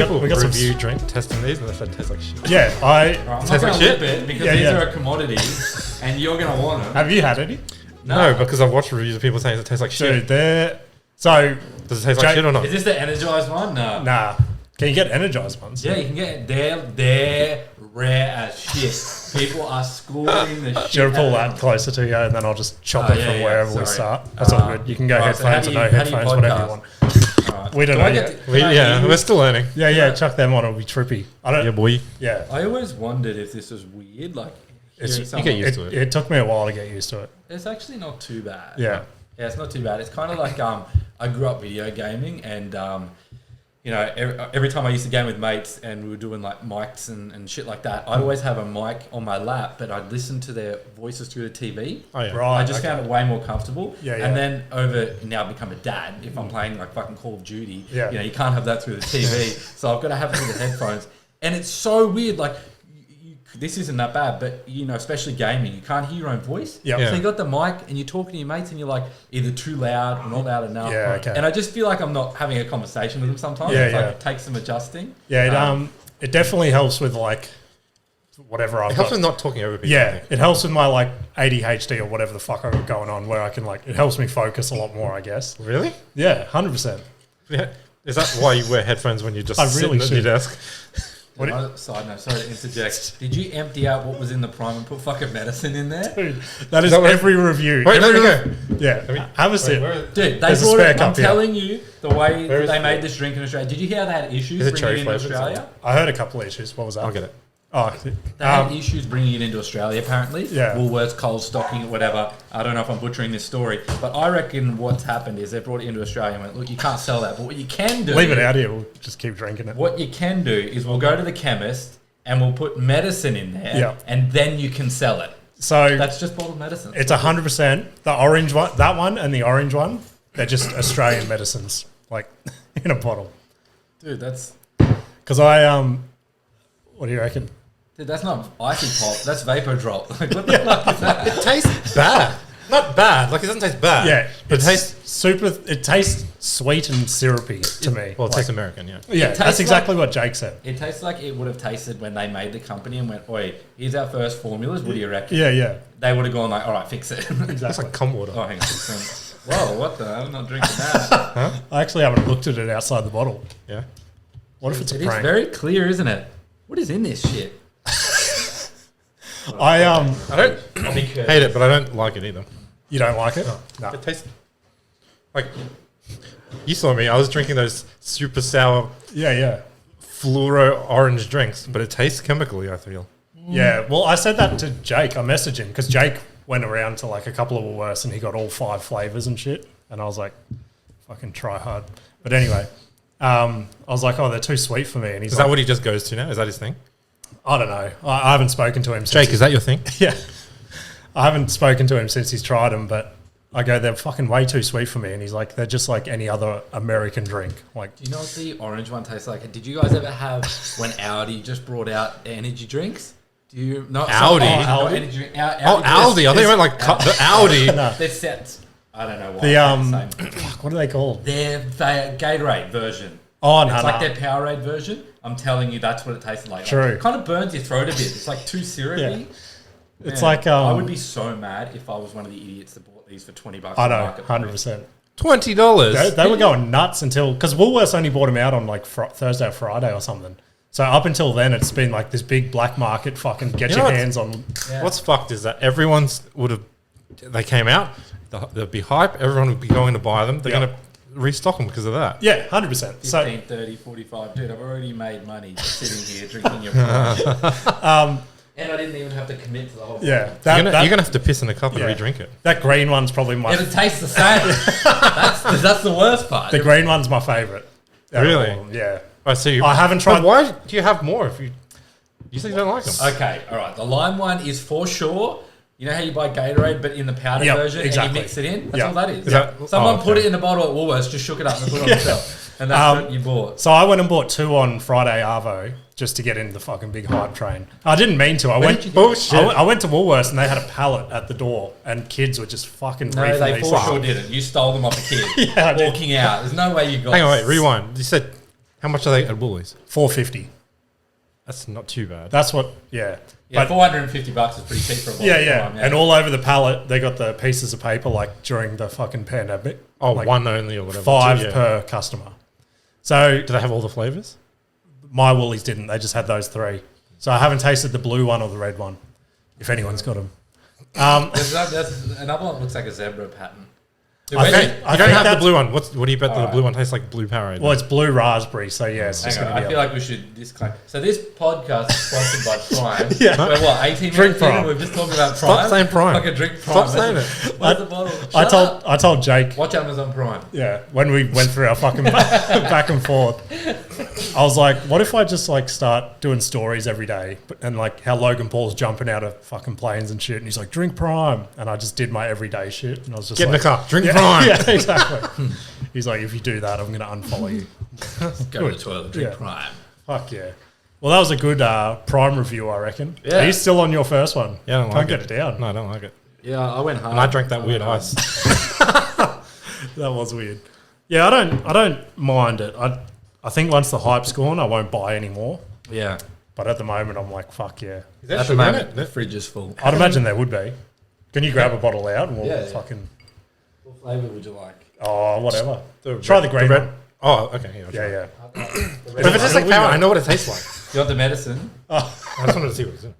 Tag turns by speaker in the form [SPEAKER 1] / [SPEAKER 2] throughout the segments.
[SPEAKER 1] people
[SPEAKER 2] we got
[SPEAKER 1] review drink testing these and they said it tastes like shit.
[SPEAKER 2] Yeah,
[SPEAKER 3] I'm not
[SPEAKER 1] Tastes like
[SPEAKER 3] going to
[SPEAKER 1] shit?
[SPEAKER 3] lip it because these are a commodity and you're going to want them.
[SPEAKER 2] Have you had any?
[SPEAKER 1] No, because I've watched reviews of people saying it tastes like shit.
[SPEAKER 2] Dude, they're... So...
[SPEAKER 1] Does it taste like shit or not?
[SPEAKER 3] Is this the energized one? No.
[SPEAKER 2] Nah. Can you get energized ones?
[SPEAKER 3] Yeah, you can get they're rare as shit. People are scoring the shit.
[SPEAKER 2] Do you want to pull
[SPEAKER 3] out of
[SPEAKER 2] that closer to you and then I'll just chop it from wherever we
[SPEAKER 3] sorry.
[SPEAKER 2] start? That's all good. You can go
[SPEAKER 3] Right, so
[SPEAKER 2] headphones or no headphones, whatever you want.
[SPEAKER 3] Right.
[SPEAKER 2] We don't know yet.
[SPEAKER 1] We're still learning.
[SPEAKER 2] Yeah, chuck them on. It'll be trippy. I don't.
[SPEAKER 1] Yeah, boy.
[SPEAKER 2] Yeah,
[SPEAKER 3] I always wondered if this was weird. Like,
[SPEAKER 1] You get used to it.
[SPEAKER 2] It took me a while to get used to it.
[SPEAKER 3] It's actually not too bad.
[SPEAKER 2] Yeah.
[SPEAKER 3] Yeah, it's not too bad. It's kind of like I grew up video gaming and you know, every time I used to game with mates and we were doing like mics and shit like that, I'd always have a mic on my lap, but I'd listen to their voices through the TV.
[SPEAKER 1] Oh, yeah.
[SPEAKER 2] Right.
[SPEAKER 3] I just found it way more comfortable.
[SPEAKER 2] Yeah.
[SPEAKER 3] And then now become a dad, if I'm playing like fucking Call of Duty, you know, you can't have that through the TV. So I've got to have it through the headphones. And it's so weird. Like, this isn't that bad, but you know, especially gaming, you can't hear your own voice.
[SPEAKER 2] Yep.
[SPEAKER 3] So you got the mic and you're talking to your mates and you're like either too loud or not loud enough.
[SPEAKER 2] Yeah, okay.
[SPEAKER 3] And I just feel like I'm not having a conversation with them sometimes.
[SPEAKER 2] Yeah,
[SPEAKER 3] It's like
[SPEAKER 2] yeah.
[SPEAKER 3] it takes some adjusting.
[SPEAKER 2] Yeah, it definitely helps with like whatever I've
[SPEAKER 1] It helps
[SPEAKER 2] got.
[SPEAKER 1] with not talking over people.
[SPEAKER 2] Yeah, it helps with my like ADHD or whatever the fuck I've got going on, where I can like it helps me focus a lot more, I guess.
[SPEAKER 1] Really?
[SPEAKER 2] Yeah, 100%.
[SPEAKER 1] Yeah. Is that why you wear headphones when you're just
[SPEAKER 2] I
[SPEAKER 1] sitting
[SPEAKER 2] really
[SPEAKER 1] at your
[SPEAKER 2] should.
[SPEAKER 1] desk?
[SPEAKER 3] Side note, sorry to interject. Did you empty out what was in the prime and put fucking medicine in there?
[SPEAKER 2] Dude, that is
[SPEAKER 1] that what-
[SPEAKER 2] every review.
[SPEAKER 1] Wait,
[SPEAKER 2] every
[SPEAKER 1] let me
[SPEAKER 2] go. Yeah, have a sip.
[SPEAKER 3] Dude, they
[SPEAKER 2] There's a
[SPEAKER 3] brought
[SPEAKER 2] spare
[SPEAKER 3] it. I'm
[SPEAKER 2] cup here.
[SPEAKER 3] telling you, the way
[SPEAKER 1] Where is
[SPEAKER 3] they
[SPEAKER 1] it?
[SPEAKER 3] made this drink in Australia. Did you hear they had issues
[SPEAKER 1] Is it
[SPEAKER 3] bringing
[SPEAKER 1] cherry
[SPEAKER 3] it into
[SPEAKER 1] flavoured?
[SPEAKER 3] Australia?
[SPEAKER 2] I heard a couple of issues. What was that?
[SPEAKER 1] I'll get it.
[SPEAKER 2] Oh,
[SPEAKER 3] They had issues bringing it into Australia, apparently.
[SPEAKER 2] Yeah.
[SPEAKER 3] Woolworths, Coles, stocking it, whatever. I don't know if I'm butchering this story, but I reckon what's happened is they brought it into Australia and went, look, you can't sell that. But what you can do...
[SPEAKER 2] leave it out here. We'll just keep drinking it.
[SPEAKER 3] What you can do is we'll go to the chemist and we'll put medicine in there,
[SPEAKER 2] Yeah.
[SPEAKER 3] and then you can sell it.
[SPEAKER 2] So
[SPEAKER 3] That's just bottled medicine.
[SPEAKER 2] it's 100%. The orange one, that one, and the orange one, they're just Australian medicines, like in a bottle.
[SPEAKER 3] Dude, that's
[SPEAKER 2] Because I what do you reckon?
[SPEAKER 3] Dude, that's not icy pop. That's vapor drop. Like, what the fuck is that?
[SPEAKER 1] It tastes bad. Not bad. Like, it doesn't taste bad.
[SPEAKER 2] Yeah,
[SPEAKER 1] But it
[SPEAKER 2] it's
[SPEAKER 1] tastes...
[SPEAKER 2] super. It tastes sweet and syrupy to me.
[SPEAKER 1] Well, it
[SPEAKER 2] Like,
[SPEAKER 1] tastes American, yeah.
[SPEAKER 2] yeah,
[SPEAKER 3] tastes
[SPEAKER 2] that's exactly what Jake said.
[SPEAKER 3] It tastes like it would have tasted when they made the company and went, oi, here's our first formulas. What do you reckon?
[SPEAKER 2] Yeah.
[SPEAKER 3] They would have gone like, all right, fix it.
[SPEAKER 1] It's like cum water.
[SPEAKER 3] Oh, hang on. Whoa, what the? I'm not drinking that.
[SPEAKER 2] I actually haven't looked at it outside the bottle.
[SPEAKER 1] Yeah.
[SPEAKER 2] What if it's a
[SPEAKER 3] It is
[SPEAKER 2] prank?
[SPEAKER 3] very clear, isn't it? What is in this shit?
[SPEAKER 2] I
[SPEAKER 1] I don't hate it, but I don't like it either.
[SPEAKER 2] You don't like it? No.
[SPEAKER 1] It tastes... Like, you saw me. I was drinking those super sour
[SPEAKER 2] Yeah.
[SPEAKER 1] fluoro orange drinks, but it tastes chemically, I feel.
[SPEAKER 2] Yeah. Well, I said that to Jake. I messaged him because Jake went around to like a couple of Woolworths and he got all 5 flavors and shit. And I was like, fucking try hard. But anyway, I was like, oh, they're too sweet for me. And he's
[SPEAKER 1] Is
[SPEAKER 2] like,
[SPEAKER 1] that what he just goes to now? Is that his thing?
[SPEAKER 2] I don't know. I haven't spoken to him since.
[SPEAKER 1] Jake, is that your thing?
[SPEAKER 2] Yeah. I haven't spoken to him since he's tried them, but I go, they're fucking way too sweet for me. And he's like, they're just like any other American drink. Like,
[SPEAKER 3] Do you know what the orange one tastes like? Did you guys ever have when Audi just brought out energy drinks? Do you know
[SPEAKER 1] Audi?
[SPEAKER 3] Aldi. Energy drink.
[SPEAKER 1] Oh, Aldi. I think you meant like the Audi.
[SPEAKER 2] no.
[SPEAKER 3] They're sets. I don't know why.
[SPEAKER 2] The,
[SPEAKER 3] Same.
[SPEAKER 2] fuck, what are they called?
[SPEAKER 3] They're Gatorade version.
[SPEAKER 2] Oh, no,
[SPEAKER 3] It's like
[SPEAKER 2] no.
[SPEAKER 3] their Powerade version. I'm telling you, that's what it tastes like.
[SPEAKER 2] True.
[SPEAKER 3] Like, it kind of burns your throat a bit. It's like too syrupy.
[SPEAKER 2] Yeah. It's
[SPEAKER 3] Man,
[SPEAKER 2] like,
[SPEAKER 3] I would be so mad if I was one of the idiots that bought these for $20.
[SPEAKER 2] I
[SPEAKER 3] at the
[SPEAKER 2] know,
[SPEAKER 3] marketplace.
[SPEAKER 2] 100%.
[SPEAKER 1] $20.
[SPEAKER 2] They were going nuts until, because Woolworths only bought them out on like Thursday or Friday or something. So up until then, it's been like this big black market fucking get
[SPEAKER 1] You
[SPEAKER 2] your
[SPEAKER 1] know what's-
[SPEAKER 2] hands on.
[SPEAKER 3] Yeah.
[SPEAKER 1] What's fucked is that everyone's would have... They came out, there'd be hype, everyone would be going to buy them. They're
[SPEAKER 2] Yeah.
[SPEAKER 1] going to restock them because of that.
[SPEAKER 2] Yeah, 100%. So
[SPEAKER 3] 15, 30, 45. Dude, I've already made money just sitting here drinking your product. And I didn't even have to commit to the whole
[SPEAKER 2] yeah,
[SPEAKER 3] thing.
[SPEAKER 1] You're going to have to piss in a cup
[SPEAKER 2] Yeah.
[SPEAKER 1] and re-drink it.
[SPEAKER 2] that green one's probably my...
[SPEAKER 3] It tastes the same. that's the worst part.
[SPEAKER 2] The green one's my favourite. out of
[SPEAKER 1] Really?
[SPEAKER 2] all of them, yeah.
[SPEAKER 1] I see.
[SPEAKER 2] I haven't tried-
[SPEAKER 1] But why do you have more if you... You said you don't like them.
[SPEAKER 3] Okay, all right. The lime one is for sure. You know how you buy Gatorade, but in the powder
[SPEAKER 2] Yep,
[SPEAKER 3] version, and
[SPEAKER 2] exactly.
[SPEAKER 3] you mix it in? That's
[SPEAKER 2] Yep.
[SPEAKER 3] all that is.
[SPEAKER 1] Is that-
[SPEAKER 3] Someone
[SPEAKER 1] oh,
[SPEAKER 3] put
[SPEAKER 1] okay.
[SPEAKER 3] it in a bottle at Woolworths, just shook it up and put it on the shelf. And that's what you bought.
[SPEAKER 2] So I went and bought 2 on Friday Arvo just to get into the fucking big hype train. I didn't mean to. I went to Woolworths and they had a pallet at the door and kids were just fucking
[SPEAKER 3] No,
[SPEAKER 2] reefing
[SPEAKER 3] they
[SPEAKER 2] these
[SPEAKER 3] for
[SPEAKER 2] things.
[SPEAKER 3] sure didn't. You stole them off a kid
[SPEAKER 2] Yeah, I did.
[SPEAKER 3] walking out. There's no way you got
[SPEAKER 1] Hang on, wait, rewind. You said How much are they at Woolies?
[SPEAKER 2] $4.50.
[SPEAKER 1] That's not too bad.
[SPEAKER 2] That's what, yeah.
[SPEAKER 3] Yeah,
[SPEAKER 2] But
[SPEAKER 3] $450 is pretty cheap for a bottle
[SPEAKER 2] yeah,
[SPEAKER 3] of
[SPEAKER 2] yeah.
[SPEAKER 3] Prime,
[SPEAKER 2] And all over the pallet, they got the pieces of paper like during the fucking pandemic.
[SPEAKER 1] Oh,
[SPEAKER 2] like
[SPEAKER 1] one only or whatever.
[SPEAKER 2] 5
[SPEAKER 1] Yeah.
[SPEAKER 2] per customer. So
[SPEAKER 1] Do they have all the flavors?
[SPEAKER 2] my Woolies didn't. They just had those 3. So I haven't tasted the blue one or the red one, if anyone's got them.
[SPEAKER 3] There's another one that looks like a zebra pattern.
[SPEAKER 2] I
[SPEAKER 1] You
[SPEAKER 2] think
[SPEAKER 1] don't have the
[SPEAKER 2] that's-
[SPEAKER 1] blue one. What do you bet that the
[SPEAKER 3] Alright.
[SPEAKER 1] blue one tastes like? Blue Powerade.
[SPEAKER 2] Well, it's blue raspberry, so yeah, it's just
[SPEAKER 3] Hang on,
[SPEAKER 2] going
[SPEAKER 3] I
[SPEAKER 2] to be
[SPEAKER 3] feel like we should disclaim. So this podcast is sponsored by Prime.
[SPEAKER 2] Yeah.
[SPEAKER 3] We're what, 18
[SPEAKER 1] Drink
[SPEAKER 3] minutes in
[SPEAKER 1] Prime.
[SPEAKER 3] and we've just talking about Prime?
[SPEAKER 1] Stop saying Prime.
[SPEAKER 3] Like a drink Prime.
[SPEAKER 1] Stop saying it.
[SPEAKER 3] Where's the bottle?
[SPEAKER 2] I
[SPEAKER 3] Shut up.
[SPEAKER 2] I told Jake,
[SPEAKER 3] Watch Amazon Prime.
[SPEAKER 2] yeah, when we went through our fucking back and forth, I was like, what if I just like start doing stories every day and like how Logan Paul's jumping out of fucking planes and shit, and he's like, drink Prime, and I just did my everyday shit, and I was just
[SPEAKER 1] Get in
[SPEAKER 2] like,
[SPEAKER 1] the car. Drink
[SPEAKER 2] yeah,
[SPEAKER 1] Prime.
[SPEAKER 2] yeah, exactly. He's like, if you do that, I'm going to unfollow you.
[SPEAKER 3] Go to the toilet, drink
[SPEAKER 2] Yeah.
[SPEAKER 3] Prime.
[SPEAKER 2] Fuck yeah. Well, that was a good Prime review, I reckon.
[SPEAKER 3] Yeah.
[SPEAKER 2] Are you still on your first one?
[SPEAKER 1] Yeah, I don't
[SPEAKER 2] Can't
[SPEAKER 1] like
[SPEAKER 2] get
[SPEAKER 1] it.
[SPEAKER 2] it down.
[SPEAKER 1] No, I don't like it.
[SPEAKER 3] Yeah, I went hard.
[SPEAKER 1] And I drank that weird
[SPEAKER 3] went hard.
[SPEAKER 1] ice.
[SPEAKER 2] That was weird. Yeah, I don't mind it. I think once the hype's gone, I won't buy any more.
[SPEAKER 3] Yeah.
[SPEAKER 2] But at the moment, I'm like, fuck yeah.
[SPEAKER 1] Is that
[SPEAKER 3] At the
[SPEAKER 1] sugar in
[SPEAKER 3] moment,
[SPEAKER 1] it?
[SPEAKER 3] the fridge is full.
[SPEAKER 2] I'd imagine there would be. Can you grab a bottle out and we'll
[SPEAKER 3] Yeah, yeah.
[SPEAKER 2] fucking...
[SPEAKER 3] What flavour would you like?
[SPEAKER 2] Oh, whatever. Try the green
[SPEAKER 1] red.
[SPEAKER 2] one.
[SPEAKER 1] Oh, okay. Yeah, I'll try
[SPEAKER 2] Yeah,
[SPEAKER 1] it.
[SPEAKER 2] yeah.
[SPEAKER 1] But if it tastes like power, I know what it tastes like.
[SPEAKER 3] You want the medicine?
[SPEAKER 1] I just wanted to see what it's in.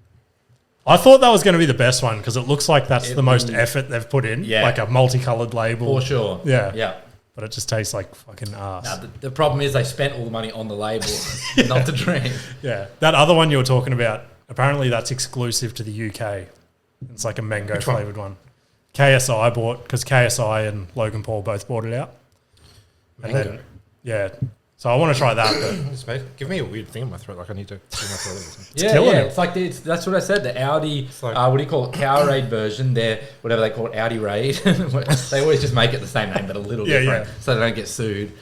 [SPEAKER 2] I thought that was going to be the best one because it looks like that's
[SPEAKER 3] It
[SPEAKER 2] the most
[SPEAKER 3] is.
[SPEAKER 2] effort they've put in.
[SPEAKER 3] Yeah.
[SPEAKER 2] Like a multicolored label.
[SPEAKER 3] For sure.
[SPEAKER 2] Yeah.
[SPEAKER 3] Yeah.
[SPEAKER 2] But it just tastes like fucking ass.
[SPEAKER 3] Now, the problem is they spent all the money on the label, not the drink.
[SPEAKER 2] Yeah. That other one you were talking about, apparently that's exclusive to the UK. It's like a mango
[SPEAKER 1] Which one?
[SPEAKER 2] flavoured one. KSI bought, because KSI and Logan Paul both bought it out. And
[SPEAKER 1] Mango.
[SPEAKER 2] then, yeah. So I want to try that. But
[SPEAKER 1] Just give me a weird thing in my throat. Like I need to clear my throat. or something.
[SPEAKER 3] Yeah,
[SPEAKER 2] killing
[SPEAKER 3] yeah.
[SPEAKER 2] it.
[SPEAKER 3] It's like that's what I said. The Audi,
[SPEAKER 1] like-
[SPEAKER 3] what do you call it? Powerade version. They're whatever they call it, Audi Raid. They always just make it the same name, but a little
[SPEAKER 2] Yeah,
[SPEAKER 3] different,
[SPEAKER 2] yeah.
[SPEAKER 3] so they don't get sued.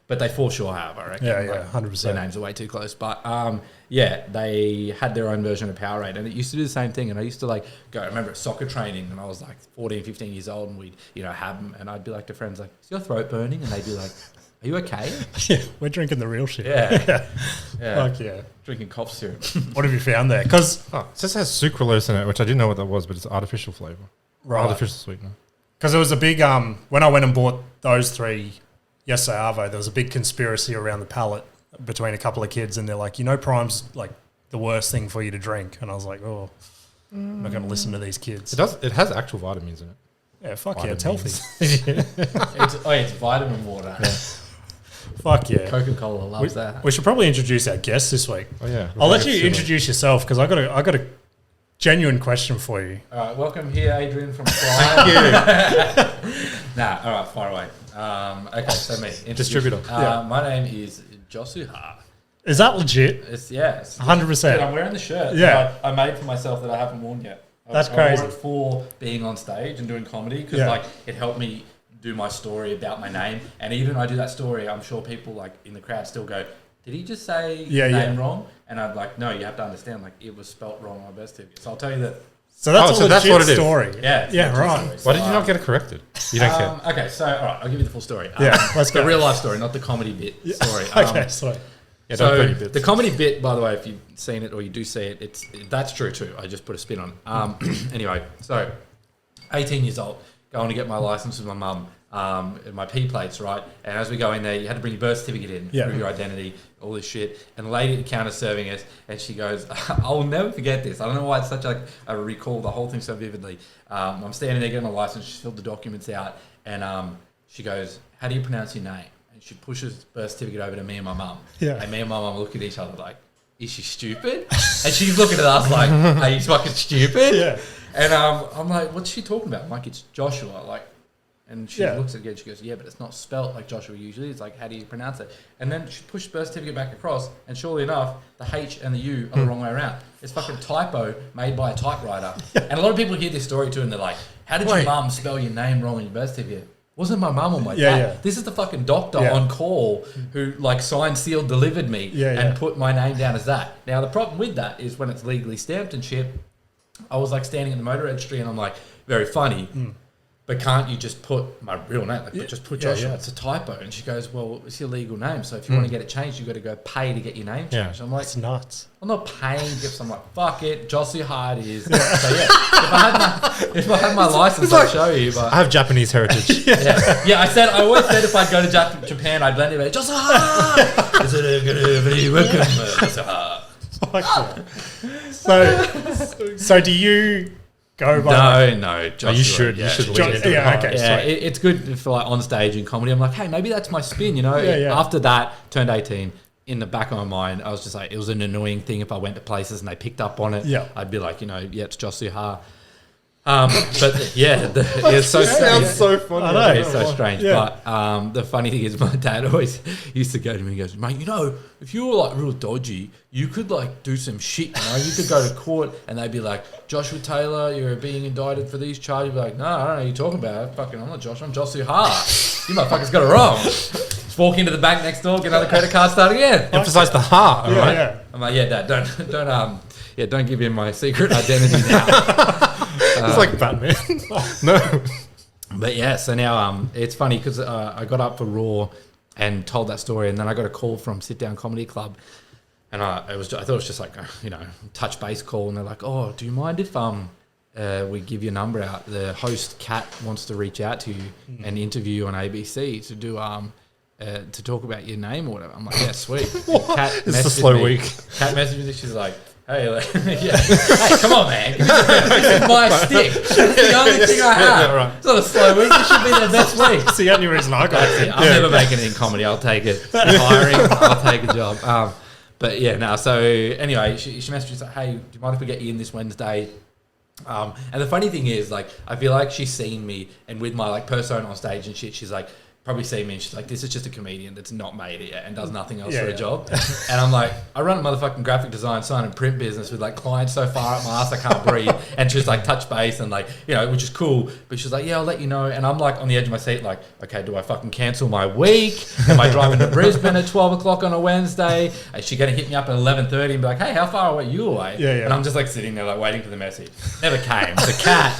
[SPEAKER 3] But they for sure have, I reckon.
[SPEAKER 2] Yeah, yeah,
[SPEAKER 3] Like,
[SPEAKER 2] 100%.
[SPEAKER 3] Their names are way too close, but yeah, they had their own version of Powerade, and it used to do the same thing. And I used to like go. I remember at soccer training, and I was like 14, 15 years old, and we'd have them, and I'd be like to friends like, "Is your throat burning?" And they'd be like, "Are you okay?"
[SPEAKER 2] yeah, we're drinking the real shit.
[SPEAKER 3] Yeah, yeah.
[SPEAKER 2] Fuck yeah.
[SPEAKER 3] Drinking cough syrup.
[SPEAKER 2] What have you found there? Because
[SPEAKER 1] Oh, it just has sucralose in it, which I didn't know what that was, but it's artificial flavor.
[SPEAKER 2] Right.
[SPEAKER 1] Artificial sweetener.
[SPEAKER 2] it was a big, when I went and bought those 3 yesterday, Arvo, there was a big conspiracy around the pallet between a couple of kids, and they're like, Prime's like the worst thing for you to drink. And I was like, oh, I'm not going to listen to these kids.
[SPEAKER 1] It does. It has actual vitamins in it.
[SPEAKER 2] Yeah, fuck yeah, it's healthy.
[SPEAKER 3] It's vitamin water.
[SPEAKER 2] Fuck yeah.
[SPEAKER 3] Coca-Cola loves that.
[SPEAKER 2] We should probably introduce our guest this week.
[SPEAKER 1] Oh yeah.
[SPEAKER 2] I'll let you introduce yourself because I got a genuine question for you.
[SPEAKER 3] All right, welcome here, Adrian from Prime. Nah, all right, far away. Okay, so me, introduce-
[SPEAKER 1] Distributor.
[SPEAKER 2] Yeah.
[SPEAKER 3] My name is Josuha.
[SPEAKER 2] Is that legit?
[SPEAKER 3] It's
[SPEAKER 2] 100%.
[SPEAKER 3] Dude, I'm wearing the shirt.
[SPEAKER 2] Yeah.
[SPEAKER 3] that I made for myself that I haven't worn yet.
[SPEAKER 2] That's
[SPEAKER 3] I
[SPEAKER 2] crazy.
[SPEAKER 3] wore it for being on stage and doing comedy because
[SPEAKER 2] Yeah.
[SPEAKER 3] like it helped me do my story about my name. And even when I do that story, I'm sure people like in the crowd still go, "Did he just say
[SPEAKER 2] Yeah,
[SPEAKER 3] his
[SPEAKER 2] yeah.
[SPEAKER 3] name wrong?" And I'm like, "No, you have to understand. Like it was spelt wrong on my birth certificate." So I'll tell you that.
[SPEAKER 2] So that's
[SPEAKER 1] Oh,
[SPEAKER 2] a
[SPEAKER 1] so
[SPEAKER 2] legit
[SPEAKER 1] that's what it is.
[SPEAKER 2] story.
[SPEAKER 3] Yeah. it's
[SPEAKER 2] Yeah,
[SPEAKER 3] a legit
[SPEAKER 2] right.
[SPEAKER 3] story.
[SPEAKER 1] Why did you not get it corrected? You don't care.
[SPEAKER 3] Okay, so all right, I'll give you the full story.
[SPEAKER 2] Yeah, let's
[SPEAKER 3] the
[SPEAKER 2] go.
[SPEAKER 3] real life story, not the comedy bit story.
[SPEAKER 2] Okay, sorry.
[SPEAKER 1] Yeah, don't put
[SPEAKER 3] So
[SPEAKER 1] any bits.
[SPEAKER 3] the comedy bit, by the way, if you've seen it or you do see it, that's true too. I just put a spin on it. Anyway, so 18 years old, going to get my license with my mum, and my P plates, right? And as we go in there, you had to bring your birth certificate in,
[SPEAKER 2] Yeah.
[SPEAKER 3] prove your identity, all this shit. And the lady at the counter serving us, and she goes, "I'll never forget this. I don't know why it's such like I recall the whole thing so vividly. I'm standing there getting my license. She filled the documents out, and she goes, "How do you pronounce your name?" And she pushes birth certificate over to me and my mum.
[SPEAKER 2] Yeah.
[SPEAKER 3] And me and my mum look at each other like, "Is she stupid?" And she's looking at us like, "Are you fucking stupid?"
[SPEAKER 2] Yeah.
[SPEAKER 3] And I'm like, "What's she talking about?" I'm like, "It's Joshua." Like, and she
[SPEAKER 2] Yeah.
[SPEAKER 3] looks at it again. She goes, "Yeah, but it's not spelt like Joshua usually. It's like, how do you pronounce it?" And then she pushed birth certificate back across, and surely enough, the H and the U are the wrong way around. It's fucking typo made by a typewriter. And a lot of people hear this story too, and they're like, "How did your
[SPEAKER 1] Wait.
[SPEAKER 3] mum spell your name wrong on your birth certificate?" Wasn't my mum or my
[SPEAKER 2] Yeah,
[SPEAKER 3] dad.
[SPEAKER 2] yeah.
[SPEAKER 3] This is the fucking doctor
[SPEAKER 2] Yeah.
[SPEAKER 3] on call who like signed, sealed, delivered me
[SPEAKER 2] Yeah,
[SPEAKER 3] and
[SPEAKER 2] yeah.
[SPEAKER 3] put my name down as that. Now the problem with that is when it's legally stamped and shit. I was like standing at the motor registry and I'm like, very funny. but can't you just put my real name? Like, just put Joshua.
[SPEAKER 2] yeah.
[SPEAKER 3] It's a typo. And she goes, well, it's your legal name. So if you want to get it changed, you've got to go pay to get your name changed.
[SPEAKER 1] Yeah.
[SPEAKER 3] I'm like,
[SPEAKER 2] It's nuts.
[SPEAKER 3] I'm not paying gifts. I'm like, fuck it. Josuha it is. So yeah, if I had my license, I'd show you. But
[SPEAKER 1] I have Japanese heritage.
[SPEAKER 3] yeah. I always said if I'd go to Japan, I'd blend it with Josuha. Is it a good welcome, Josuha?
[SPEAKER 2] So do you go by?
[SPEAKER 3] No. Joshua,
[SPEAKER 1] You should.
[SPEAKER 3] yeah.
[SPEAKER 1] You should lean
[SPEAKER 2] Jo-
[SPEAKER 1] into
[SPEAKER 2] yeah,
[SPEAKER 1] it.
[SPEAKER 2] okay.
[SPEAKER 3] Yeah,
[SPEAKER 2] Sweet.
[SPEAKER 3] it's good for like on stage in comedy. I'm like, hey, maybe that's my spin, you know?
[SPEAKER 2] Yeah.
[SPEAKER 3] After that, turned 18. In the back of my mind, I was just like, it was an annoying thing if I went to places and they picked up on it.
[SPEAKER 2] Yeah.
[SPEAKER 3] I'd be like, it's Josuha. But yeah, it's so strange.
[SPEAKER 1] Sounds so funny.
[SPEAKER 2] I know.
[SPEAKER 3] It's so strange.
[SPEAKER 2] Yeah.
[SPEAKER 3] But the funny thing is, my dad always used to go to me and he goes, mate, if you were like real dodgy, you could like do some shit, you could go to court and they'd be like, Joshua Taylor, you're being indicted for these charges. You'd be like, no, I don't know what you're talking about. I'm not Josh, I'm Josuha. You motherfuckers got it wrong. Just walk into the bank next door, get another credit card, start again.
[SPEAKER 1] Emphasize the heart, all right?
[SPEAKER 2] Yeah.
[SPEAKER 3] I'm like, yeah, Dad, don't give him my secret identity now.
[SPEAKER 1] It's like Batman. No.
[SPEAKER 3] But yeah, so now it's funny because I got up for Raw and told that story, and then I got a call from Sit Down Comedy Club, and I thought it was just like touch base call, and they're like, oh, do you mind if we give your number out? The host Kat wants to reach out to you and interview you on ABC to do to talk about your name or whatever. I'm like, yeah, sweet. Kat
[SPEAKER 1] It's a slow week.
[SPEAKER 3] Kat messaged me. She's like, hey, hey, come on, man. This is my stick. It's the only thing I have.
[SPEAKER 1] Yeah, right.
[SPEAKER 3] It's not a slow week. This should be the best week.
[SPEAKER 2] It's the only reason I got
[SPEAKER 3] That's
[SPEAKER 2] it.
[SPEAKER 3] it. I'm never making it in comedy. I'll take it. Hiring, I'll take a job. But yeah, no. So anyway, she messaged me like, hey, do you mind if we get you in this Wednesday? And the funny thing is, like, I feel like she's seen me, and with my like persona on stage and shit, she's like, probably seen me and she's like, this is just a comedian that's not made it yet and does nothing else for a job. And I'm like, I run a motherfucking graphic design, sign and print business with like clients so far up my ass I can't breathe. And she's like, touch base and like, which is cool. But she's like, yeah, I'll let you know. And I'm like on the edge of my seat, like, okay, do I fucking cancel my week? Am I driving to Brisbane at 12 o'clock on a Wednesday? Is she going to hit me up at 11:30 and be like, hey, how far away are you away?
[SPEAKER 2] Yeah.
[SPEAKER 3] And I'm just like sitting there like waiting for the message. Never came. The cat.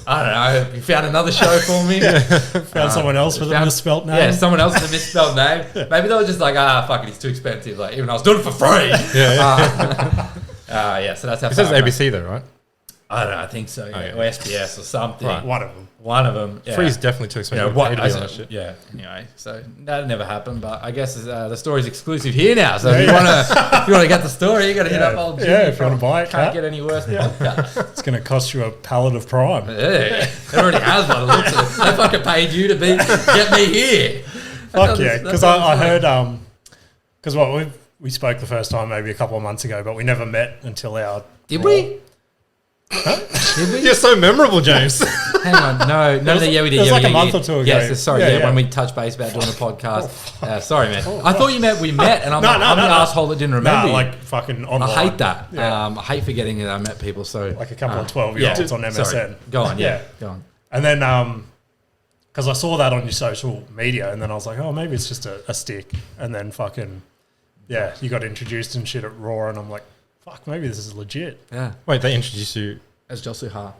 [SPEAKER 3] I don't know. You found another show for me?
[SPEAKER 2] Found someone else with a misspelt name.
[SPEAKER 3] Yeah, someone else with a misspelled name. Maybe they were just like, fuck it, it's too expensive. Like, even I was doing it for free. Yeah, so that's how
[SPEAKER 1] It says ABC though, right?
[SPEAKER 3] I don't know, I think so. Yeah.
[SPEAKER 1] Okay.
[SPEAKER 3] Or SBS or something.
[SPEAKER 1] Right.
[SPEAKER 2] One of them.
[SPEAKER 3] Yeah.
[SPEAKER 1] Free is definitely too expensive.
[SPEAKER 3] Yeah, what,
[SPEAKER 1] I hate to be honest.
[SPEAKER 3] yeah, anyway, so that never happened, but I guess the story's exclusive here now. So if you want to get the story, you got to hit up old Jimmy.
[SPEAKER 2] Yeah, if you want to buy it,
[SPEAKER 3] Can't
[SPEAKER 2] Kat.
[SPEAKER 3] get any worse than that.
[SPEAKER 2] It's going to cost you a pallet of prime.
[SPEAKER 3] Yeah, it already has one. It looks like they fucking paid you to get me here.
[SPEAKER 2] Fuck yeah, because I heard, because we spoke the first time maybe a couple of months ago, but we never met until our...
[SPEAKER 3] Did we? Did we?
[SPEAKER 1] You're so memorable, James.
[SPEAKER 3] Hang on, no, yeah, we did.
[SPEAKER 2] It was
[SPEAKER 3] yeah,
[SPEAKER 2] like
[SPEAKER 3] yeah,
[SPEAKER 2] a month
[SPEAKER 3] yeah.
[SPEAKER 2] or two ago.
[SPEAKER 3] Yes, sorry,
[SPEAKER 2] Yeah.
[SPEAKER 3] when we touched base about doing a podcast. Sorry, man. I thought we met, and I'm
[SPEAKER 2] No,
[SPEAKER 3] I'm
[SPEAKER 2] no,
[SPEAKER 3] the
[SPEAKER 2] no.
[SPEAKER 3] asshole that didn't remember.
[SPEAKER 2] Nah,
[SPEAKER 3] you.
[SPEAKER 2] like fucking online.
[SPEAKER 3] I hate that.
[SPEAKER 2] Yeah.
[SPEAKER 3] I hate forgetting that I met people. So
[SPEAKER 2] Like a couple of 12-year-olds on MSN.
[SPEAKER 3] Sorry. Go on,
[SPEAKER 2] Yeah.
[SPEAKER 3] go on.
[SPEAKER 2] And then, because I saw that on your social media, and then I was like, oh, maybe it's just a stick. And then fucking, yeah, you got introduced and shit at Raw, and I'm like, fuck, maybe this is legit.
[SPEAKER 3] Yeah,
[SPEAKER 1] Wait, they introduced you.
[SPEAKER 3] as Josuha.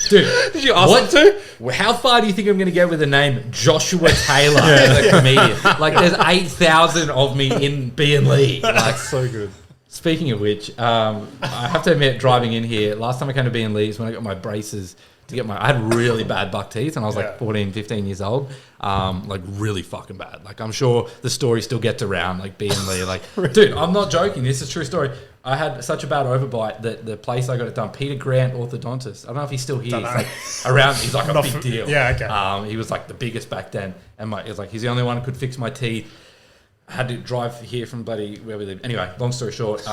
[SPEAKER 3] Dude,
[SPEAKER 1] Did you ask them to?
[SPEAKER 3] How far do you think I'm going to get with the name Joshua Taylor as a comedian? Like, there's 8,000 of me in B and Lee. Like,
[SPEAKER 1] So good.
[SPEAKER 3] speaking of which, I have to admit, driving in here, last time I came to B and Lee is when I got my braces to get I had really bad buck teeth, and I was like 14, 15 years old. Like, really fucking bad. Like, I'm sure the story still gets around, like B and Lee. Like, dude, I'm not joking. This is a true story. I had such a bad overbite that the place I got it done, Peter Grant, orthodontist. I don't know if he's still here. He's like around. He's like a big deal.
[SPEAKER 2] Yeah, okay.
[SPEAKER 3] He was like the biggest back then, and it was like he's the only one who could fix my teeth. I had to drive here from bloody where we live. Anyway, long story short,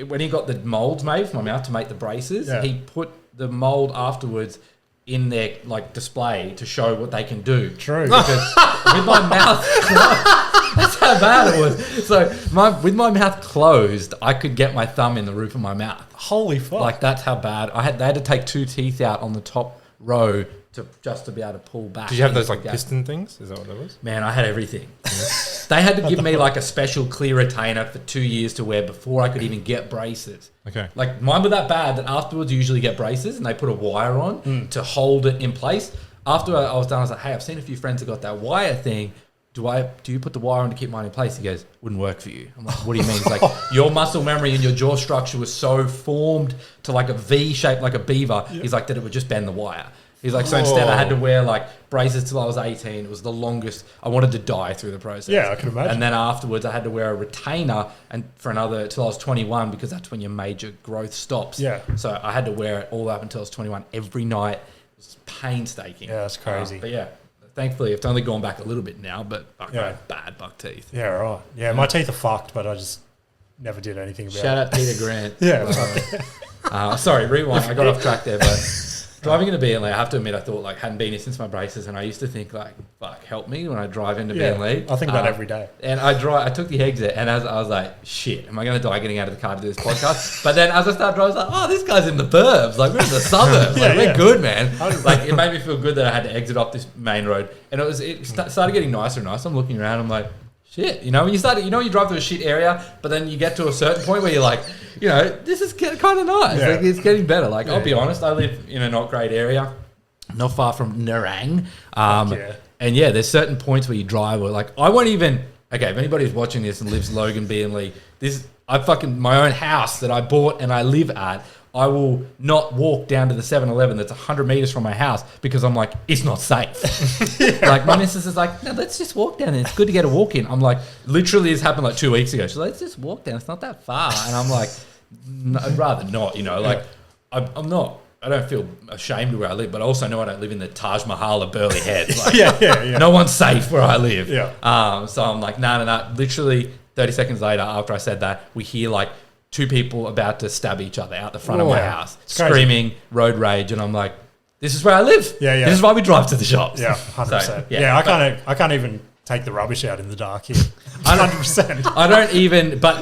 [SPEAKER 3] when he got the molds made for my mouth to make the braces, he put the mold afterwards in their like display to show what they can do.
[SPEAKER 2] True.
[SPEAKER 3] Because with my mouth closed, that's how bad it was. So with my mouth closed, I could get my thumb in the roof of my mouth.
[SPEAKER 2] Holy fuck.
[SPEAKER 3] Like, that's how bad. They had to take 2 teeth out on the top row to be able to pull back.
[SPEAKER 1] Did you have those
[SPEAKER 3] into
[SPEAKER 1] like
[SPEAKER 3] the gap.
[SPEAKER 1] piston things? Is that what that was?
[SPEAKER 3] Man, I had everything. They had to give me like a special clear retainer for 2 years to wear before I could even get braces.
[SPEAKER 1] Okay.
[SPEAKER 3] Like mine were that bad that afterwards you usually get braces and they put a wire on to hold it in place. After I was done, I was like, hey, I've seen a few friends that got that wire thing. Do you put the wire on to keep mine in place? He goes, wouldn't work for you. I'm like, what do you mean? He's like, your muscle memory and your jaw structure was so formed to like a V shape, like a beaver. Yep. He's like, that it would just bend the wire. He's like, so instead I had to wear like braces till I was 18. It was the longest. I wanted to die through the process.
[SPEAKER 2] Yeah, I can imagine.
[SPEAKER 3] And then afterwards I had to wear a retainer and for another till I was 21 because that's when your major growth stops.
[SPEAKER 2] Yeah.
[SPEAKER 3] So I had to wear it all up until I was 21 every night. It was painstaking.
[SPEAKER 2] Yeah, that's crazy.
[SPEAKER 3] But yeah, thankfully it's only gone back a little bit now, but I
[SPEAKER 2] Yeah.
[SPEAKER 3] have bad buck teeth.
[SPEAKER 2] Yeah, right. Yeah, my teeth are fucked, but I just never did anything about
[SPEAKER 3] Shout
[SPEAKER 2] it.
[SPEAKER 3] out Peter Grant.
[SPEAKER 2] Yeah.
[SPEAKER 3] Sorry, rewind. I got off track there, but driving into Beenleigh, I have to admit, I thought like hadn't been here since my braces, and I used to think like, "Fuck, help me" when I drive into Beenleigh.
[SPEAKER 2] I think about it every day.
[SPEAKER 3] And I took the exit, and as I was like, "Shit, am I going to die getting out of the car to do this podcast?" But then as I started driving, I was like, "Oh, this guy's in the burbs. Like we're in the suburbs. Like we're good, man."
[SPEAKER 2] 100%.
[SPEAKER 3] Like it made me feel good that I had to exit off this main road, and it started getting nicer and nicer. I'm looking around, I'm like, shit, when you drive through a shit area, but then you get to a certain point where you're like, this is kind of nice.
[SPEAKER 2] Yeah.
[SPEAKER 3] Like it's getting better. Like I'll be
[SPEAKER 2] Yeah.
[SPEAKER 3] honest, I live in a not great area, not far from Nerang.
[SPEAKER 2] Yeah.
[SPEAKER 3] And yeah, there's certain points where you drive where like I won't even. Okay, if anybody's watching this and lives Logan Beenleigh, my own house that I bought and I live at. I will not walk down to the 7-Eleven that's 100 meters from my house because I'm like, it's not safe. Like my missus is like, no, let's just walk down there. It's good to get a walk in. I'm like, literally this happened like 2 weeks ago. She's like, let's just walk down. It's not that far. And I'm like, no, I'd rather not, like I'm not, I don't feel ashamed of where I live, but I also know I don't live in the Taj Mahal of Burleigh Head. Like,
[SPEAKER 2] Yeah.
[SPEAKER 3] no one's safe where I live.
[SPEAKER 2] Yeah.
[SPEAKER 3] So I'm like, no. Literally 30 seconds later after I said that, we hear like, two people about to stab each other out the front of my house, screaming, road rage, and I'm like, "This is where I live.
[SPEAKER 2] Yeah.
[SPEAKER 3] This is why we drive to the shops."
[SPEAKER 2] Yeah, 100%.
[SPEAKER 3] So,
[SPEAKER 2] I can't even take the rubbish out in the dark here. 100%.
[SPEAKER 3] I don't even, but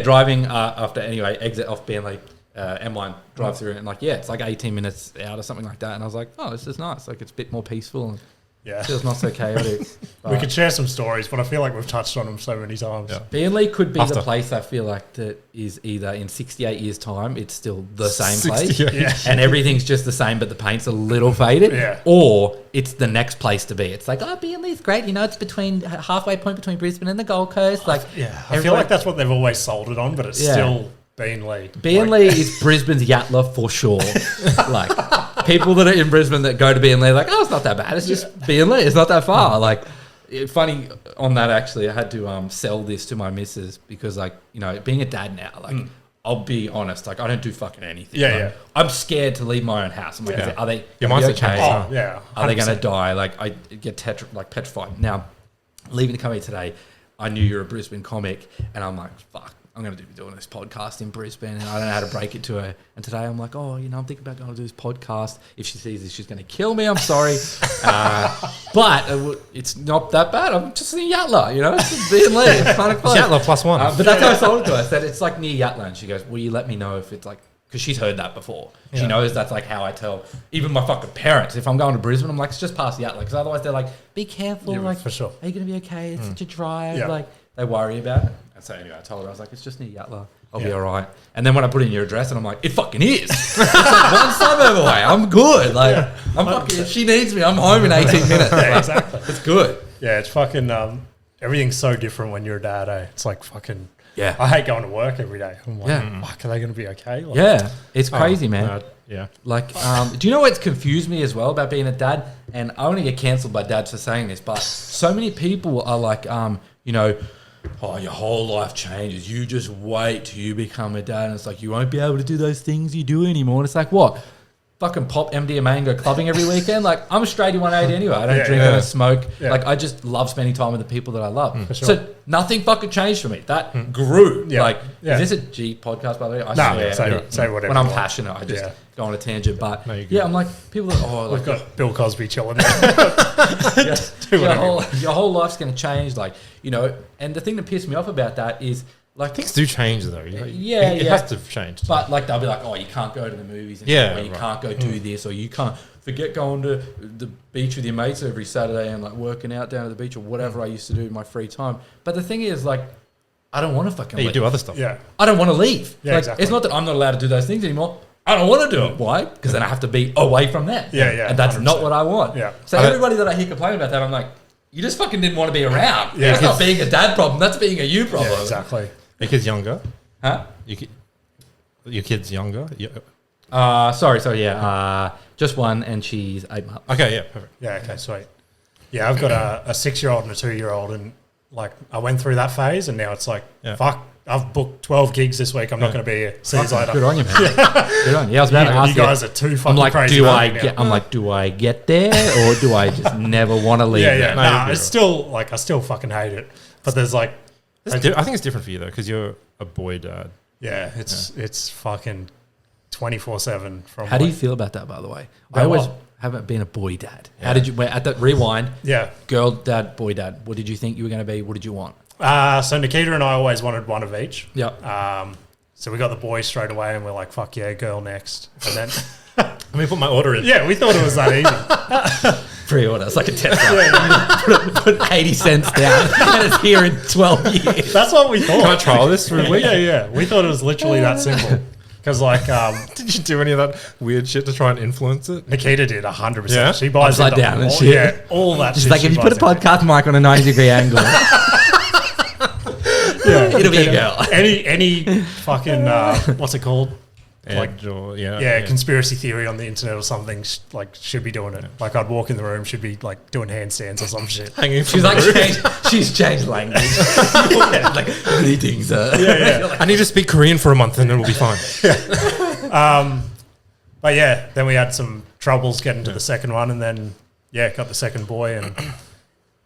[SPEAKER 3] driving after exit off Beenleigh, M1 drive through, and it's like 18 minutes out or something like that, and I was like, "Oh, this is nice. Like it's a bit more peaceful and
[SPEAKER 2] Yeah.
[SPEAKER 3] feels not so chaotic."
[SPEAKER 2] We could share some stories, but I feel like we've touched on them so many times.
[SPEAKER 1] Yeah.
[SPEAKER 3] Beenleigh could be the place I feel like that is either in 68 years' time, it's still the same place, and everything's just the same, but the paint's a little faded, or it's the next place to be. It's like, oh, Beenleigh's great, it's between halfway point between Brisbane and the Gold Coast. Like,
[SPEAKER 2] I feel like that's what they've always sold it on, but it's still Beenleigh.
[SPEAKER 3] Beenleigh is Brisbane's Yatla for sure. Like people that are in Brisbane that go to Beenleigh, like, oh, it's not that bad. It's just Beenleigh. It's not that far. Like, funny on that actually, I had to sell this to my missus because, like, being a dad now, like, I'll be honest, like, I don't do fucking anything. I'm scared to leave my own house. I'm like, are they?
[SPEAKER 1] Your
[SPEAKER 3] gonna be
[SPEAKER 1] mindset changes.
[SPEAKER 2] Oh, yeah. 100%.
[SPEAKER 3] Are they going to die? Like, I get petrified. Now, leaving the company today, I knew you're a Brisbane comic, and I'm like, fuck. I'm going to be doing this podcast in Brisbane, and I don't know how to break it to her. And today I'm like, I'm thinking about going to do this podcast. If she sees this, she's going to kill me. I'm sorry. But it's not that bad. I'm just in Yatla, It's just Beenleigh. It's kind of close.
[SPEAKER 1] Yatla +1.
[SPEAKER 3] But that's how I sold it to her. I said, it's like near Yatla. And she goes, will you let me know if it's like, because she's heard that before. She knows that's like how I tell even my fucking parents. If I'm going to Brisbane, I'm like, it's just past Yatla. Because otherwise they're like, be careful. Like,
[SPEAKER 2] for sure.
[SPEAKER 3] Are you going to be okay? It's such a drive.
[SPEAKER 2] Yeah.
[SPEAKER 3] Like, they worry about it. And so anyway, I told her, I was like, it's just near Yatla. I'll be all right. And then when I put in your address, and I'm like, it fucking is. It's like one suburb away. I'm good. Like, I'm fucking, if she needs me, I'm home in 18 minutes. Like,
[SPEAKER 2] Exactly.
[SPEAKER 3] it's good.
[SPEAKER 2] Yeah, it's fucking, everything's so different when you're a dad, eh? It's like fucking,
[SPEAKER 3] Yeah.
[SPEAKER 2] I hate going to work every day. I'm like, fuck, are they going to be okay? Like,
[SPEAKER 3] Yeah. It's crazy, man.
[SPEAKER 1] Yeah.
[SPEAKER 3] Like, do you know what's confused me as well about being a dad? And I want to get cancelled by dads for saying this, but so many people are like, oh, your whole life changes. You just wait till you become a dad. And it's like, you won't be able to do those things you do anymore. And it's like, what? Fucking pop MDMA and go clubbing every weekend? Like, I'm a straighty 180 anyway. I don't drink, I don't smoke.
[SPEAKER 2] Yeah.
[SPEAKER 3] Like, I just love spending time with the people that I love.
[SPEAKER 2] For sure.
[SPEAKER 3] So nothing fucking changed for me. That grew.
[SPEAKER 2] Yeah.
[SPEAKER 3] Like,
[SPEAKER 2] Yeah.
[SPEAKER 3] is this a G podcast, by the way? I
[SPEAKER 2] No,
[SPEAKER 3] swear.
[SPEAKER 2] say whatever.
[SPEAKER 3] When I'm
[SPEAKER 2] you want.
[SPEAKER 3] passionate, I just
[SPEAKER 2] Yeah.
[SPEAKER 3] go on a tangent. But
[SPEAKER 1] No, you're good.
[SPEAKER 3] yeah, I'm like, people that,
[SPEAKER 2] We've
[SPEAKER 3] like,
[SPEAKER 2] got Bill Cosby chilling there.
[SPEAKER 3] your whole life's going to change, like, and the thing that pissed me off about that is Like
[SPEAKER 1] Things do change though. It has to change.
[SPEAKER 3] But like they'll be like, oh, you can't go to the movies, and
[SPEAKER 1] Yeah,
[SPEAKER 3] or you
[SPEAKER 1] right.
[SPEAKER 3] can't go do this, or you can't forget going to the beach with your mates every Saturday and like working out down at the beach or whatever I used to do in my free time. But the thing is, like, I don't want to fucking
[SPEAKER 1] You
[SPEAKER 3] leave.
[SPEAKER 1] do other stuff.
[SPEAKER 2] Yeah.
[SPEAKER 3] I don't want to leave.
[SPEAKER 2] Yeah,
[SPEAKER 3] like,
[SPEAKER 2] exactly.
[SPEAKER 3] It's not that I'm not allowed to do those things anymore. I don't want to do it. Why? Because then I have to be away from that.
[SPEAKER 2] Yeah,
[SPEAKER 3] And that's
[SPEAKER 2] 100%.
[SPEAKER 3] not what I want.
[SPEAKER 2] Yeah.
[SPEAKER 3] So everybody that I hear complain about that, I'm like, you just fucking didn't want to be around.
[SPEAKER 2] Yeah.
[SPEAKER 3] That's not being a dad problem. That's being a you problem.
[SPEAKER 2] Yeah, exactly.
[SPEAKER 1] Your kid's younger.
[SPEAKER 3] Huh?
[SPEAKER 1] Your kid's younger. Yeah.
[SPEAKER 3] Sorry. Yeah. Just one, and she's 8 months.
[SPEAKER 1] Okay. Yeah. Perfect.
[SPEAKER 2] Yeah, okay, sweet. Yeah, I've got a 6-year-old and a 2-year-old, and like I went through that phase, and now it's like, fuck, I've booked 12 gigs this week. I'm not going to be here. See you later.
[SPEAKER 3] Good on you, man. Good on you. I was about to ask
[SPEAKER 2] You guys are too fucking
[SPEAKER 3] I'm like,
[SPEAKER 2] crazy.
[SPEAKER 3] do
[SPEAKER 2] for
[SPEAKER 3] I
[SPEAKER 2] me now.
[SPEAKER 3] get? I'm like, do I get there, or do I just never want to leave?
[SPEAKER 2] Yeah,
[SPEAKER 3] there?
[SPEAKER 2] Nah, it's still like I still fucking hate it. But there's like,
[SPEAKER 1] I think it's different for you though because you're a boy dad.
[SPEAKER 2] yeah, it's fucking 24/7. From
[SPEAKER 3] How do you
[SPEAKER 2] like-
[SPEAKER 3] feel about that, by the way?
[SPEAKER 2] About
[SPEAKER 3] I always
[SPEAKER 2] what?
[SPEAKER 3] haven't been a boy dad. How did you at that rewind?
[SPEAKER 2] Yeah.
[SPEAKER 3] Girl dad, boy dad. What did you think you were going to be? What did you want?
[SPEAKER 2] So Nikita and I always wanted one of each.
[SPEAKER 3] Yep.
[SPEAKER 2] So we got the boys straight away, and we're like, "Fuck yeah, girl next." And then,
[SPEAKER 1] Let me put my order in.
[SPEAKER 2] yeah, we thought it was that easy.
[SPEAKER 3] Pre-order. It's like a Tesla. put 80 cents down, and it's here in 12 years.
[SPEAKER 2] That's what we thought.
[SPEAKER 1] Can I trial this for a week?
[SPEAKER 2] Yeah. We thought it was literally that simple. Because like
[SPEAKER 1] Did you do any of that weird shit to try and influence it?
[SPEAKER 2] Nikita did 100%.
[SPEAKER 1] Yeah?
[SPEAKER 2] She buys
[SPEAKER 3] Upside
[SPEAKER 2] into
[SPEAKER 3] down and
[SPEAKER 2] all,
[SPEAKER 3] shit.
[SPEAKER 2] Yeah, all that
[SPEAKER 3] She's
[SPEAKER 2] shit.
[SPEAKER 3] like,
[SPEAKER 2] she
[SPEAKER 3] if you put a
[SPEAKER 2] buys into.
[SPEAKER 3] podcast mic on a 90-degree angle, it'll be a girl.
[SPEAKER 2] Any fucking what's it called?
[SPEAKER 1] Edge or,
[SPEAKER 2] Conspiracy theory on the internet or something. Should be doing it. Like I'd walk in the room, should be like doing handstands or some shit.
[SPEAKER 1] hanging from
[SPEAKER 3] She's
[SPEAKER 1] the
[SPEAKER 3] like,
[SPEAKER 1] roof.
[SPEAKER 3] she's changed language. Like, greetings.
[SPEAKER 1] I need to speak Korean for a month and it'll be fine.
[SPEAKER 2] But yeah, then we had some troubles getting to the second one, and then got the second boy, and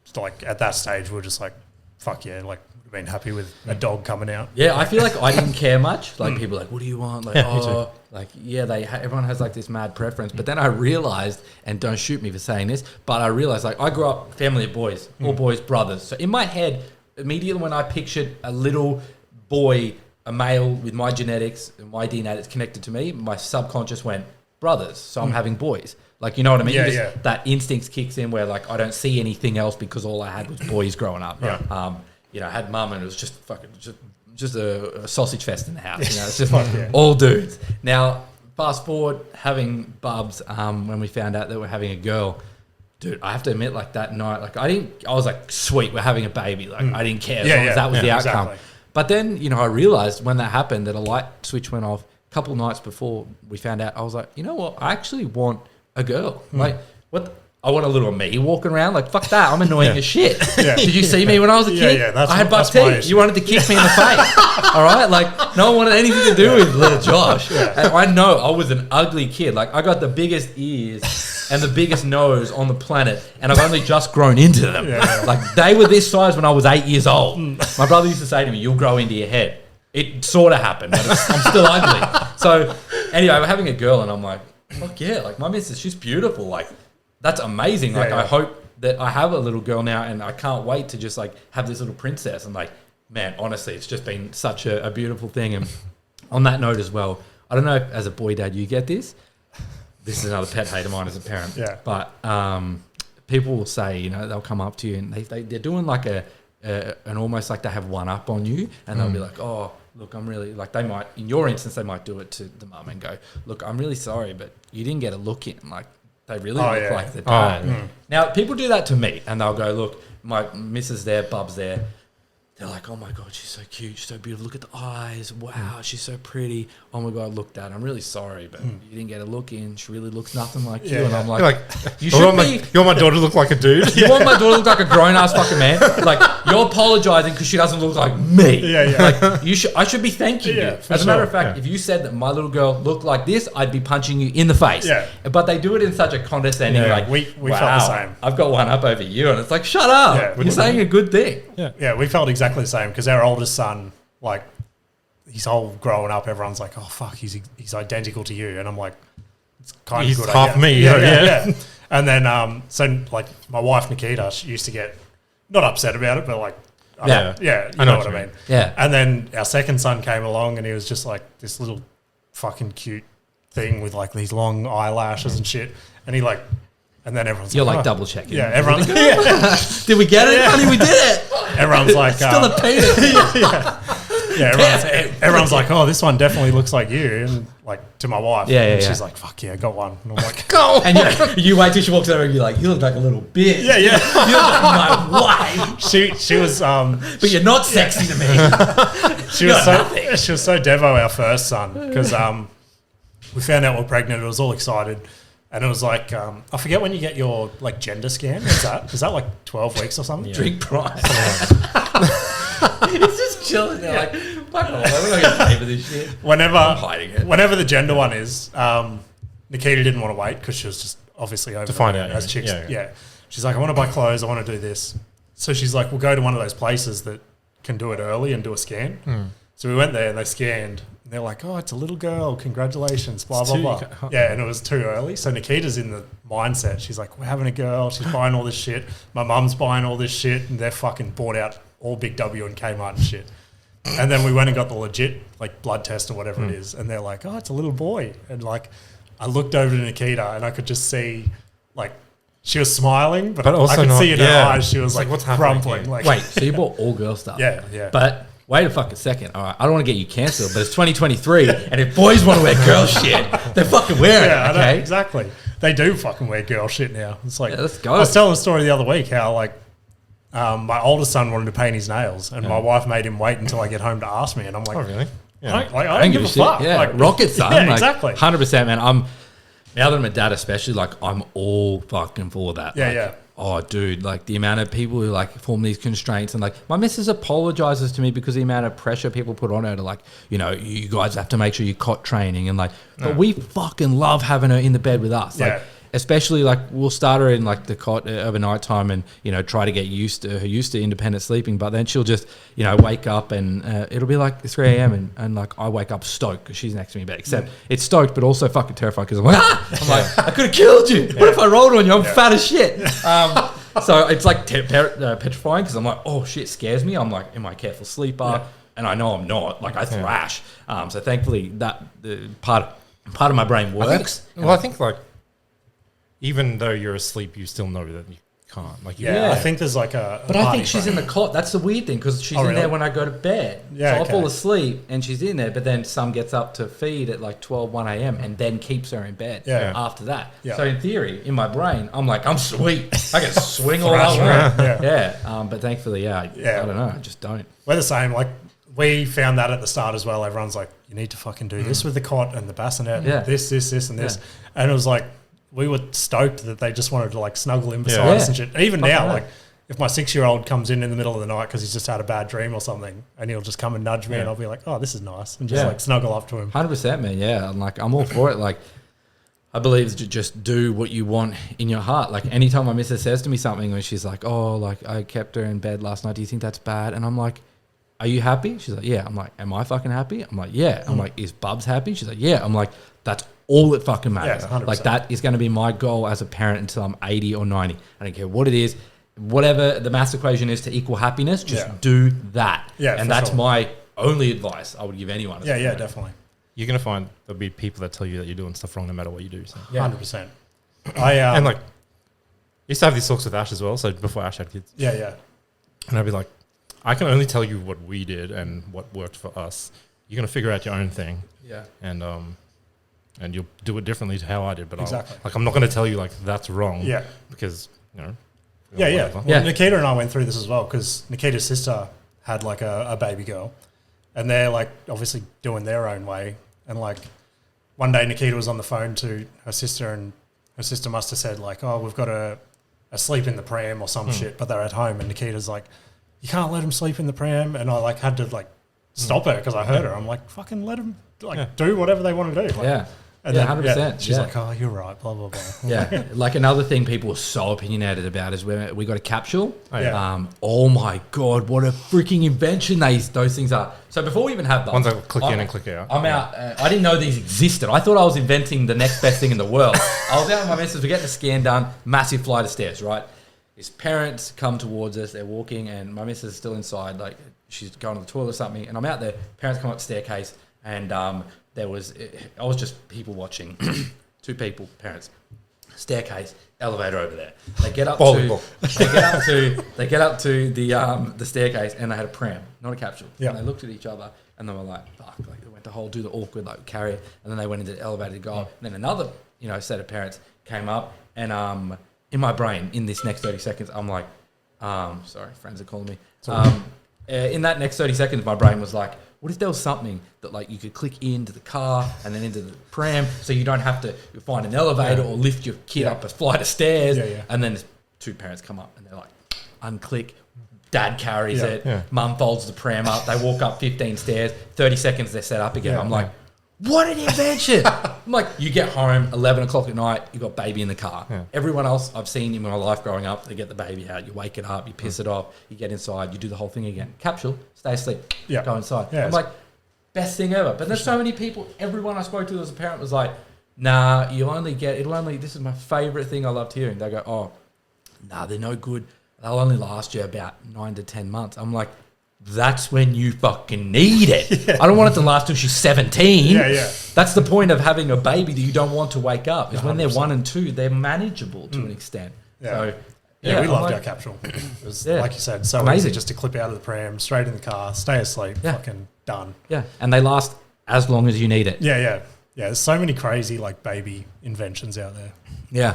[SPEAKER 2] just like at that stage we are just like, fuck yeah, like we've been happy with a dog coming out.
[SPEAKER 3] Yeah, I feel like I didn't care much. Like people are like, what do you want? Like,
[SPEAKER 1] Yeah, me too.
[SPEAKER 3] Everyone has like this mad preference. But then I realized, and don't shoot me for saying this, but I realized like I grew up family of boys, all boys, brothers. So in my head, immediately when I pictured a little boy, a male with my genetics and my DNA that's connected to me, my subconscious went brothers. So I'm having boys. Like, you know what I mean?
[SPEAKER 2] Yeah,
[SPEAKER 3] You just- That instinct kicks in where like I don't see anything else because all I had was boys growing up.
[SPEAKER 2] Yeah.
[SPEAKER 3] I had mum and it was just fucking just a sausage fest in the house. You know, it's just
[SPEAKER 2] Yeah.
[SPEAKER 3] all dudes. Now, fast forward, having Bubs, when we found out that we're having a girl, dude, I have to admit, like that night, like I was like, sweet, we're having a baby. Like I didn't care as long as that was the outcome.
[SPEAKER 2] Exactly.
[SPEAKER 3] But then, I realized when that happened that a light switch went off a couple of nights before we found out. I was like, you know what? I actually want a girl. Like, what? I want a little me walking around. Like, fuck that. I'm annoying as shit.
[SPEAKER 2] Yeah.
[SPEAKER 3] Did you see me when I was a kid?
[SPEAKER 2] Yeah,
[SPEAKER 3] I had buck
[SPEAKER 2] that's my
[SPEAKER 3] teeth.
[SPEAKER 2] issue.
[SPEAKER 3] You wanted to kick me in the face. All right? Like, no one wanted anything to do with little Josh. And I know I was an ugly kid. Like, I got the biggest ears and the biggest nose on the planet, and I've only just grown into them.
[SPEAKER 2] Yeah.
[SPEAKER 3] Like, they were this size when I was 8 years old. My brother used to say to me, you'll grow into your head. It sort of happened, but I'm still ugly. So, anyway, we're having a girl, and I'm like, fuck yeah. Like, my missus, she's beautiful. Like, that's amazing. Like, I hope that I have a little girl now, and I can't wait to just, like, have this little princess. And, like, man, honestly, it's just been such a beautiful thing. And on that note as well, I don't know if as a boy dad you get this. This is another pet hate of mine as a parent.
[SPEAKER 2] Yeah.
[SPEAKER 3] But people will say, they'll come up to you and they're doing like an almost like they have one up on you, and they'll be like, oh, look, I'm really, like, they might, in your instance, they might do it to the mum and go, look, I'm really sorry, but you didn't get a look in. Like, they really look like the dad. Now, people do that to me, and they'll go, look, my missus there, Bub's there. They're like, oh my God, she's so cute, she's so beautiful. Look at the eyes. Wow, she's so pretty. Oh my God, look, Dad, I'm really sorry, but you didn't get a look in. She really looks nothing like you. And I'm like,
[SPEAKER 1] You're like,
[SPEAKER 3] you should be.
[SPEAKER 1] you want my daughter to look like a dude?
[SPEAKER 3] You want my daughter to look like a grown-ass fucking man? Like, you're apologizing because she doesn't look like me. Like, I should be thanking you. As a matter of fact, if you said that my little girl looked like this, I'd be punching you in the face.
[SPEAKER 2] Yeah.
[SPEAKER 3] But they do it in such a condescending, like,
[SPEAKER 2] we
[SPEAKER 3] wow,
[SPEAKER 2] felt the same.
[SPEAKER 3] I've got one up over you. And it's like, shut up.
[SPEAKER 2] Yeah,
[SPEAKER 3] You're saying a good thing.
[SPEAKER 2] Yeah, we felt exactly the same because our oldest son, like, his whole growing up, everyone's like, oh, fuck, he's identical to you. And I'm like, it's kind
[SPEAKER 1] He's
[SPEAKER 2] of good.
[SPEAKER 1] half me.
[SPEAKER 2] Yeah. And then, so, like, my wife, Nikita, she used to get, not upset about it, but, like, Yeah, you know what I mean.
[SPEAKER 3] Yeah.
[SPEAKER 2] And then our second son came along and he was just like this little fucking cute thing with like these long eyelashes and shit. And he like, and then everyone's
[SPEAKER 3] You're
[SPEAKER 2] like,
[SPEAKER 3] like double checking.
[SPEAKER 2] yeah, everyone's
[SPEAKER 3] Did we get it, honey? We did it.
[SPEAKER 2] everyone's like,
[SPEAKER 3] Still a penis.
[SPEAKER 2] everyone's like, oh, this one definitely looks like you. And like to my wife.
[SPEAKER 3] Yeah,
[SPEAKER 2] and
[SPEAKER 3] yeah,
[SPEAKER 2] she's
[SPEAKER 3] yeah.
[SPEAKER 2] like, fuck yeah, got one. And I'm like,
[SPEAKER 3] Go. And you wait till she walks over and you're like, you look like a little bitch.
[SPEAKER 2] yeah.
[SPEAKER 3] You look like my wife.
[SPEAKER 2] She was,
[SPEAKER 3] But you're not sexy to me.
[SPEAKER 2] she was so Devo, our first son, because we found out we're pregnant. It was all excited. And it was like, I forget when you get your like gender scan. Is that like 12 weeks or something?
[SPEAKER 3] Drink price. It's just chilling there like, fuck off. I'm not going to pay for this shit. I'm hiding it.
[SPEAKER 2] Whenever the gender one is, Nikita didn't want to wait because she was just obviously over
[SPEAKER 1] To find out,
[SPEAKER 2] as chicks.
[SPEAKER 1] yeah.
[SPEAKER 2] Yeah. She's like, I want to buy clothes. I want to do this. So she's like, we'll go to one of those places that can do it early and do a scan. So we went there and they scanned. And they're like, oh, it's a little girl. Congratulations, blah,
[SPEAKER 1] It's
[SPEAKER 2] blah,
[SPEAKER 1] too-
[SPEAKER 2] blah. Yeah, and it was too early. So Nikita's in the mindset. She's like, we're having a girl. She's buying all this shit. My mum's buying all this shit. And they're fucking bought out all Big W and Kmart and shit. And then we went and got the legit like blood test or whatever it is. And they're like, oh, it's a little boy. And like, I looked over to Nikita and I could just see like, she was smiling, but
[SPEAKER 1] also
[SPEAKER 2] I could
[SPEAKER 1] not-
[SPEAKER 2] see in her
[SPEAKER 1] yeah.
[SPEAKER 2] eyes she was
[SPEAKER 1] It's
[SPEAKER 2] like,
[SPEAKER 1] like, what's happening
[SPEAKER 2] crumpling.
[SPEAKER 1] here?
[SPEAKER 2] Like,
[SPEAKER 3] Wait, so you bought all girl stuff?
[SPEAKER 2] yeah.
[SPEAKER 3] But wait a fucking second. All right, I don't want to get you cancelled, but it's 2023, and if boys want to wear girl shit, they fucking wear
[SPEAKER 2] Yeah,
[SPEAKER 3] it. Okay.
[SPEAKER 2] exactly. They do fucking wear girl shit now. It's like,
[SPEAKER 3] Yeah, let's go.
[SPEAKER 2] I was telling a story the other week how like my oldest son wanted to paint his nails, and my wife made him wait until I get home to ask me, and I'm like,
[SPEAKER 1] Oh, really?
[SPEAKER 2] I don't give a
[SPEAKER 3] shit.
[SPEAKER 2] fuck.
[SPEAKER 3] Yeah,
[SPEAKER 2] Like,
[SPEAKER 3] rocket son.
[SPEAKER 2] Yeah,
[SPEAKER 3] like,
[SPEAKER 2] exactly.
[SPEAKER 3] 100%, man. Now that I'm a dad, especially, like I'm all fucking for that.
[SPEAKER 2] Yeah,
[SPEAKER 3] Like,
[SPEAKER 2] yeah.
[SPEAKER 3] Oh, dude, like the amount of people who like form these constraints, and like my missus apologizes to me because the amount of pressure people put on her to like, you know, you guys have to make sure you're cot training and like, but we fucking love having her in the bed with us. Like,
[SPEAKER 2] Yeah.
[SPEAKER 3] especially like we'll start her in like the cot overnight time and, you know, try to get used to independent sleeping. But then she'll just, you know, wake up and it'll be like 3 a.m. and like I wake up stoked because she's next to me in bed. Except it's stoked, but also fucking terrified because I'm like, I could have killed you. What if I rolled on you? I'm fat as shit. So it's like petrifying because I'm like, oh shit, scares me. I'm like, am I a careful sleeper? And I know I'm not. Like I thrash. So thankfully that part of my brain works.
[SPEAKER 1] I think like, even though you're asleep, you still know that you can't. Like,
[SPEAKER 2] I think there's like a.
[SPEAKER 3] But I think she's in the cot. That's the weird thing because she's in
[SPEAKER 2] really?
[SPEAKER 3] there when I go to bed.
[SPEAKER 2] Yeah,
[SPEAKER 3] so I
[SPEAKER 2] okay.
[SPEAKER 3] fall asleep and she's in there, but then Sam gets up to feed at like 12, 1 a.m. and then keeps her in bed after that.
[SPEAKER 2] Yeah.
[SPEAKER 3] So in theory, in my brain, I'm like, I'm sweet. I can swing all I want.
[SPEAKER 2] Yeah.
[SPEAKER 3] But thankfully, I don't know. I just don't.
[SPEAKER 2] We're the same. Like we found that at the start as well. Everyone's like, you need to fucking do this with the cot and the bassinet.
[SPEAKER 3] Yeah.
[SPEAKER 2] And this, and this.
[SPEAKER 3] Yeah.
[SPEAKER 2] And it was like, we were stoked that they just wanted to like snuggle in beside
[SPEAKER 3] Yeah.
[SPEAKER 2] us and shit. Even
[SPEAKER 3] Fucking
[SPEAKER 2] now,
[SPEAKER 3] right.
[SPEAKER 2] like if my 6-year-old comes in the middle of the night because he's just had a bad dream or something, and he'll just come and nudge me, and I'll be like, "Oh, this is nice," and just like snuggle up to him.
[SPEAKER 3] 100%, man. Yeah, I'm like, I'm all for it. Like, I believe to just do what you want in your heart. Like, anytime my missus says to me something, when she's like, "Oh, like I kept her in bed last night. Do you think that's bad?" And I'm like, "Are you happy?" She's like, "Yeah." I'm like, "Am I fucking happy?" I'm like, "Yeah." I'm like, "Is Bubs happy?" She's like, "Yeah." I'm like, "That's all that fucking matters."
[SPEAKER 2] Yeah, 100%.
[SPEAKER 3] Like that is going to be my goal as a parent until I'm 80 or 90. I don't care what it is. Whatever the math equation is to equal happiness, just do that.
[SPEAKER 2] Yeah,
[SPEAKER 3] and
[SPEAKER 2] for
[SPEAKER 3] that's
[SPEAKER 2] sure.
[SPEAKER 3] my only advice I would give anyone.
[SPEAKER 2] Yeah, definitely.
[SPEAKER 1] you're going to find there'll be people that tell you that you're doing stuff wrong no matter what you do. So.
[SPEAKER 2] 100%.
[SPEAKER 1] And like, I used to have these talks with Ash as well. So before Ash had kids.
[SPEAKER 2] Yeah.
[SPEAKER 1] And I'd be like, I can only tell you what we did and what worked for us. You're going to figure out your own thing.
[SPEAKER 3] Yeah.
[SPEAKER 1] And you'll do it differently to how I did. But
[SPEAKER 2] Exactly.
[SPEAKER 1] I'm not going to tell you like that's wrong.
[SPEAKER 2] Yeah.
[SPEAKER 1] Because, you know.
[SPEAKER 2] Yeah.
[SPEAKER 1] whatever.
[SPEAKER 2] Well, Nikita and I went through this as well because Nikita's sister had like a baby girl, and they're like obviously doing their own way. And like one day Nikita was on the phone to her sister, and her sister must have said like, "Oh, we've got a sleep in the pram or some shit," but they're at home, and Nikita's like, "You can't let him sleep in the pram," and I like had to like stop her because I heard her. I'm like, "Fucking let him do whatever they want to do." Like,
[SPEAKER 3] Yeah.
[SPEAKER 2] And
[SPEAKER 3] Yeah,
[SPEAKER 2] then,
[SPEAKER 3] 100%,
[SPEAKER 2] she's
[SPEAKER 3] yeah.
[SPEAKER 2] like, "Oh, you're right." Blah blah blah.
[SPEAKER 3] Yeah, like another thing people are so opinionated about is when we got a capsule.
[SPEAKER 1] Oh, yeah.
[SPEAKER 3] Oh my god, what a freaking invention those things are. So before we even have those,
[SPEAKER 1] Ones that click in and click out.
[SPEAKER 3] I'm out. I didn't know these existed. I thought I was inventing the next best thing in the world. I was out with my missus. We're getting a scan done. Massive flight of stairs, right? his parents come towards us. They're walking, and my missus is still inside. Like, she's going to the toilet or something. And I'm out there. Parents come up the staircase, and I was just people watching. 2 people, parents. Staircase, elevator over there. They get up to the staircase, and they had a pram, not a capsule.
[SPEAKER 2] Yeah.
[SPEAKER 3] And they looked at each other, and they were like, "Fuck!" Like, they went to do the awkward like carry it, and then they went into the elevator to go up. And then another set of parents came up, and in my brain, in this next 30 seconds, I'm like, sorry, friends are calling me. In that next 30 seconds, my brain was like, what if there was something that like you could click into the car and then into the pram, so you don't have to find an elevator or lift your kid up a flight of stairs? And then 2 parents come up and they're like, unclick. Dad carries it. Mum folds the pram up. They walk up 15 stairs. 30 seconds, they're set up again. I'm like, what an invention! I'm like, you get home 11 o'clock at night, you got baby in the car. Everyone else I've seen in my life growing up, they get the baby out, you wake it up, you piss it off, you get inside, you do the whole thing again. Capsule, stay asleep, go inside. I'm like, best thing ever. But there's so many people, everyone I spoke to as a parent was like, nah, this is my favourite thing I loved hearing. They go, oh, nah, they're no good. They'll only last you about 9 to 10 months. I'm like, that's when you fucking need it. I don't want it to last till she's 17. That's the point of having a baby that you don't want to wake up. Is when they're 1 and 2, they're manageable to an extent. So,
[SPEAKER 2] we loved our capsule. It was, like you said, so amazing. Easy just to clip out of the pram, straight in the car, stay asleep, fucking done. Yeah,
[SPEAKER 3] and they last as long as you need it.
[SPEAKER 2] Yeah, there's so many crazy like baby inventions out there.
[SPEAKER 3] Yeah.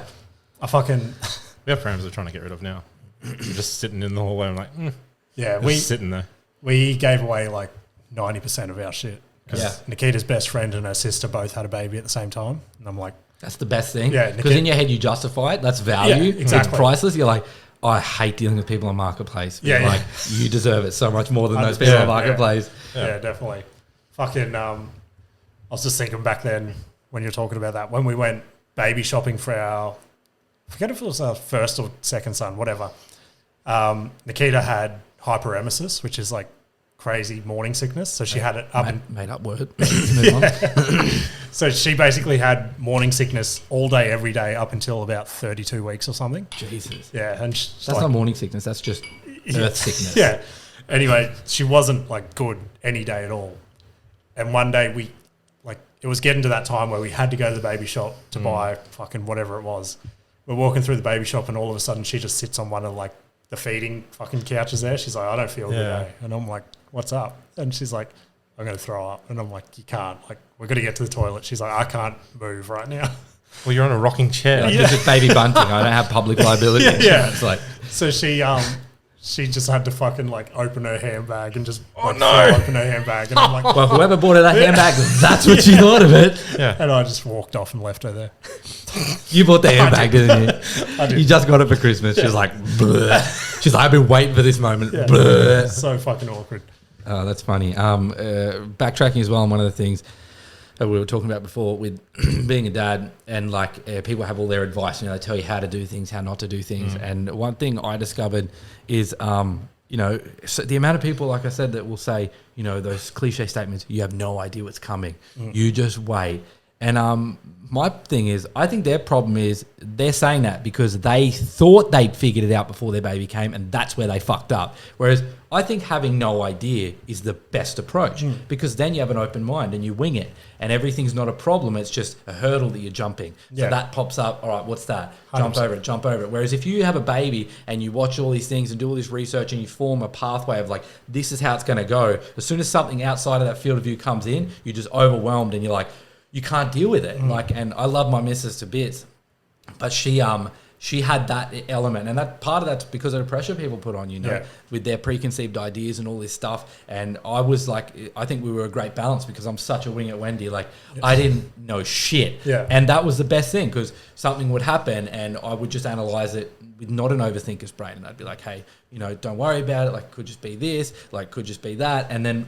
[SPEAKER 1] We have prams we're trying to get rid of now. We're just sitting in the hallway. I'm like, we sitting there.
[SPEAKER 2] We gave away like 90% of our shit because Nikita's best friend and her sister both had a baby at the same time, and I'm like,
[SPEAKER 3] that's the best thing. Yeah, because in your head you justify it. That's value.
[SPEAKER 2] Yeah, exactly.
[SPEAKER 3] It's priceless. You're like, I hate dealing with people on Marketplace. Like, you deserve it so much more than those people on Marketplace.
[SPEAKER 2] Yeah, definitely. Fucking. I was just thinking back then when you're talking about that, when we went baby shopping for I forget if it was our first or second son, whatever. Nikita had hyperemesis, which is like crazy morning sickness. So she had it up
[SPEAKER 3] made up word.
[SPEAKER 2] So she basically had morning sickness all day, every day, up until about 32 weeks or something.
[SPEAKER 3] Jesus.
[SPEAKER 2] Yeah, and
[SPEAKER 3] that's not morning sickness. That's just earth sickness.
[SPEAKER 2] Yeah. Anyway, she wasn't like good any day at all. And one day it was getting to that time where we had to go to the baby shop to buy fucking whatever it was. We're walking through the baby shop, and all of a sudden she just sits on one of like the feeding fucking couches there. She's like, I don't feel good today. And I'm like, what's up? And she's like, I'm going to throw up. And I'm like, you can't. Like, we're going to get to the toilet. She's like, I can't move right now.
[SPEAKER 1] Well, you're on a rocking chair.
[SPEAKER 3] Like, this is baby bunting. I don't have public liability.
[SPEAKER 2] It's like, so she just had to fucking like open her handbag and just open her handbag. And I'm like,
[SPEAKER 3] well, whoever bought her that handbag, that's what she thought of it.
[SPEAKER 2] Yeah. And I just walked off and left her there.
[SPEAKER 3] You bought the handbag, didn't you?
[SPEAKER 2] I did.
[SPEAKER 3] You just got it for Christmas. She was like, bleh. She's like, I've been waiting for this moment. Bleh.
[SPEAKER 2] So fucking awkward.
[SPEAKER 3] Oh, that's funny. Backtracking as well, and one of the things that we were talking about before with being a dad, and like people have all their advice, they tell you how to do things, how not to do things. And one thing I discovered is, so the amount of people, like I said, that will say, those cliche statements, you have no idea what's coming. You just wait. And my thing is, I think their problem is they're saying that because they thought they'd figured it out before their baby came, and that's where they fucked up. Whereas I think having no idea is the best approach because then you have an open mind and you wing it, and everything's not a problem. It's just a hurdle that you're jumping. So that pops up. All right, what's that? 100%. Jump over it. Whereas if you have a baby and you watch all these things and do all this research and you form a pathway of like, this is how it's going to go. As soon as something outside of that field of view comes in, you're just overwhelmed and you're like, you can't deal with it. And I love my missus to bits, but she had that element, and that part of that's because of the pressure people put on with their preconceived ideas and all this stuff. And I was like, I think we were a great balance because I'm such a wing at Wendy. Like I didn't know shit, and that was the best thing because something would happen and I would just analyze it with not an overthinker's brain, and I'd be like, hey, don't worry about it. Like, could just be this, like, could just be that. And then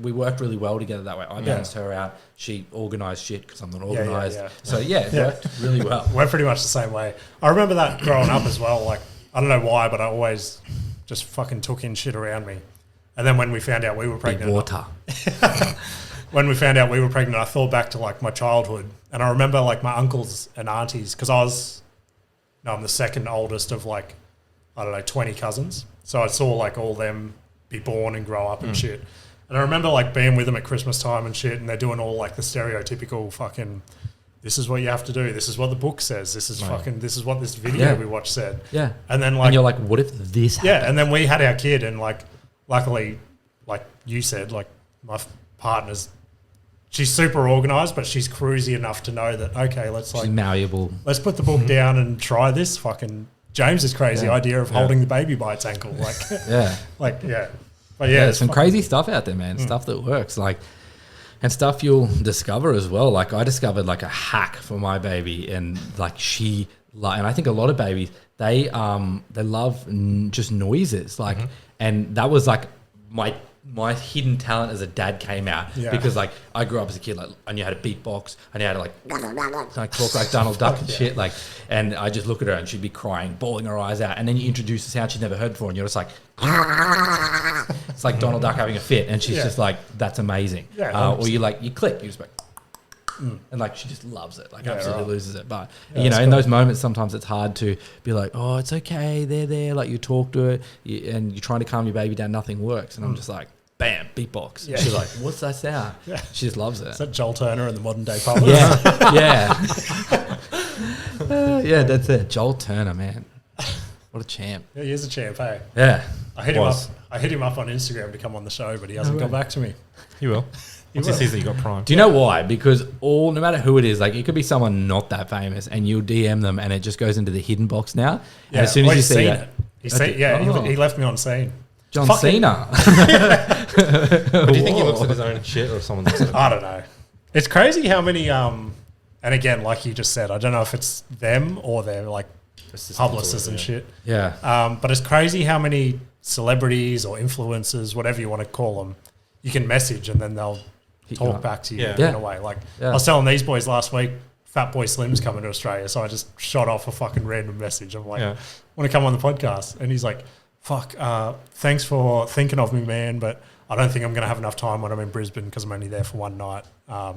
[SPEAKER 3] we worked really well together that way. I balanced her out. She organised shit because I'm not organised. So, it worked really well.
[SPEAKER 2] We're pretty much the same way. I remember that growing up as well. Like, I don't know why, but I always just fucking took in shit around me. And then when we found out we were pregnant...
[SPEAKER 3] water.
[SPEAKER 2] When we found out we were pregnant, I thought back to, like, my childhood. And I remember, like, my uncles and aunties, because I'm the second oldest of, like, I don't know, 20 cousins. So I saw like all them be born and grow up and shit. And I remember like being with them at Christmas time and shit, and they're doing all like the stereotypical fucking, this is what you have to do. This is what the book says. This is this is what this video we watched said.
[SPEAKER 3] Yeah.
[SPEAKER 2] And then like,
[SPEAKER 3] and you're like, what if this happened?
[SPEAKER 2] yeah. And then we had our kid, and like, luckily, like you said, like my partner's, she's super organized, but she's cruisy enough to know that, okay, let's
[SPEAKER 3] She's
[SPEAKER 2] like,
[SPEAKER 3] malleable.
[SPEAKER 2] let's put the book down and try this fucking James's crazy idea of holding the baby by its ankle. Like,
[SPEAKER 3] Yeah.
[SPEAKER 2] like, yeah. But
[SPEAKER 3] Yeah,
[SPEAKER 2] yeah,
[SPEAKER 3] there's some
[SPEAKER 2] fucking-
[SPEAKER 3] crazy stuff out there, man. Stuff that works, like, and stuff you'll discover as well. Like, I discovered like a hack for my baby, and like and I think a lot of babies they love just noises, like, and that was like my hidden talent as a dad came out because like I grew up as a kid, like I knew how to beatbox, I knew how to like talk like Donald Duck and shit, like, and I just look at her and she'd be crying, bawling her eyes out, and then you introduce a sound she'd never heard before, and you're just like, it's like Donald Duck having a fit, and she's just like, that's amazing. Or you click, you just like, and like she just loves it, like absolutely loses it. But you know, in those moments, sometimes it's hard to be like, oh, it's okay, they're there. Like you talk to it, and you're trying to calm your baby down, nothing works, and I'm just like, bam, beatbox.
[SPEAKER 2] Yeah.
[SPEAKER 3] She's like, what's that sound? She just loves it.
[SPEAKER 2] Is that Joel Turner in the modern day public?
[SPEAKER 3] Yeah, yeah, that's it. Joel Turner, man, what a champ.
[SPEAKER 2] Yeah, he is a champ, hey?
[SPEAKER 3] Yeah,
[SPEAKER 2] I hit him up on Instagram to come on the show, but he hasn't got back to me.
[SPEAKER 1] He will. Once he sees that you got Prime.
[SPEAKER 3] Do you know why? Because no matter who it is, like it could be someone not that famous, and you'll DM them, and it just goes into the hidden box now.
[SPEAKER 2] Yeah,
[SPEAKER 3] And as soon as you see
[SPEAKER 2] it, he left me on scene.
[SPEAKER 3] John
[SPEAKER 2] Fuck
[SPEAKER 3] Cena.
[SPEAKER 1] But do you think he looks at his own shit, or someone looks at it?
[SPEAKER 2] I don't know. It's crazy how many, and again, like you just said, I don't know if it's them or they're like publicists and shit.
[SPEAKER 3] Yeah.
[SPEAKER 2] But it's crazy how many celebrities or influencers, whatever you want to call them, you can message and then they'll talk back to you in a way. Like I was telling these boys last week, Fat Boy Slim's coming to Australia, so I just shot off a fucking random message. I'm like, want to come on the podcast? And he's like, fuck, thanks for thinking of me, man, but I don't think I'm going to have enough time when I'm in Brisbane because I'm only there for one night.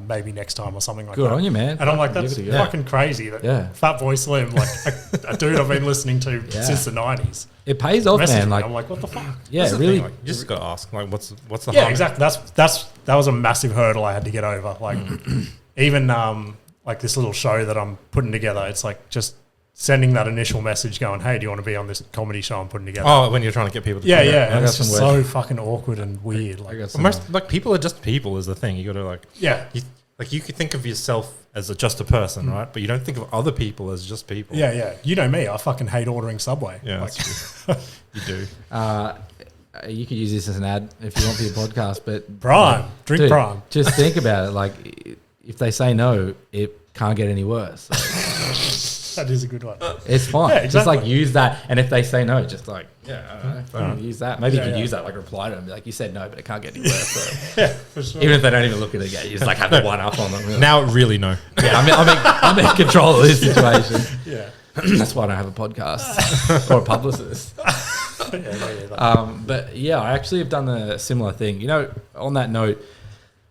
[SPEAKER 2] Maybe next time or something like that.
[SPEAKER 3] Good on you, man.
[SPEAKER 2] And I'm like, that's fucking crazy. That Fat Boy Slim, like a dude I've been listening to since the 90s.
[SPEAKER 3] It pays off, man. Like,
[SPEAKER 2] I'm like, what the fuck?
[SPEAKER 3] Yeah, really.
[SPEAKER 1] Thing, like, you just got to ask, like, what's the
[SPEAKER 2] Yeah,
[SPEAKER 1] harm?
[SPEAKER 2] exactly. That was a massive hurdle I had to get over. Like, even like this little show that I'm putting together, it's like just sending that initial message going, hey, do you want to be on this comedy show I'm putting together?
[SPEAKER 1] Oh, when you're trying to get people to
[SPEAKER 2] and it's just so fucking awkward and weird. Like,
[SPEAKER 1] most, like, people are just people is the thing. You got to, like...
[SPEAKER 2] Yeah.
[SPEAKER 1] You could think of yourself as just a person, right? But you don't think of other people as just people.
[SPEAKER 2] Yeah, yeah. You know me. I fucking hate ordering Subway.
[SPEAKER 1] Yeah,
[SPEAKER 2] like,
[SPEAKER 1] that's true. You do.
[SPEAKER 3] You could use this as an ad if you want for your podcast, but...
[SPEAKER 2] Prime. Drink
[SPEAKER 3] dude,
[SPEAKER 2] Prime.
[SPEAKER 3] Just think about it. Like, if they say no, it can't get any worse.
[SPEAKER 2] That is a good one.
[SPEAKER 3] It's fine.
[SPEAKER 2] Yeah, exactly.
[SPEAKER 3] Just like use that, and if they say no, just like I don't know, use that. Maybe you could use that, like reply to them, be like, you said no, but it can't get any worse. So.
[SPEAKER 2] Yeah, for sure.
[SPEAKER 3] Even if they don't even look at it again, you just like have the one up on them. Really.
[SPEAKER 1] Now really no.
[SPEAKER 3] Yeah, I'm in control of this situation.
[SPEAKER 2] Yeah.
[SPEAKER 3] That's why I don't have a podcast or a publicist. But yeah, I actually have done a similar thing. You know, on that note,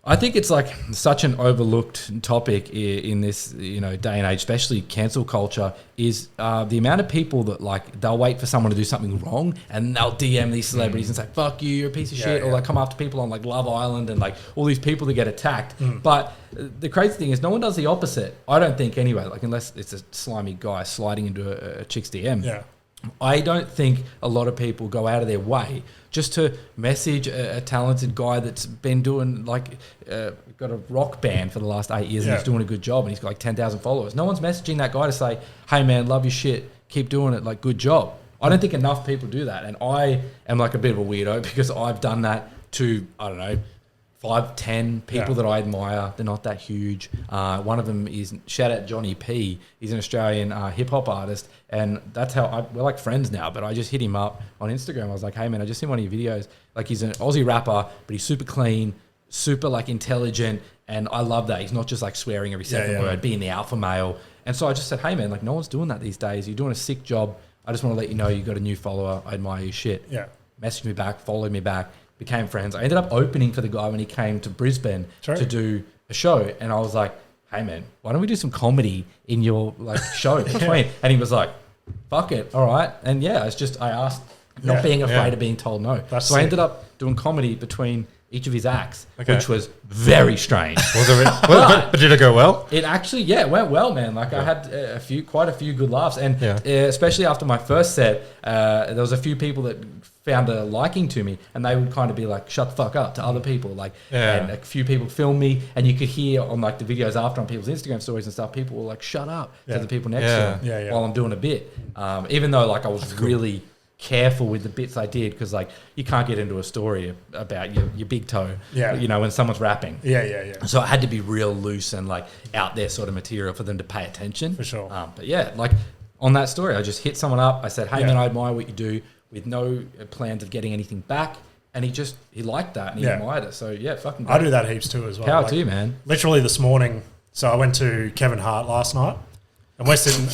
[SPEAKER 3] I think it's like such an overlooked topic in this, day and age, especially cancel culture, is the amount of people that like they'll wait for someone to do something wrong and they'll DM these celebrities and say, fuck you, you're a piece of shit. Or they come after people on like Love Island and like all these people that get attacked. But the crazy thing is no one does the opposite. I don't think anyway, like unless it's a slimy guy sliding into a chick's DM.
[SPEAKER 2] Yeah.
[SPEAKER 3] I don't think a lot of people go out of their way just to message a talented guy that's been doing got a rock band for the last 8 years and he's doing a good job and he's got like 10,000 followers. No one's messaging that guy to say, hey man, love your shit, keep doing it, like good job. I don't think enough people do that. And I am like a bit of a weirdo because I've done that to, I don't know, 5, 10 people that I admire. They're not that huge. One of them is, shout out Johnny P. He's an Australian hip hop artist. And that's how we're like friends now. But I just hit him up on Instagram. I was like, hey man, I just seen one of your videos. Like he's an Aussie rapper, but he's super clean, super like intelligent. And I love that. He's not just like swearing every second word, being the alpha male. And so I just said, hey man, like no one's doing that these days. You're doing a sick job. I just want to let you know you got a new follower. I admire your shit.
[SPEAKER 2] Yeah.
[SPEAKER 3] Messaged me back, followed me back. Became friends. I ended up opening for the guy when he came to Brisbane to do a show, and I was like, "Hey man, why don't we do some comedy in your like show between?" And he was like, fuck it, all right. And yeah, it's just I asked, not being afraid of being told no.
[SPEAKER 2] That's
[SPEAKER 3] so I
[SPEAKER 2] sick.
[SPEAKER 3] ended up doing comedy between each of his acts,
[SPEAKER 1] Okay.
[SPEAKER 3] which was very strange.
[SPEAKER 1] Was it? But did it go well?
[SPEAKER 3] It actually, it went well, man. Like I had quite a few good laughs, and
[SPEAKER 1] Yeah.
[SPEAKER 3] especially after my first set, there was a few people that found a liking to me, and they would kind of be like, "Shut the fuck up" to other people, like, and a few people filmed me, and you could hear on like the videos after on people's Instagram stories and stuff, people were like, "Shut up" to the people next to them while I'm doing a bit, even though like I was really careful with the bits I did, because like you can't get into a story about your big toe, you know, when someone's rapping. So it had to be real loose and like out there sort of material for them to pay attention.
[SPEAKER 2] For sure.
[SPEAKER 3] But yeah, like on that story, I just hit someone up. I said, "Hey man, I admire what you do," with no plans of getting anything back. And he liked that and he admired it. So yeah, fucking great.
[SPEAKER 2] I do that heaps too as well.
[SPEAKER 3] Power to you, man.
[SPEAKER 2] Literally this morning, so I went to Kevin Hart last night. And we're sitting.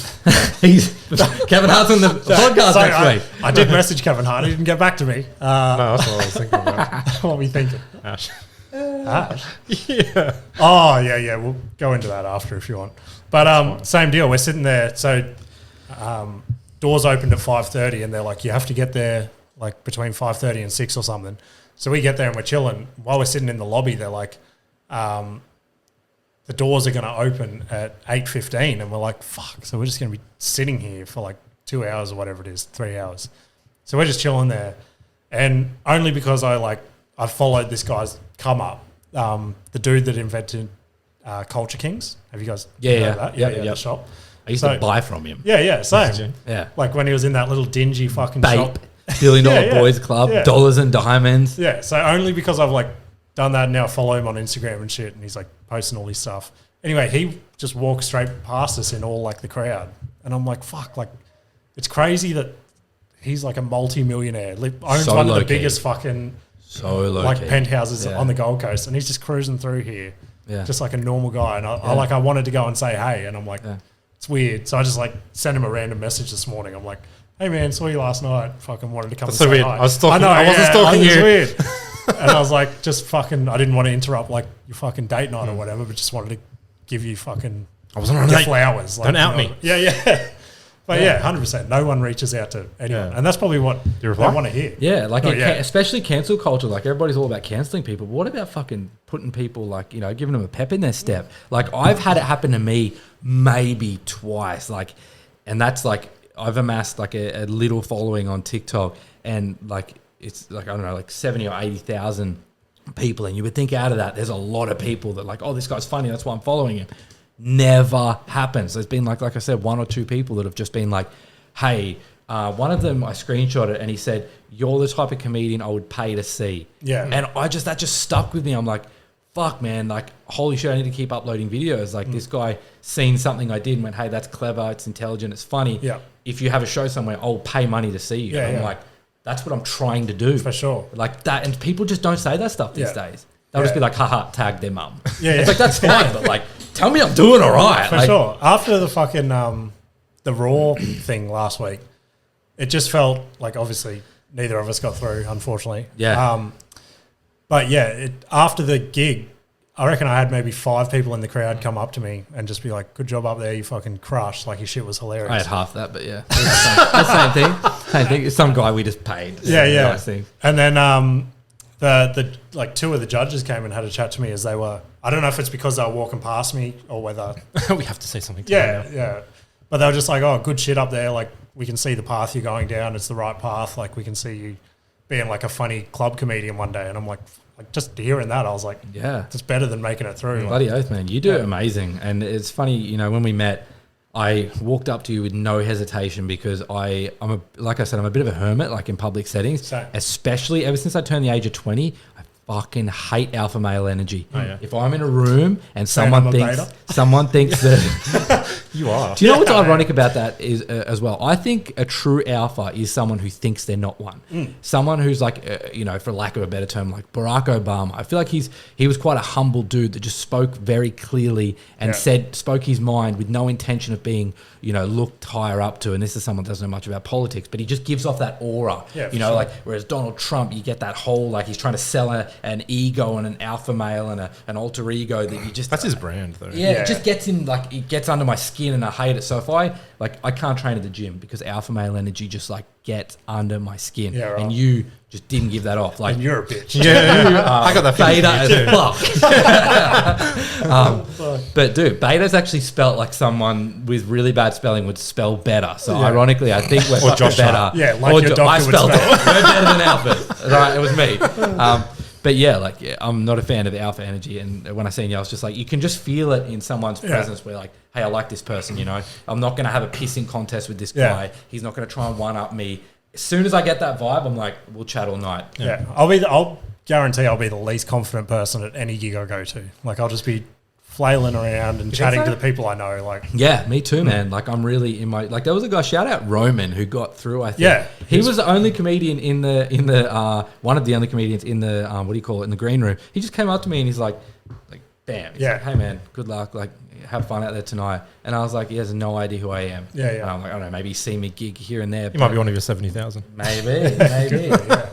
[SPEAKER 3] Kevin Hart's on the podcast
[SPEAKER 2] So
[SPEAKER 3] next week.
[SPEAKER 2] I did message Kevin Hart. He didn't get back to me.
[SPEAKER 1] No, that's what I was thinking about.
[SPEAKER 2] What were we thinking?
[SPEAKER 1] Ash.
[SPEAKER 2] Ash?
[SPEAKER 1] Yeah.
[SPEAKER 2] Oh, yeah. We'll go into that after if you want. But same deal. We're sitting there. So doors opened at 5:30 and they're like, you have to get there like between 5:30 and 6 or something. So we get there and we're chilling. While we're sitting in the lobby, they're like, the doors are going to open at 8:15, and we're like, fuck. So we're just going to be sitting here for like 2 hours or whatever it is, 3 hours. So we're just chilling there. And only because I followed this guy's come up, the dude that invented Culture Kings. Have you guys heard of that? Yeah, the shop.
[SPEAKER 3] I used to buy from him.
[SPEAKER 2] Yeah, same.
[SPEAKER 3] Yeah.
[SPEAKER 2] Like when he was in that little dingy fucking
[SPEAKER 3] Bape,
[SPEAKER 2] shop.
[SPEAKER 3] $1 billion boys club, dollars and diamonds.
[SPEAKER 2] Yeah, so only because I've like done that and now follow him on Instagram and shit, and he's like posting all his stuff. Anyway, he just walked straight past us in all like the crowd, and I'm like, fuck, like it's crazy that he's like a multi-millionaire, owns
[SPEAKER 3] So
[SPEAKER 2] one of the
[SPEAKER 3] low-key.
[SPEAKER 2] biggest fucking
[SPEAKER 3] Low-key.
[SPEAKER 2] penthouses on the Gold Coast, and he's just cruising through here, just like a normal guy. And I wanted to go and say hey, and I'm like, it's weird. So I just like sent him a random message this morning. I'm like, hey man, saw you last night. Fucking wanted to come.
[SPEAKER 1] That's
[SPEAKER 2] and
[SPEAKER 1] so
[SPEAKER 2] say
[SPEAKER 1] weird.
[SPEAKER 2] hi.
[SPEAKER 1] I was stalking.
[SPEAKER 2] I
[SPEAKER 1] I wasn't stalking
[SPEAKER 2] It's
[SPEAKER 1] you.
[SPEAKER 2] weird. And I was like, just fucking, I didn't want to interrupt like your fucking date night or whatever, but just wanted to give you fucking
[SPEAKER 1] I wasn't on
[SPEAKER 2] your
[SPEAKER 1] a date.
[SPEAKER 2] flowers. Like,
[SPEAKER 1] Don't out me.
[SPEAKER 2] Yeah. But 100%. No one reaches out to anyone.
[SPEAKER 1] Yeah.
[SPEAKER 2] And that's probably what they
[SPEAKER 1] reply?
[SPEAKER 2] want to hear.
[SPEAKER 3] Yeah, like
[SPEAKER 2] Oh,
[SPEAKER 3] especially cancel culture. Like everybody's all about canceling people. But what about fucking putting people like, you know, giving them a pep in their step? Like I've had it happen to me maybe twice. Like, and that's like I've amassed like a little following on TikTok, and like it's like I don't know, like 70 or 80,000 people, and you would think out of that there's a lot of people that like, oh, this guy's funny, that's why I'm following him. Never happens. There's been like I said, 1 or 2 people that have just been like, hey, one of them I screenshot it and he said, you're the type of comedian I would pay to see.
[SPEAKER 2] Yeah.
[SPEAKER 3] And that just stuck with me. I'm like, fuck man, like holy shit, I need to keep uploading videos. Like this guy seen something I did and went, hey, that's clever, it's intelligent, it's funny.
[SPEAKER 2] Yeah.
[SPEAKER 3] If you have a show somewhere, I'll pay money to see you.
[SPEAKER 2] Yeah,
[SPEAKER 3] and I'm
[SPEAKER 2] yeah.
[SPEAKER 3] like, that's what I'm trying to do.
[SPEAKER 2] For sure.
[SPEAKER 3] Like that, and people just don't say that stuff these
[SPEAKER 2] Yeah.
[SPEAKER 3] days. They'll just be like, haha, tag their mum.
[SPEAKER 2] Yeah,
[SPEAKER 3] It's
[SPEAKER 2] yeah.
[SPEAKER 3] like, that's fine, but like, tell me I'm doing all right.
[SPEAKER 2] For
[SPEAKER 3] Like,
[SPEAKER 2] sure. After the fucking the Raw thing last week, it just felt like obviously neither of us got through, unfortunately.
[SPEAKER 3] Yeah.
[SPEAKER 2] But yeah, after the gig, I reckon I had maybe 5 people in the crowd come up to me and just be like, good job up there, you fucking crushed. Like your shit was hilarious.
[SPEAKER 3] I had half that, but yeah. Same thing. Same thing. It's some guy we just paid.
[SPEAKER 2] Yeah.
[SPEAKER 3] Nice thing.
[SPEAKER 2] And then the like 2 of the judges came and had a chat to me as they were, I don't know if it's because they were walking past me or whether
[SPEAKER 1] We have to say something to them now.
[SPEAKER 2] yeah. But they were just like, oh, good shit up there. Like we can see the path you're going down. It's the right path. Like we can see you being like a funny club comedian one day. And I'm like just hearing that, I was like,
[SPEAKER 3] Yeah.
[SPEAKER 2] it's better than making it through. Like,
[SPEAKER 3] Bloody oath, man. You do it amazing. And it's funny, you know, when we met, I walked up to you with no hesitation because I'm like I said, I'm a bit of a hermit, like in public settings,
[SPEAKER 2] Same.
[SPEAKER 3] especially ever since I turned the age of 20. I fucking hate alpha male energy.
[SPEAKER 1] Oh, yeah.
[SPEAKER 3] If I'm in a room and
[SPEAKER 2] I'm
[SPEAKER 3] someone
[SPEAKER 2] a
[SPEAKER 3] thinks
[SPEAKER 2] beta.
[SPEAKER 3] that
[SPEAKER 1] You are.
[SPEAKER 3] Do you know what's ironic about that is as well? I think a true alpha is someone who thinks they're not one. Someone who's like, you know, for lack of a better term, like Barack Obama. I feel like he was quite a humble dude that just spoke very clearly and spoke his mind with no intention of being, you know, looked higher up to. And this is someone that doesn't know much about politics, but he just gives off that aura.
[SPEAKER 2] Yeah,
[SPEAKER 3] you know,
[SPEAKER 2] sure.
[SPEAKER 3] like whereas Donald Trump, you get that whole like he's trying to sell an ego and an alpha male and an alter ego that you just
[SPEAKER 1] That's his brand, though.
[SPEAKER 3] yeah,
[SPEAKER 2] Yeah.
[SPEAKER 3] it just gets in, like, it gets under my skin. skin and I hate it. So if I can't train at the gym because alpha male energy just like gets under my skin.
[SPEAKER 2] Yeah, right.
[SPEAKER 3] And you just didn't give that off. Like
[SPEAKER 2] And you're a bitch.
[SPEAKER 1] Yeah, I got that feeling.
[SPEAKER 3] Beta as fuck. But dude, beta's actually spelt like someone with really bad spelling would spell better. So ironically, I think we're
[SPEAKER 1] Or
[SPEAKER 3] fucking
[SPEAKER 1] Joshua.
[SPEAKER 3] better.
[SPEAKER 2] Yeah, like
[SPEAKER 3] Or
[SPEAKER 2] your doctor
[SPEAKER 3] I
[SPEAKER 2] would
[SPEAKER 3] spelled
[SPEAKER 2] spell
[SPEAKER 3] it. We're better than alphas. Right, it was me. But yeah, like I'm not a fan of the alpha energy, and when I seen you, I was just like, you can just feel it in someone's presence. Where like, hey, I like this person. You know, I'm not gonna have a pissing contest with this guy. He's not gonna try and one up me. As soon as I get that vibe, I'm like, we'll chat all night.
[SPEAKER 2] Yeah, I'll guarantee I'll be the least confident person at any gig I go to. Like, I'll just be flailing around and chatting to the people I know. Like,
[SPEAKER 3] yeah, me too, man. Like, I'm really in my like. There was a guy, shout out Roman, who got through. I think.
[SPEAKER 2] Yeah,
[SPEAKER 3] he was the only comedian in the one of the only comedians in the what do you call it, in the green room. He just came up to me and he's like, bam. He's like, hey man, good luck. Like, have fun out there tonight. And I was like, he has no idea who I am.
[SPEAKER 2] Yeah.
[SPEAKER 3] And I'm like, I don't know, maybe he's seen me gig here and there.
[SPEAKER 1] He might be one of your 70,000.
[SPEAKER 3] Maybe.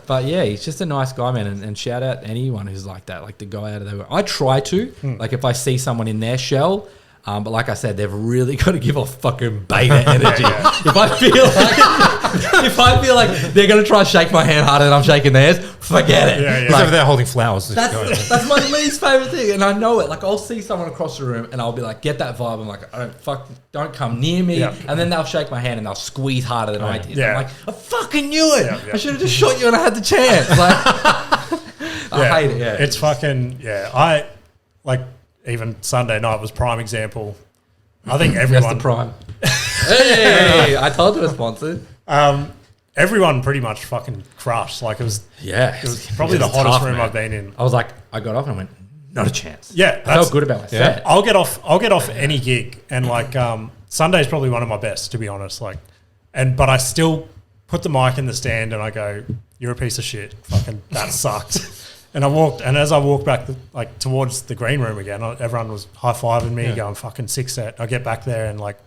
[SPEAKER 3] But yeah, he's just a nice guy, man. And shout out anyone who's like that, like the guy out of there. I try to, like if I see someone in their shell, but like I said, they've really got to give off fucking beta energy. If I feel like they're gonna try to shake my hand harder than I'm shaking theirs, forget it.
[SPEAKER 2] Yeah.
[SPEAKER 1] He's over there holding flowers.
[SPEAKER 3] That's my least favorite thing, and I know it. Like I'll see someone across the room, and I'll be like, get that vibe. I'm like, don't come near me.
[SPEAKER 2] Yeah.
[SPEAKER 3] And then they'll shake my hand and they'll squeeze harder than I did.
[SPEAKER 2] Yeah.
[SPEAKER 3] I'm like, I fucking knew it.
[SPEAKER 2] Yeah.
[SPEAKER 3] I should have just shot you when I had the chance. Like, I hate it. Yeah,
[SPEAKER 2] It's fucking I like. Even Sunday night was prime example. I think everyone.
[SPEAKER 3] That's the prime. Hey, I told you it was sponsored.
[SPEAKER 2] Everyone pretty much fucking crushed. Like it was probably the hottest room I've been in.
[SPEAKER 3] I was like, I got off and I went, not a chance.
[SPEAKER 2] Yeah,
[SPEAKER 3] I felt good about my set.
[SPEAKER 2] I'll get off any gig, and like Sunday's probably one of my best, to be honest. Like, but I still put the mic in the stand and I go, "You're a piece of shit. Fucking that sucked." And as I walked back towards the green room again, everyone was high fiving me, going fucking sick set. I get back there and like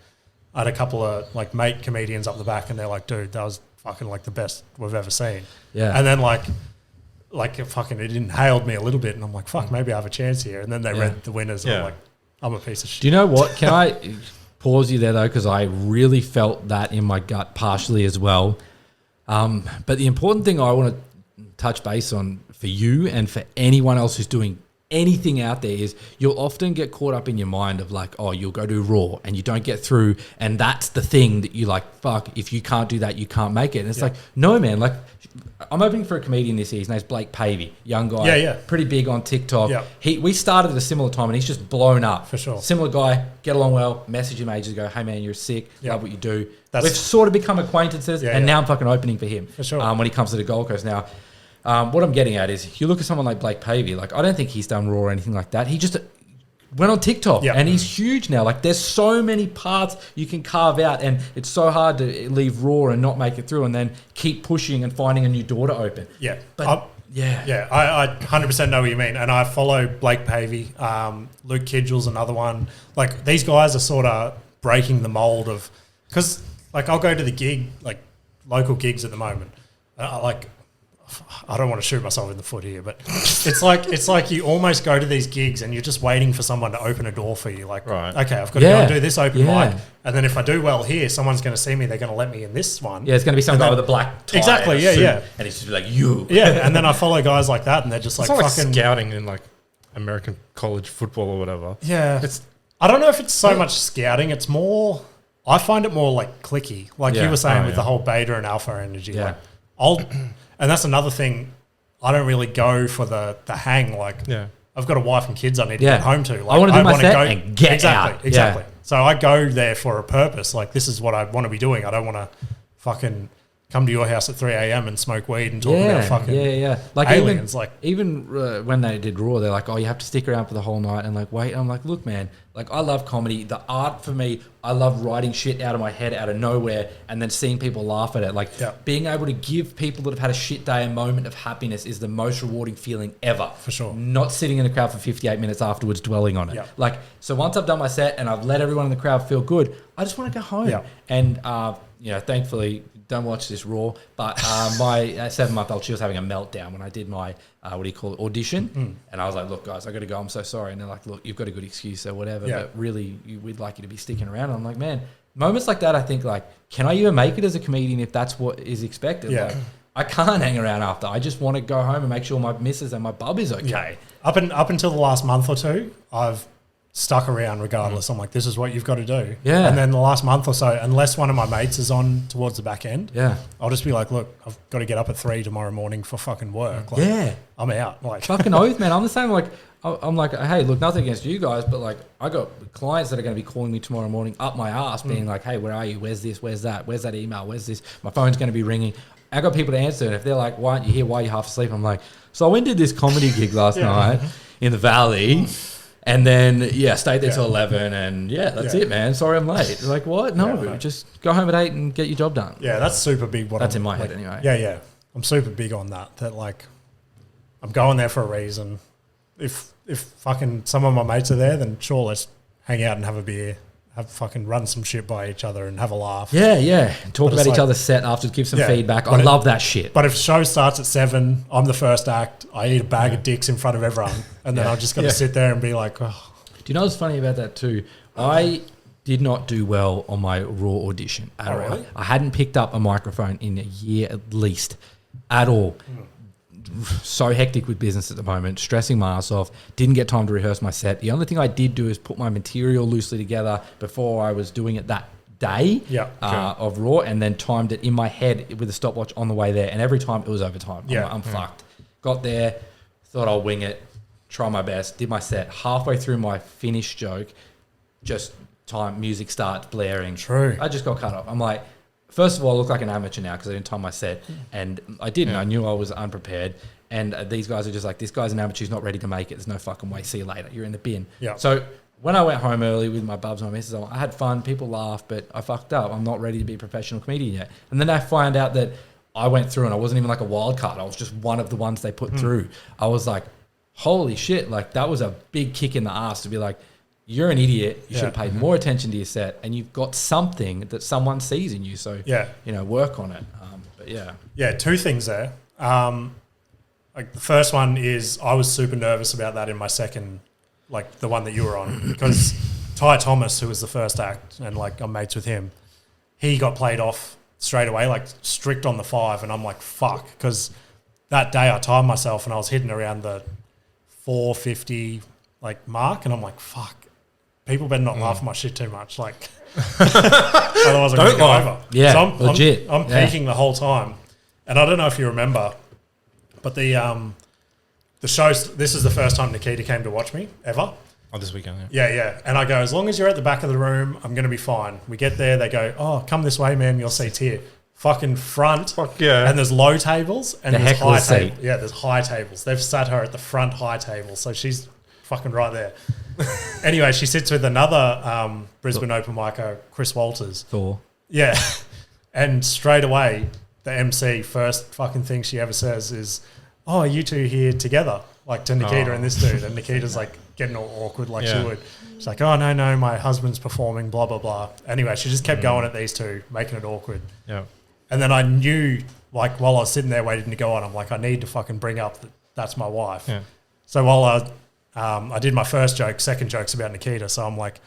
[SPEAKER 2] I had a couple of like mate comedians up the back, and they're like, "Dude, that was fucking like the best we've ever seen."
[SPEAKER 3] Yeah.
[SPEAKER 2] And then like it inhaled me a little bit, and I'm like, "Fuck, maybe I have a chance here." And then they read the winners, and I'm like, "I'm a piece of shit."
[SPEAKER 3] Do you know what? Can I pause you there though? Because I really felt that in my gut partially as well. But the important thing I want to touch base on for you and for anyone else who's doing anything out there is you'll often get caught up in your mind of like, oh, you'll go do Raw and you don't get through, and that's the thing that you like, fuck, if you can't do that, you can't make it. And it's like, no, man, like I'm opening for a comedian this year. His name's Blake Pavey, young guy, pretty big on TikTok. We started at a similar time and he's just blown up.
[SPEAKER 2] For sure.
[SPEAKER 3] Similar guy, get along well, message him ages ago, hey man, you're sick, love what you do. We've sort of become acquaintances, and now I'm fucking opening for him.
[SPEAKER 2] For sure.
[SPEAKER 3] When he comes to the Gold Coast now. What I'm getting at is you look at someone like Blake Pavey, like I don't think he's done Raw or anything like that. He just went on TikTok and he's huge now. Like there's so many parts you can carve out, and it's so hard to leave Raw and not make it through and then keep pushing and finding a new door to open.
[SPEAKER 2] Yeah.
[SPEAKER 3] But
[SPEAKER 2] I 100% know what you mean. And I follow Blake Pavey, Luke Kidgell's another one. Like these guys are sort of breaking the mold of, because like I'll go to the gig, like local gigs at the moment. I don't want to shoot myself in the foot here, but it's like you almost go to these gigs and you're just waiting for someone to open a door for you. Like, okay, I've got to go and do this open mic, and then if I do well here, someone's going to see me. They're going to let me in this one.
[SPEAKER 3] Yeah, it's going to be some guy with a black tie.
[SPEAKER 2] Exactly.
[SPEAKER 3] And
[SPEAKER 2] yeah.
[SPEAKER 3] And it's just like you.
[SPEAKER 2] Yeah, and then I follow guys like that, and they're just like fucking
[SPEAKER 1] scouting in like American college football or whatever.
[SPEAKER 2] Yeah, I don't know if it's so much scouting. It's more. I find it more like clicky, like you were saying with the whole beta and alpha energy.
[SPEAKER 3] Yeah.
[SPEAKER 2] Like, and that's another thing. I don't really go for the hang. Like, I've got a wife and kids I need to get home to. Like,
[SPEAKER 3] I want to do my set
[SPEAKER 2] go,
[SPEAKER 3] and get out.
[SPEAKER 2] Exactly. So I go there for a purpose. Like, this is what I want to be doing. I don't want to fucking come to your house at 3 a.m. and smoke weed and talk about fucking
[SPEAKER 3] like
[SPEAKER 2] aliens.
[SPEAKER 3] Even when they did Raw, they're like, oh, you have to stick around for the whole night. And like, wait, I'm like, look, man, like I love comedy. The art for me, I love writing shit out of my head out of nowhere and then seeing people laugh at it. Like being able to give people that have had a shit day a moment of happiness is the most rewarding feeling ever.
[SPEAKER 2] For sure.
[SPEAKER 3] Not sitting in the crowd for 58 minutes afterwards dwelling on it.
[SPEAKER 2] Yeah.
[SPEAKER 3] Like, so once I've done my set and I've let everyone in the crowd feel good, I just want to go home.
[SPEAKER 2] Yeah.
[SPEAKER 3] And, thankfully, don't watch this Raw, but my 7-month-old, she was having a meltdown when I did my audition. And I was like, look, guys, I got to go. I'm so sorry. And they're like, look, you've got a good excuse or whatever, but really, we'd like you to be sticking around. And I'm like, man, moments like that, I think like, can I even make it as a comedian if that's what is expected?
[SPEAKER 2] Yeah.
[SPEAKER 3] Like, I can't hang around after. I just want to go home and make sure my missus and my bub is okay.
[SPEAKER 2] Yeah. Up until the last month or two, I've stuck around regardless. I'm like, this is what you've got to do.
[SPEAKER 3] Yeah.
[SPEAKER 2] And then the last month or so, unless one of my mates is on towards the back end, I'll just be like, look, I've got to get up at 3 tomorrow morning for fucking work. Like, I'm out. Like,
[SPEAKER 3] fucking oath, man. I'm the same. Like, I'm like, hey, look, nothing against you guys, but like, I got clients that are going to be calling me tomorrow morning up my ass, being like, hey, where are you? Where's this? Where's that? Where's that email? Where's this? My phone's going to be ringing. I got people to answer, and if they're like, why aren't you here? Why are you half asleep? I'm like, so I went and did this comedy gig last night in the Valley. And then, stayed there till 11 and that's it, man. Sorry I'm late. They're like, what? No, just go home at 8 and get your job done.
[SPEAKER 2] Yeah, that's super big.
[SPEAKER 3] That's in my head anyway.
[SPEAKER 2] Yeah. I'm super big on that. That like, I'm going there for a reason. If fucking some of my mates are there, then sure, let's hang out and have a beer. Have fucking run some shit by each other and have a laugh.
[SPEAKER 3] Yeah. Talk about each other's set after, give some feedback. I love that shit.
[SPEAKER 2] But if the show starts at 7, I'm the first act, I eat a bag of dicks in front of everyone, and then I've just got to sit there and be like, oh.
[SPEAKER 3] Do you know what's funny about that too? I did not do well on my Raw audition at all.
[SPEAKER 2] Really?
[SPEAKER 3] I hadn't picked up a microphone in a year at least, at all. So hectic with business at the moment, stressing my ass off, didn't get time to rehearse my set. The only thing I did do is put my material loosely together before I was doing it that day of Raw, and then timed it in my head with a stopwatch on the way there, and every time it was overtime. I'm fucked. Got there, thought I'll wing it, try my best, did my set. Halfway through my finished joke, just music starts blaring.
[SPEAKER 2] True.
[SPEAKER 3] I just got cut off. I'm like, first of all, I look like an amateur now because I didn't time my set, and I didn't. I knew I was unprepared, and these guys are just like, this guy's an amateur, he's not ready to make it. There's no fucking way. See you later. You're in the bin.
[SPEAKER 2] Yeah.
[SPEAKER 3] So when I went home early with my bubs and my missus, I had fun. People laughed, but I fucked up. I'm not ready to be a professional comedian yet. And then I find out that I went through and I wasn't even like a wild card. I was just one of the ones they put through. I was like, holy shit! Like that was a big kick in the ass to be like, you're an idiot. You should have paid more attention to your set, and you've got something that someone sees in you. So work on it. But
[SPEAKER 2] 2 things there. Like the first one is I was super nervous about that in my second, like the one that you were on, because Ty Thomas, who was the first act, and like I'm mates with him, he got played off straight away, like strict on the 5, and I'm like, fuck, because that day I timed myself and I was hitting around the 450 like mark, and I'm like, fuck. People better not laugh at my shit too much, like otherwise I'm going to go over.
[SPEAKER 3] Yeah,
[SPEAKER 2] so
[SPEAKER 3] legit.
[SPEAKER 2] I'm peaking the whole time, and I don't know if you remember, but the show. This is the first time Nikita came to watch me ever.
[SPEAKER 1] Oh, this weekend.
[SPEAKER 2] Yeah. And I go, as long as you're at the back of the room, I'm going to be fine. We get there, they go, oh, come this way, ma'am. Your seat's here. Fucking front.
[SPEAKER 1] Fuck yeah.
[SPEAKER 2] And there's low tables and
[SPEAKER 3] The
[SPEAKER 2] there's high
[SPEAKER 3] heckler's seat.
[SPEAKER 2] tables. Yeah, there's high tables. They've sat her at the front high table, so she's fucking right there. Anyway, she sits with another Brisbane open micer, Chris Walters.
[SPEAKER 3] Thor.
[SPEAKER 2] Yeah. And straight away, the MC, first fucking thing she ever says is, oh, are you two here together? Like to Nikita and this dude. And Nikita's like getting all awkward like she would. She's like, oh, no, my husband's performing, blah, blah, blah. Anyway, she just kept going at these two, making it awkward.
[SPEAKER 1] Yeah.
[SPEAKER 2] And then I knew, like, while I was sitting there waiting to go on, I'm like, I need to fucking bring up that that's my wife.
[SPEAKER 1] Yeah.
[SPEAKER 2] So while I did my first joke, second joke's about Nikita. So I'm like,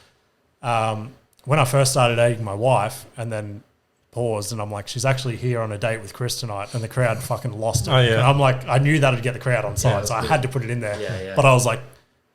[SPEAKER 2] when I first started dating my wife and then paused and I'm like, she's actually here on a date with Chris tonight, and the crowd fucking lost it.
[SPEAKER 1] Oh, yeah.
[SPEAKER 2] And I'm like, I knew that'd get the crowd on side,
[SPEAKER 3] Yeah,
[SPEAKER 2] so I
[SPEAKER 3] good.
[SPEAKER 2] had to put it in there.
[SPEAKER 3] Yeah.
[SPEAKER 2] But I was like,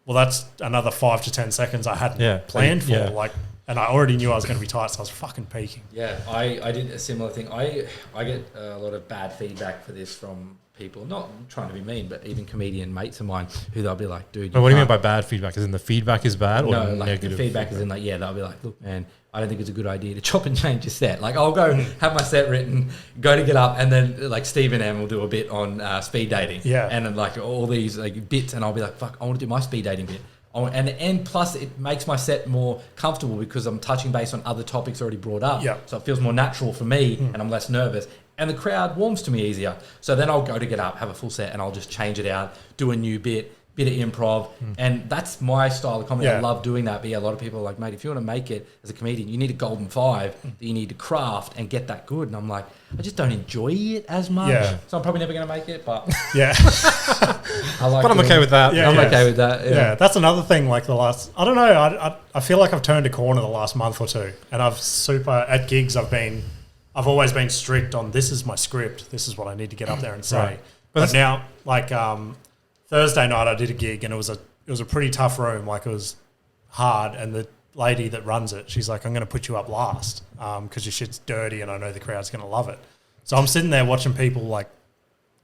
[SPEAKER 2] well, that's another 5 to 10 seconds I hadn't planned for.
[SPEAKER 1] Yeah.
[SPEAKER 2] Like, and I already knew I was going to be tight, so I was fucking peaking.
[SPEAKER 3] Yeah, I did a similar thing. I get a lot of bad feedback for this from people, not trying to be mean, but even comedian mates of mine who they'll be like, dude.
[SPEAKER 1] But what do you mean by bad feedback? Is in the feedback is bad or
[SPEAKER 3] no, like
[SPEAKER 1] negative?
[SPEAKER 3] the feedback is in like, they'll be like, look, man, I don't think it's a good idea to chop and change your set. Like I'll go have my set written, go to get up, and then like Stephen M will do a bit on speed dating.
[SPEAKER 2] Yeah.
[SPEAKER 3] And then like all these like bits, and I'll be like, fuck, I want to do my speed dating bit. And plus it makes my set more comfortable because I'm touching base on other topics already brought up.
[SPEAKER 2] Yeah.
[SPEAKER 3] So it feels more natural for me and I'm less nervous. And the crowd warms to me easier. So then I'll go to get up, have a full set, and I'll just change it out, do a new bit, bit of improv, and that's my style of comedy.
[SPEAKER 2] Yeah.
[SPEAKER 3] I love doing that. But yeah, a lot of people are like, mate, if you want to make it as a comedian, you need a golden 5 that you need to craft and get that good. And I'm like, I just don't enjoy it as much.
[SPEAKER 2] Yeah.
[SPEAKER 3] So I'm probably never going to make it, but
[SPEAKER 2] Yeah.
[SPEAKER 3] I like
[SPEAKER 1] But I'm okay with that.
[SPEAKER 2] Yeah.
[SPEAKER 3] I'm okay with that.
[SPEAKER 2] Yeah, that's another thing. Like I don't know. I feel like I've turned a corner the last month or two, and at gigs. I've always been strict on this is my script. This is what I need to get up there and say.
[SPEAKER 1] Right.
[SPEAKER 2] But now, like Thursday night, I did a gig, and it was a pretty tough room. Like it was hard, and the lady that runs it, she's like, "I'm going to put you up last because your shit's dirty, and I know the crowd's going to love it." So I'm sitting there watching people like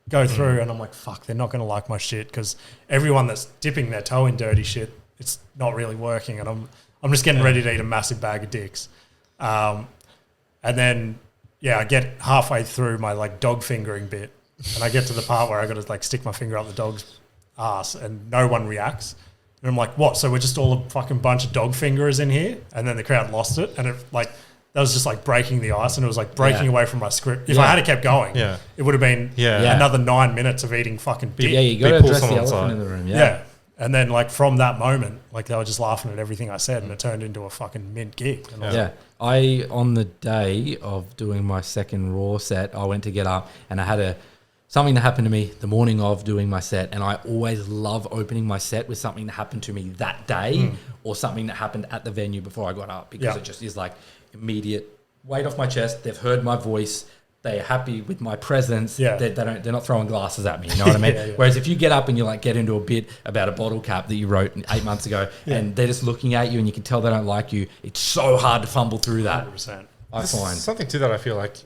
[SPEAKER 2] go through, and I'm like, "Fuck, they're not going to like my shit," because everyone that's dipping their toe in dirty shit, it's not really working, and I'm just getting ready to eat a massive bag of dicks. And then I get halfway through my like dog fingering bit, and I get to the part where I got to like stick my finger up the dog's ass, and no one reacts. And I'm like, what? So we're just all a fucking bunch of dog fingerers in here? And then the crowd lost it, and it like that was just like breaking the ice, and it was like breaking away from my script. If I had kept going, it would have been another 9 minutes of eating fucking dick.
[SPEAKER 3] Yeah, you got to
[SPEAKER 1] pull
[SPEAKER 3] address the
[SPEAKER 1] someone
[SPEAKER 3] elephant
[SPEAKER 1] aside.
[SPEAKER 3] in the room.
[SPEAKER 2] Yeah. And then like from that moment, like they were just laughing at everything I said, and it turned into a fucking mint gig. And I was like,
[SPEAKER 3] I on the day of doing my second Raw set, I went to get up, and I had something that happened to me the morning of doing my set, and I always love opening my set with something that happened to me that day or something that happened at the venue before I got up, because it just is like immediate weight off my chest. They've heard my voice. They're happy with my presence.
[SPEAKER 2] Yeah.
[SPEAKER 3] They're not throwing glasses at me. You know what I mean? Whereas if you get up and you like get into a bit about a bottle cap that you wrote 8 months ago, and they're just looking at you and you can tell they don't like you, it's so hard to fumble through that.
[SPEAKER 2] 100%.
[SPEAKER 3] I
[SPEAKER 1] There's
[SPEAKER 3] find.
[SPEAKER 1] something to that. I feel like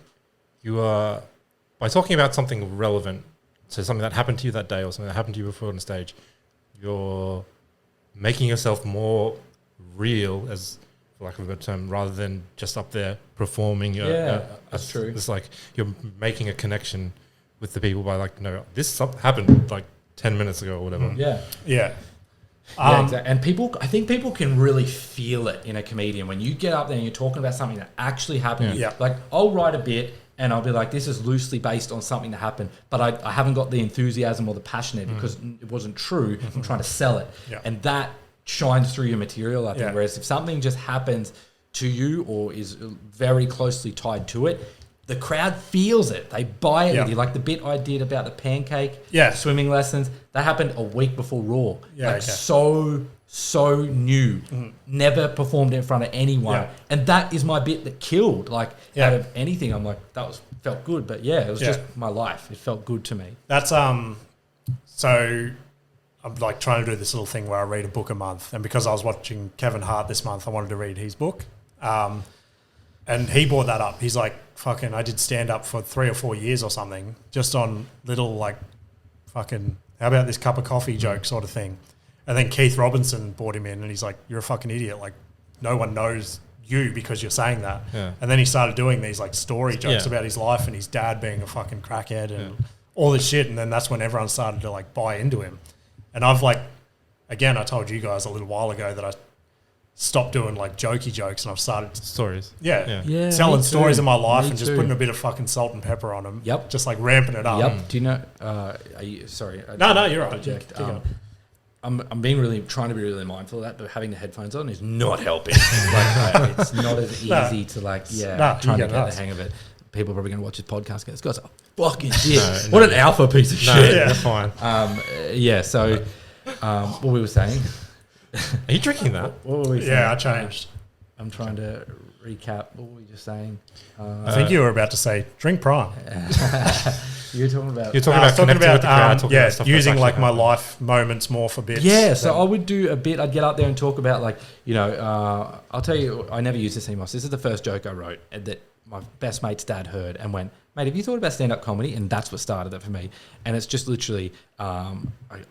[SPEAKER 1] you are, by talking about something relevant, so something that happened to you that day or something that happened to you before on stage, you're making yourself more real, as for lack of a better term, rather than just up there performing.
[SPEAKER 3] That's true.
[SPEAKER 1] It's like you're making a connection with the people by like, no, this happened like 10 minutes ago or whatever.
[SPEAKER 3] Yeah.
[SPEAKER 2] Yeah.
[SPEAKER 3] Yeah, exactly. And I think people can really feel it in a comedian when you get up there and you're talking about something that actually happened.
[SPEAKER 2] Yeah.
[SPEAKER 3] Like I'll write a bit and I'll be like, this is loosely based on something that happened, but I haven't got the enthusiasm or the passion in it because it wasn't true. I'm trying to sell it.
[SPEAKER 2] Yeah.
[SPEAKER 3] And that shines through your material, I think.
[SPEAKER 2] Yeah.
[SPEAKER 3] Whereas if something just happens to you or is very closely tied to it, the crowd feels it. They buy it with you. Like the bit I did about the pancake swimming lessons, that happened a week before Raw.
[SPEAKER 2] Yeah,
[SPEAKER 3] like so new. Never performed in front of anyone.
[SPEAKER 2] Yeah.
[SPEAKER 3] And that is my bit that killed. Like out of anything, I'm like, felt good. But it was just my life. It felt good to me.
[SPEAKER 2] That's so I'm like trying to do this little thing where I read a book a month, and because I was watching Kevin Hart this month, I wanted to read his book. And he brought that up. He's like, fucking, I did stand up for 3 or 4 years or something, just on little like fucking, how about this cup of coffee joke sort of thing. And then Keith Robinson brought him in, and he's like, you're a fucking idiot. Like, no one knows you because you're saying that. Yeah. And then he started doing these like story jokes about his life and his dad being a fucking crackhead and all this shit. And then that's when everyone started to like buy into him. And I've like, again, I told you guys a little while ago that I stopped doing like jokey jokes, and I've started
[SPEAKER 1] stories.
[SPEAKER 3] Yeah,
[SPEAKER 2] telling stories of my life
[SPEAKER 3] Me
[SPEAKER 2] and just
[SPEAKER 3] too.
[SPEAKER 2] putting a bit of fucking salt and pepper on them.
[SPEAKER 3] Yep.
[SPEAKER 2] Just like ramping it up.
[SPEAKER 3] Yep. Do you know? Are you, sorry.
[SPEAKER 2] No, you're right.
[SPEAKER 3] Project.
[SPEAKER 2] Keep going.
[SPEAKER 3] I'm being trying to be really mindful of that, but having the headphones on is not helping. Like, it's not as easy to like, trying to get the hang of it. People are probably going to watch this podcast. This guy's a fucking dick. What an alpha piece of shit.
[SPEAKER 1] You're fine.
[SPEAKER 3] So what we were saying.
[SPEAKER 1] Are you drinking that?
[SPEAKER 3] What were we saying?
[SPEAKER 2] Yeah, I changed.
[SPEAKER 3] I'm trying to recap. What were we just saying?
[SPEAKER 2] I think you were about to say drink Prime.
[SPEAKER 3] You were talking about...
[SPEAKER 1] You're talking about connecting with the crowd, talking about stuff
[SPEAKER 2] using
[SPEAKER 1] that's
[SPEAKER 2] like my
[SPEAKER 1] happened.
[SPEAKER 2] life moments more for bits.
[SPEAKER 3] Yeah, so I would do a bit. I'd get up there and talk about like, I'll tell you, I never used this anymore. So this is the first joke I wrote that my best mate's dad heard and went, mate, have you thought about stand-up comedy? And that's what started it for me. And it's just literally, I'll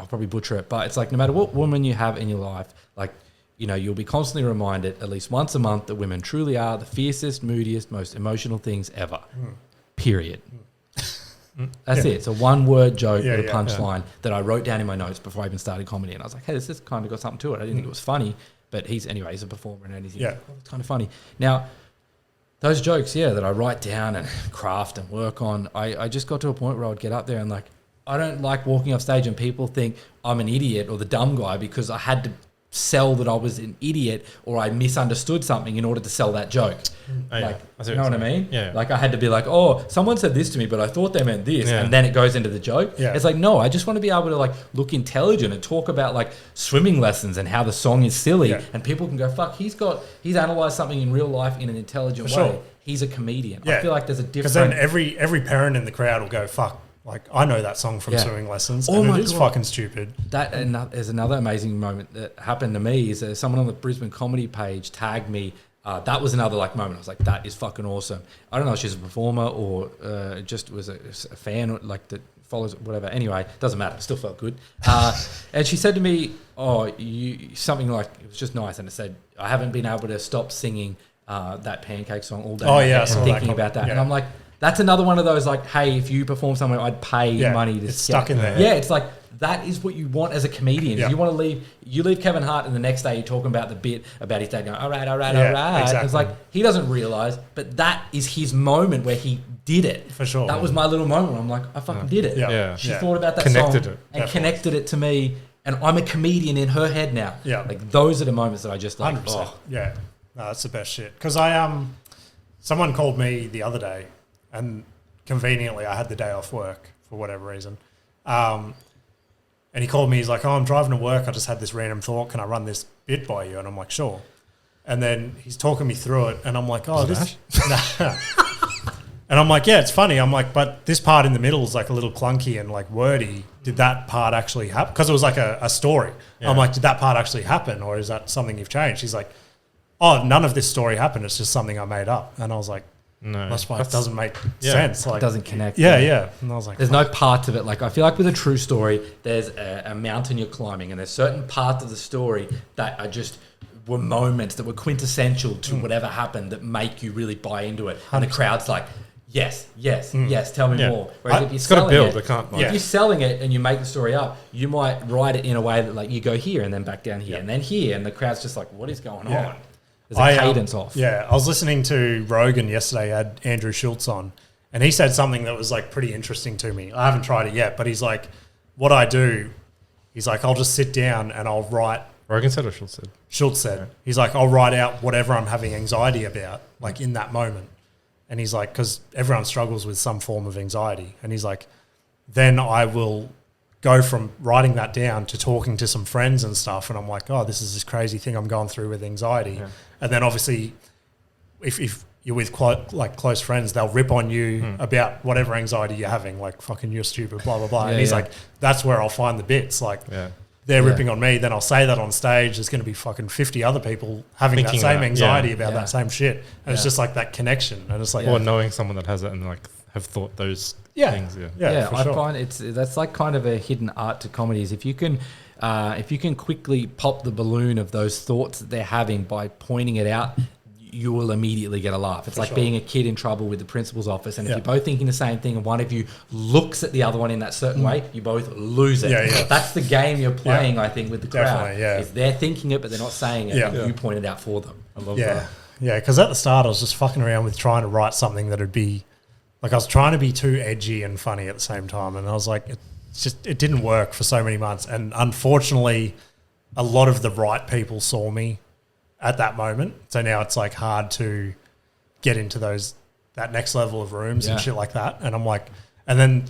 [SPEAKER 3] probably butcher it, but it's like no matter what woman you have in your life, like, you'll be constantly reminded at least once a month that women truly are the fiercest, moodiest, most emotional things ever. Period. That's it. It's a one-word joke with a punchline that I wrote down in my notes before I even started comedy. And I was like, hey, this has kind of got something to it. I didn't think it was funny, but he's a performer and anything.
[SPEAKER 2] Yeah.
[SPEAKER 3] It's kind of funny. Now, those jokes, that I write down and craft and work on, I just got to a point where I would get up there and like, I don't like walking off stage and people think I'm an idiot or the dumb guy because I had to sell that I was an idiot or I misunderstood something in order to sell that joke.
[SPEAKER 1] Oh, yeah.
[SPEAKER 3] Like,
[SPEAKER 1] I see
[SPEAKER 3] you know
[SPEAKER 1] what
[SPEAKER 3] what I
[SPEAKER 1] you're
[SPEAKER 3] mean?
[SPEAKER 1] saying. Yeah.
[SPEAKER 3] Like I had to be like, oh, someone said this to me, but I thought they meant this.
[SPEAKER 1] Yeah.
[SPEAKER 3] And then it goes into the joke.
[SPEAKER 2] Yeah.
[SPEAKER 3] It's like, no, I just want to be able to like look intelligent and talk about like swimming lessons and how the song is silly.
[SPEAKER 2] Yeah.
[SPEAKER 3] And people can go, fuck, he's analyzed something in real life in an intelligent
[SPEAKER 2] For
[SPEAKER 3] way.
[SPEAKER 2] sure.
[SPEAKER 3] He's a comedian.
[SPEAKER 2] Yeah.
[SPEAKER 3] I feel like there's a
[SPEAKER 2] Because
[SPEAKER 3] different...
[SPEAKER 2] then every parent in the crowd will go, fuck, like I know that song from
[SPEAKER 3] Yeah.
[SPEAKER 2] swimming lessons,
[SPEAKER 3] Oh
[SPEAKER 2] and
[SPEAKER 3] my
[SPEAKER 2] it is
[SPEAKER 3] God.
[SPEAKER 2] fucking stupid.
[SPEAKER 3] That and there's another amazing moment that happened to me. Is someone on the Brisbane comedy page tagged me. That was another like moment. I was like, that is fucking awesome. I don't know if she's a performer or just was a fan or like that follows whatever. Anyway, doesn't matter. It still felt good. And she said to me, "Oh, you something like it was just nice." And it said, "I haven't been able to stop singing that Pancake song all day."
[SPEAKER 2] Oh, yeah, I
[SPEAKER 3] and
[SPEAKER 2] saw that
[SPEAKER 3] thinking
[SPEAKER 2] comment.
[SPEAKER 3] about that.
[SPEAKER 2] Yeah.
[SPEAKER 3] And I'm like, that's another one of those like, hey, if you perform somewhere, I'd pay
[SPEAKER 2] Yeah,
[SPEAKER 3] money to
[SPEAKER 2] it's stuck in there.
[SPEAKER 3] Yeah, it's like that is what you want as a comedian.
[SPEAKER 2] Yeah.
[SPEAKER 3] You want to leave Kevin Hart, and the next day you're talking about the bit about his dad going, all right.
[SPEAKER 2] Yeah, exactly.
[SPEAKER 3] It's like he doesn't realize, but that is his moment where he did it.
[SPEAKER 2] For sure.
[SPEAKER 3] That was my little moment where I'm like, I fucking did it.
[SPEAKER 2] Yeah.
[SPEAKER 1] Yeah.
[SPEAKER 3] She
[SPEAKER 2] Yeah.
[SPEAKER 3] thought about that
[SPEAKER 1] Connected
[SPEAKER 3] song
[SPEAKER 1] it.
[SPEAKER 3] and
[SPEAKER 2] Definitely.
[SPEAKER 3] connected it to me, and I'm a comedian in her head now.
[SPEAKER 2] Yeah.
[SPEAKER 3] Like those are the moments that I just like,
[SPEAKER 2] 100%.
[SPEAKER 3] oh,
[SPEAKER 2] Yeah, no, that's the best shit. Because someone called me the other day, and conveniently I had the day off work for whatever reason. And he called me. He's like, "Oh, I'm driving to work. I just had this random thought. Can I run this bit by you?" And I'm like, "Sure." And then he's talking me through it, and I'm like, "Oh, this." Nah. And I'm like, "Yeah, it's funny." I'm like, "But this part in the middle is like a little clunky and like wordy. Did that part actually happen?" Because it was like a story.
[SPEAKER 1] Yeah.
[SPEAKER 2] I'm like, "Did that part actually happen, or is that something you've changed?" He's like, "Oh, none of this story happened. It's just something I made up." And I was like,
[SPEAKER 1] No.
[SPEAKER 2] "That's why it doesn't make
[SPEAKER 1] Yeah.
[SPEAKER 2] sense." Like,
[SPEAKER 3] it doesn't connect.
[SPEAKER 2] Yeah, yeah. And I was like,
[SPEAKER 3] There's no parts of it. Like I feel like with a true story, there's a mountain you're climbing, and there's certain parts of the story that are just were moments that were quintessential to whatever happened that make you really buy into it. And the
[SPEAKER 2] 100%.
[SPEAKER 3] crowd's like, yes, tell me
[SPEAKER 1] Yeah.
[SPEAKER 3] more. Whereas if you're
[SPEAKER 1] It's got to
[SPEAKER 3] selling
[SPEAKER 1] build.
[SPEAKER 3] it,
[SPEAKER 1] It can't.
[SPEAKER 2] Yeah.
[SPEAKER 3] if you're selling it and you make the story up, you might write it in a way that like you go here and then back down here
[SPEAKER 2] Yeah.
[SPEAKER 3] and then here, and the crowd's just like, what is going
[SPEAKER 2] Yeah.
[SPEAKER 3] on? There's a cadence off.
[SPEAKER 2] Yeah, I was listening to Rogan yesterday. Had Andrew Schultz on, and he said something that was like pretty interesting to me. I haven't tried it yet, but he's like, what I do, he's like, I'll just sit down and I'll write.
[SPEAKER 1] Rogan said or Schultz said?
[SPEAKER 2] Schultz said, he's like, I'll write out whatever I'm having anxiety about, like in that moment. And he's like, because everyone struggles with some form of anxiety. And he's like, then I will go from writing that down to talking to some friends and stuff. And I'm like, oh, this is this crazy thing I'm going through with anxiety.
[SPEAKER 1] Yeah.
[SPEAKER 2] And then obviously, if you're with close friends, they'll rip on you about whatever anxiety you're having, like fucking you're stupid, blah, blah, blah.
[SPEAKER 3] Yeah,
[SPEAKER 2] and he's
[SPEAKER 3] yeah.
[SPEAKER 2] like, that's where I'll find the bits. Like,
[SPEAKER 1] Yeah.
[SPEAKER 2] they're
[SPEAKER 3] Yeah.
[SPEAKER 2] ripping on me, then I'll say that on stage. There's going to be fucking 50 other people having
[SPEAKER 1] Thinking
[SPEAKER 2] that same
[SPEAKER 1] that,
[SPEAKER 2] anxiety
[SPEAKER 1] yeah.
[SPEAKER 2] about
[SPEAKER 3] Yeah.
[SPEAKER 2] that same shit. And it's
[SPEAKER 3] Yeah.
[SPEAKER 2] just like that connection. And it's like,
[SPEAKER 1] Or knowing someone that has it and like have thought those
[SPEAKER 2] Yeah.
[SPEAKER 1] things. Yeah.
[SPEAKER 2] yeah, for
[SPEAKER 3] I
[SPEAKER 2] sure.
[SPEAKER 3] find that's like kind of a hidden art to comedies. If you can quickly pop the balloon of those thoughts that they're having by pointing it out, you will immediately get a laugh. It's
[SPEAKER 2] For
[SPEAKER 3] like
[SPEAKER 2] sure.
[SPEAKER 3] being a kid in trouble with the principal's office, and if
[SPEAKER 2] Yeah.
[SPEAKER 3] you're both thinking the same thing, and one of you looks at the other one in that certain way, you both lose it.
[SPEAKER 2] Yeah, yeah.
[SPEAKER 3] That's the game you're playing, I think, with the crowd.
[SPEAKER 2] Definitely, yeah.
[SPEAKER 3] Is they're thinking it, but they're not saying it.
[SPEAKER 2] Yeah.
[SPEAKER 3] and
[SPEAKER 2] Yeah.
[SPEAKER 3] you point it out for them.
[SPEAKER 1] I love
[SPEAKER 2] Yeah.
[SPEAKER 1] that.
[SPEAKER 2] Yeah. Because at the start, I was just fucking around with trying to write something that would be like, I was trying to be too edgy and funny at the same time. And I was like, it didn't work for so many months. And unfortunately, a lot of the right people saw me at that moment. So now it's like hard to get into that next level of rooms and
[SPEAKER 3] Yeah.
[SPEAKER 2] shit like that. And I'm like, and then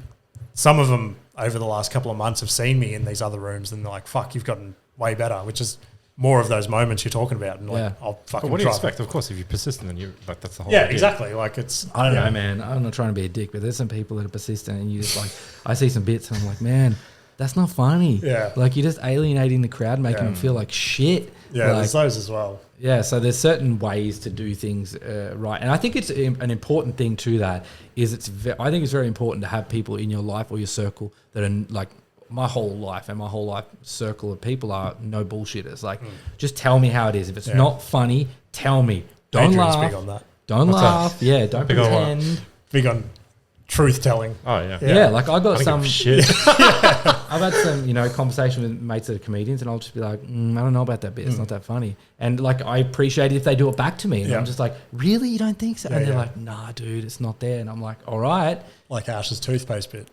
[SPEAKER 2] some of them over the last couple of months have seen me in these other rooms and they're like, fuck, you've gotten way better, which is more of those moments you're talking about. And like,
[SPEAKER 3] Yeah.
[SPEAKER 2] I'll fucking
[SPEAKER 1] But what do you
[SPEAKER 2] try.
[SPEAKER 1] expect? Of course, if you're persistent, then you like that's the whole.
[SPEAKER 2] Yeah,
[SPEAKER 1] idea.
[SPEAKER 2] exactly. Like it's,
[SPEAKER 3] I don't
[SPEAKER 2] yeah.
[SPEAKER 3] know, man. I'm not trying to be a dick, but there's some people that are persistent, and you just like, I see some bits, and I'm like, man, that's not funny.
[SPEAKER 2] Yeah.
[SPEAKER 3] Like you're just alienating the crowd, making
[SPEAKER 2] Yeah.
[SPEAKER 3] them feel like shit.
[SPEAKER 2] Yeah,
[SPEAKER 3] Like,
[SPEAKER 2] there's those as well.
[SPEAKER 3] yeah. So there's certain ways to do things right, and I think it's an important thing to that. Is I think it's very important to have people in your life or your circle that are like. My whole life circle of people are no bullshitters. Like, just tell me how it is. If it's
[SPEAKER 2] Yeah.
[SPEAKER 3] not funny, tell me. Don't
[SPEAKER 2] Adrian's
[SPEAKER 3] laugh.
[SPEAKER 2] big on that.
[SPEAKER 3] Don't
[SPEAKER 1] What's that?
[SPEAKER 3] laugh. Yeah, don't
[SPEAKER 1] Big on what?
[SPEAKER 3] pretend.
[SPEAKER 2] Big on truth telling.
[SPEAKER 1] Oh yeah.
[SPEAKER 2] Yeah.
[SPEAKER 3] Yeah, like I
[SPEAKER 1] I
[SPEAKER 3] got
[SPEAKER 1] don't
[SPEAKER 3] some.
[SPEAKER 1] give a shit.
[SPEAKER 3] I've had some, conversation with mates that are comedians, and I'll just be like, I don't know about that bit. It's not that funny. And like, I appreciate it if they do it back to me. And
[SPEAKER 2] Yeah.
[SPEAKER 3] I'm just like, really? You don't think so?
[SPEAKER 2] Yeah,
[SPEAKER 3] and they're
[SPEAKER 2] yeah.
[SPEAKER 3] like, nah, dude, it's not there. And I'm like, all right.
[SPEAKER 2] Like Ash's toothpaste bit.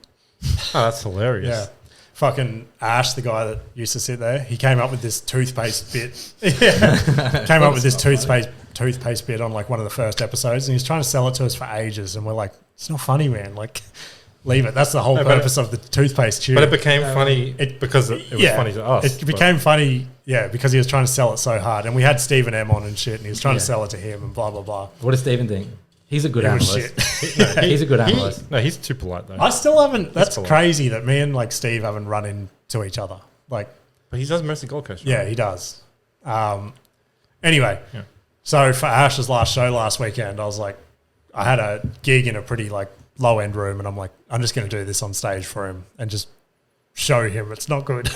[SPEAKER 1] Oh, that's hilarious.
[SPEAKER 2] Yeah. Fucking Ash, the guy that used to sit there, he came up with this toothpaste bit. Yeah. Came up with this toothpaste bit on like one of the first episodes, and he was trying to sell it to us for ages, and we're like, it's not funny, man. Like, leave it. That's the whole purpose of the toothpaste tube.
[SPEAKER 1] But it became funny because it was funny to us.
[SPEAKER 2] It became funny, because he was trying to sell it so hard. And we had Stephen M on and shit, and he was trying to sell it to him and blah, blah, blah.
[SPEAKER 3] What does Stephen think? He's a good analyst. He's a good analyst.
[SPEAKER 1] He's too polite though.
[SPEAKER 2] I still haven't. That's crazy that me and like Steve haven't run into each other. Like,
[SPEAKER 1] but he does mostly Gold Coast, right?
[SPEAKER 2] Yeah, he does. Anyway, so for Ash's last show last weekend, I was like, I had a gig in a pretty like low end room, and I'm like, I'm just going to do this on stage for him and just show him it's not good.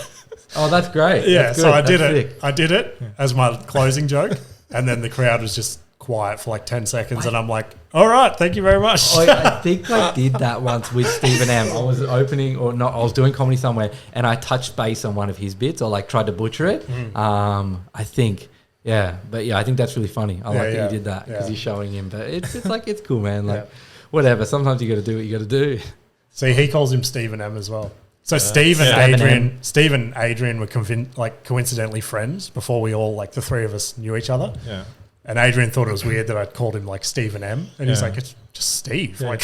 [SPEAKER 3] Oh, that's great.
[SPEAKER 2] Yeah,
[SPEAKER 3] that's
[SPEAKER 2] so I did
[SPEAKER 3] That's
[SPEAKER 2] it.
[SPEAKER 3] sick.
[SPEAKER 2] I did it as my closing joke, and then the crowd was just quiet for like 10 seconds, and I'm like, all right, thank you very much.
[SPEAKER 3] I think I did that once with Stephen M. I was opening or not, I was doing comedy somewhere, and I touched base on one of his bits, or like tried to butcher it. I think, but I think that's really funny. I like that you did that because you're showing him. But it's like, it's cool, man. Like, whatever. Sometimes you got to do what you got to do.
[SPEAKER 2] See, he calls him Stephen M as well. So Steve and Adrian were coincidentally friends before we all, like the three of us, knew each other.
[SPEAKER 1] Yeah.
[SPEAKER 2] And Adrian thought it was weird that I called him like Stephen M. And he's like, it's just Steve.
[SPEAKER 1] Yeah.
[SPEAKER 2] Like,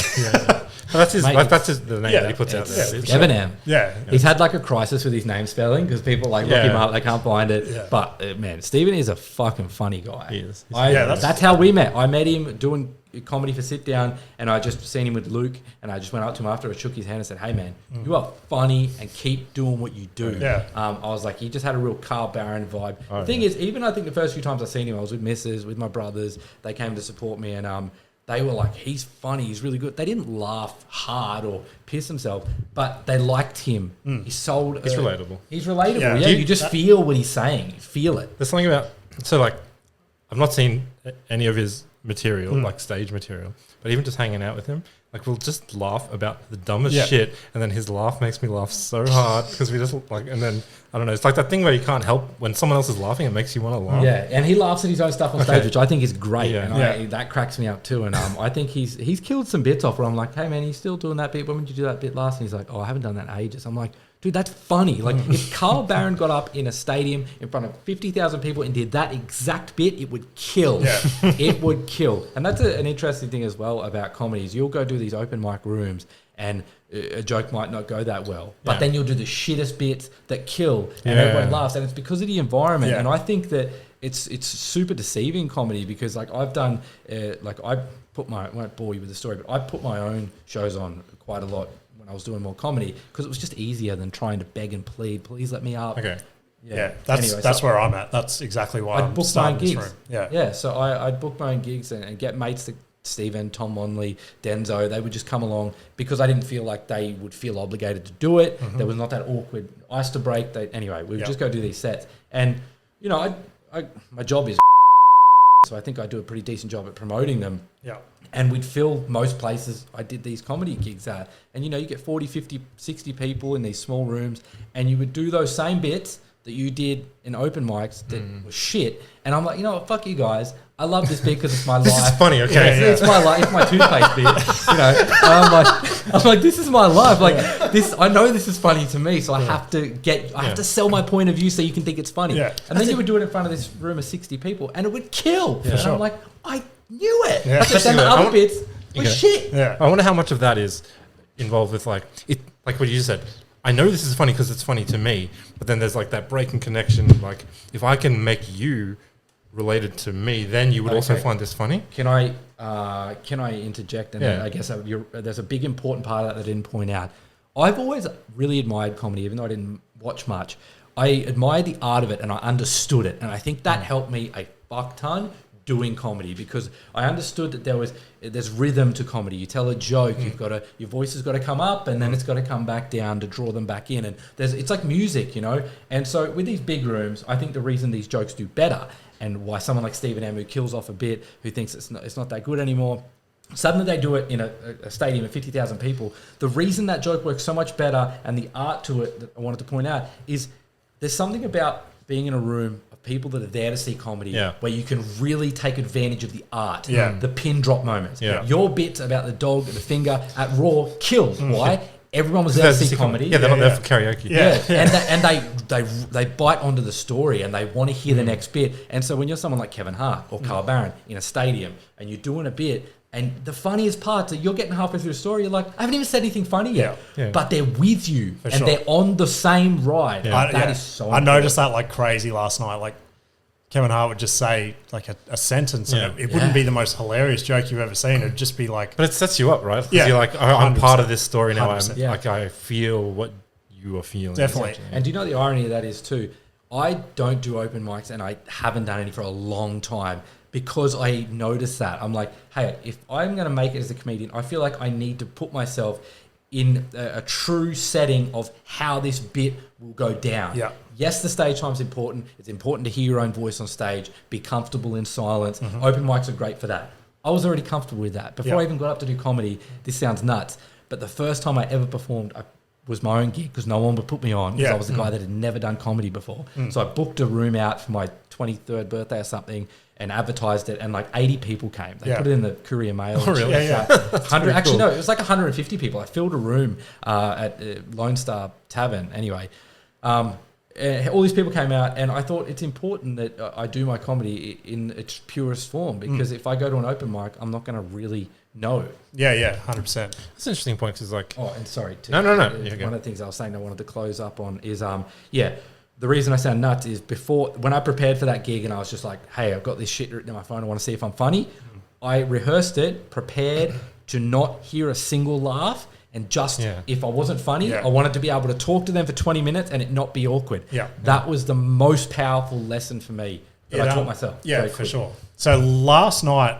[SPEAKER 1] That's his. That's the name that he puts out there.
[SPEAKER 3] Evan M.
[SPEAKER 2] Yeah.
[SPEAKER 3] He's had like a crisis with his name spelling because people like look him up, they can't find it. Yeah. But man, Stephen is a fucking funny guy.
[SPEAKER 1] He is.
[SPEAKER 3] That's how we met. I met him doing comedy for Sit Down, and I just seen him with Luke, and I just went up to him after, I shook his hand and said, hey man, you are funny and keep doing what you do.
[SPEAKER 2] Yeah.
[SPEAKER 3] I was like, he just had a real Carl Barron vibe. The thing is, even I think the first few times I seen him, I was with Mrs., with my brothers, they came to support me, and they were like, he's funny, he's really good. They didn't laugh hard or piss themselves, but they liked him. He's relatable. He's relatable. Yeah, you just feel what he's saying. You feel it.
[SPEAKER 1] There's something about, so like, I've not seen any of his material, like stage material, but even just hanging out with him, like we'll just laugh about the dumbest shit, and then his laugh makes me laugh so hard because we just like, and then I don't know, it's like that thing where you can't help when someone else is laughing, it makes you want to laugh.
[SPEAKER 3] Yeah, and he laughs at his own stuff on stage, which I think is great. And that cracks me up too. And I think he's killed some bits off where I'm like, hey man, you still doing that bit? When did you do that bit last? And he's like, oh, I haven't done that in ages. I'm like, dude, that's funny. Like, if Carl Barron got up in a stadium in front of 50,000 people and did that exact bit, it would kill. Yeah. It would kill. And that's an interesting thing as well about comedy is you'll go do these open mic rooms and a joke might not go that well. But then you'll do the shittest bits that kill and everyone laughs. And it's because of the environment. Yeah. And I think that it's super deceiving comedy because, like, I've done, I won't bore you with the story, but I put my own shows on quite a lot when I was doing more comedy because it was just easier than trying to beg and plead, please let me up.
[SPEAKER 1] Okay.
[SPEAKER 2] Yeah, that's where I'm at. That's exactly why
[SPEAKER 3] I'd book my own gigs.
[SPEAKER 2] Yeah.
[SPEAKER 3] So I'd book my own gigs and get mates to Stephen, Tom Monley, Denzo. They would just come along because I didn't feel like they would feel obligated to do it. There was not that awkward ice to break. Anyway, we would just go do these sets. And, you know, my job is so I think I do a pretty decent job at promoting them.
[SPEAKER 2] Yeah.
[SPEAKER 3] And we'd fill most places I did these comedy gigs at. And, you know, you get 40, 50, 60 people in these small rooms and you would do those same bits that you did in open mics that were shit. And I'm like, you know what, fuck you guys. I love this bit because it's my life.
[SPEAKER 1] This is funny, okay?
[SPEAKER 3] It's my life. It's my toothpaste bit. You know, I'm like, this is my life. Like this, I know this is funny to me, so I have to sell my point of view so you can think it's funny. Yeah. And then you would do it in front of this room of 60 people, and it would kill. Yeah. And I'm like, I knew it. Yeah. Then the other bits were shit.
[SPEAKER 1] Yeah. I wonder how much of that is involved with like what you said. I know this is funny because it's funny to me, but then there's like that breaking connection. Like if I can make you related to me, then you would also find this funny.
[SPEAKER 3] Can I interject? And I guess there's a big important part of that I didn't point out. I've always really admired comedy, even though I didn't watch much. I admired the art of it and I understood it. And I think that helped me a fuck ton doing comedy because I understood that there's rhythm to comedy. You tell a joke, your voice has got to come up and then it's got to come back down to draw them back in. And it's like music, you know? And so with these big rooms, I think the reason these jokes do better and why someone like Stephen M, who kills off a bit, who thinks it's not that good anymore, suddenly they do it in a stadium of 50,000 people. The reason that joke works so much better and the art to it that I wanted to point out is there's something about being in a room of people that are there to see comedy where you can really take advantage of the art, the pin drop moments. Yeah. Your bits about the dog and the finger at Raw killed. Why? everyone was there to see comedy.
[SPEAKER 1] Yeah, they're not there for karaoke.
[SPEAKER 3] Yeah. And they bite onto the story and they want to hear the next bit. And so when you're someone like Kevin Hart or Carl Barron in a stadium and you're doing a bit, and the funniest parts are you're getting halfway through the story, you're like, I haven't even said anything funny yet.
[SPEAKER 1] Yeah.
[SPEAKER 3] But they're with you and
[SPEAKER 2] sure.
[SPEAKER 3] they're on the same ride.
[SPEAKER 1] Yeah.
[SPEAKER 3] That is so
[SPEAKER 2] I
[SPEAKER 3] important.
[SPEAKER 2] noticed that like crazy last night. Like Kevin Hart would just say like a sentence and it wouldn't be the most hilarious joke you've ever seen. It'd just be like...
[SPEAKER 1] But it sets you up, right? Because
[SPEAKER 2] Yeah.
[SPEAKER 1] you're like, I'm part of this story now.
[SPEAKER 2] 100%.
[SPEAKER 1] Like, I feel what you are feeling.
[SPEAKER 2] Definitely.
[SPEAKER 1] essentially.
[SPEAKER 3] And do you know what the irony of that is too? I don't do open mics and I haven't done any for a long time because I noticed that. I'm like, hey, if I'm going to make it as a comedian, I feel like I need to put myself in a true setting of how this bit will go down.
[SPEAKER 2] Yeah.
[SPEAKER 3] Yes, the stage time's important. It's important to hear your own voice on stage, be comfortable in silence. Open mics are great for that. I was already comfortable with that. Before I even got up to do comedy, this sounds nuts, but the first time I ever performed, was my own gig because no one would put me on because I was a guy that had never done comedy before. So I booked a room out for my 23rd birthday or something and advertised it, and like 80 people came. They put it in the Courier Mail.
[SPEAKER 1] Oh, really?
[SPEAKER 2] Yeah.
[SPEAKER 3] 100, actually, no, it was like 150 people. I filled a room at Lone Star Tavern. Anyway, all these people came out, and I thought it's important that I do my comedy in its purest form because if I go to an open mic, I'm not going to really know.
[SPEAKER 2] Yeah, 100%.
[SPEAKER 1] That's an interesting point because, like...
[SPEAKER 3] Oh, and sorry.
[SPEAKER 1] No.
[SPEAKER 3] One of the things I was saying I wanted to close up on is, the reason I sound nuts is when I prepared for that gig and I was just like, hey, I've got this shit written on my phone, I want to see if I'm funny. I rehearsed it, prepared to not hear a single laugh, and just if I wasn't funny, I wanted to be able to talk to them for 20 minutes and it not be awkward.
[SPEAKER 2] Yeah.
[SPEAKER 3] That was the most powerful lesson for me that I taught myself.
[SPEAKER 2] Yeah, for sure. So last night,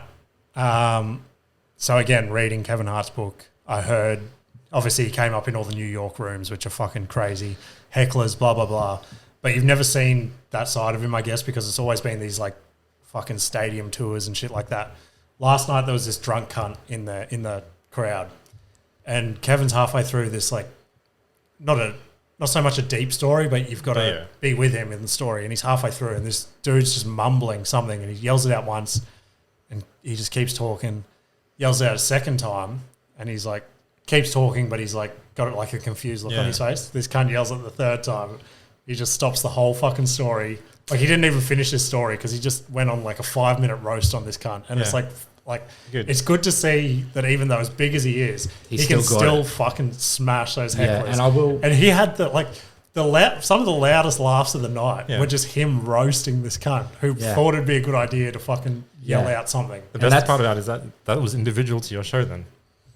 [SPEAKER 2] so again, reading Kevin Hart's book, I heard, obviously he came up in all the New York rooms, which are fucking crazy, hecklers, blah, blah, blah. But you've never seen that side of him, I guess, because it's always been these like fucking stadium tours and shit like that. Last night there was this drunk cunt in the crowd, and Kevin's halfway through this like not so much a deep story, but you've got to be with him in the story, and he's halfway through, and this dude's just mumbling something, and he yells it out once, and he just keeps talking, yells it out a second time, and he's like keeps talking, but he's like got it like a confused look on his face. This cunt yells it the third time. He just stops the whole fucking story. Like, he didn't even finish his story because he just went on like a 5-minute roast on this cunt. And it's like good. It's good to see that even though as big as he is, he can still fucking smash those hecklers.
[SPEAKER 3] And I will.
[SPEAKER 2] And he had some of the loudest laughs of the night were just him roasting this cunt who thought it'd be a good idea to fucking yell out something.
[SPEAKER 1] The best part about it is that was individual to your show then.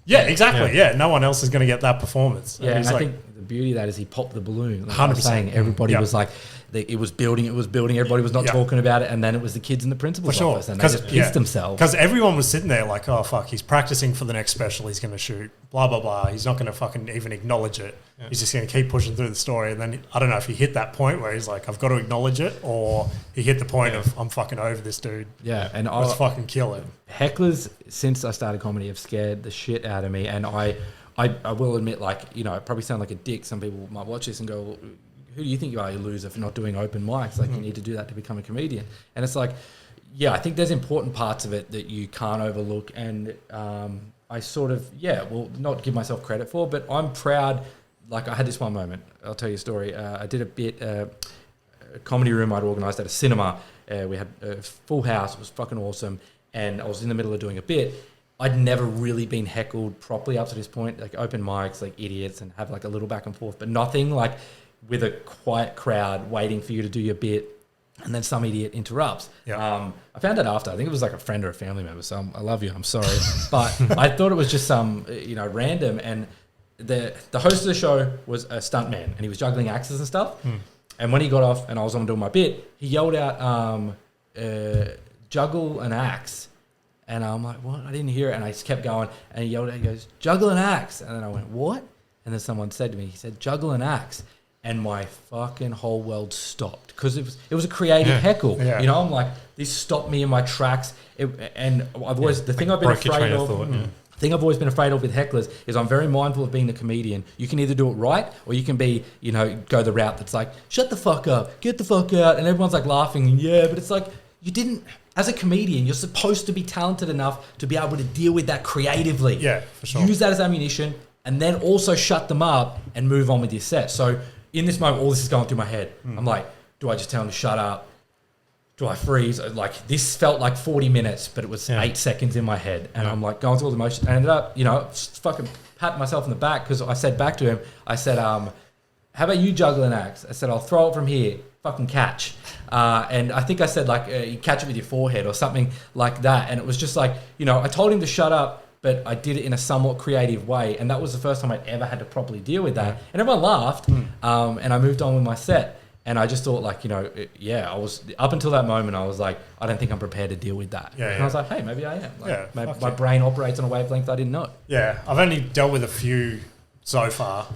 [SPEAKER 2] Yeah, exactly. Yeah, no one else is going to get that performance.
[SPEAKER 3] Yeah, and I think the beauty of that is he popped the balloon. Like 100%. I was saying, everybody was like, it was building. Everybody was not talking about it, and then it was the kids in the principal's office, and they just pissed themselves.
[SPEAKER 2] Because everyone was sitting there like, oh, fuck, he's practicing for the next special he's going to shoot, blah, blah, blah. He's not going to fucking even acknowledge it. Yeah. He's just going to keep pushing through the story. And then I don't know if he hit that point where he's like, I've got to acknowledge it, or he hit the point of, I'm fucking over this dude.
[SPEAKER 3] Yeah, and
[SPEAKER 2] let's fucking kill it.
[SPEAKER 3] Hecklers, since I started comedy, have scared the shit out of me. And I will admit, like, you know, I probably sound like a dick. Some people might watch this and go, well, who do you think you are, you loser, for not doing open mics? Like, you need to do that to become a comedian. And it's like, yeah, I think there's important parts of it that you can't overlook. And I sort of, will not give myself credit for, but I'm proud. Like, I had this one moment. I'll tell you a story. I did a bit, a comedy room I'd organised at a cinema. We had a full house. It was fucking awesome. And I was in the middle of doing a bit. I'd never really been heckled properly up to this point, like open mics, like idiots, and have like a little back and forth, but nothing like with a quiet crowd waiting for you to do your bit, and then some idiot interrupts. I found out after. I think it was like a friend or a family member, so I love you, I'm sorry. But I thought it was just some, random, and the host of the show was a stuntman, and he was juggling axes and stuff. And when he got off and I was on doing my bit, he yelled out, juggle an axe. And I'm like, what? I didn't hear it. And I just kept going. And he yelled out, he goes, juggle an axe. And then I went, what? And then someone said to me, he said, juggle an axe. And my fucking whole world stopped. Because it was a creative heckle. Yeah. You know, I'm like, this stopped me in my tracks. And I've always, the thing I've been afraid of, the thing I've always been afraid of with hecklers is I'm very mindful of being a comedian. You can either do it right, or you can be, go the route that's like, shut the fuck up, get the fuck out. And everyone's like laughing. But it's like, you didn't... As a comedian, you're supposed to be talented enough to be able to deal with that creatively.
[SPEAKER 2] Yeah, for sure.
[SPEAKER 3] Use that as ammunition and then also shut them up and move on with your set. So in this moment, all this is going through my head. I'm like, do I just tell him to shut up? Do I freeze? Like, this felt like 40 minutes, but it was 8 seconds in my head. And I'm like, going through all the emotions. I ended up, just fucking patting myself in the back because I said back to him, I said, how about you juggle an axe? I said, I'll throw it from here. Fucking catch. And I think I said, like, you catch it with your forehead or something like that. And it was just like, I told him to shut up, but I did it in a somewhat creative way. And that was the first time I'd ever had to properly deal with that. And everyone laughed. And I moved on with my set. And I just thought, like, I was, up until that moment, I was like, I don't think I'm prepared to deal with that. And I was like, hey, maybe I am. Like, my brain operates on a wavelength I didn't know.
[SPEAKER 2] Yeah, I've only dealt with a few so far.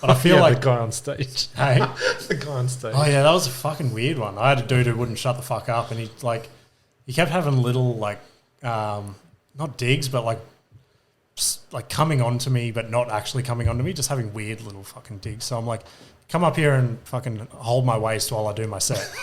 [SPEAKER 2] But I feel like...
[SPEAKER 1] the guy on stage.
[SPEAKER 2] Hey?
[SPEAKER 1] The guy on stage.
[SPEAKER 2] Oh, yeah, that was a fucking weird one. I had a dude who wouldn't shut the fuck up. And he kept having little, like, not digs, but, like coming onto me, but not actually coming onto me, just having weird little fucking digs. So I'm like... come up here and fucking hold my waist while I do my set.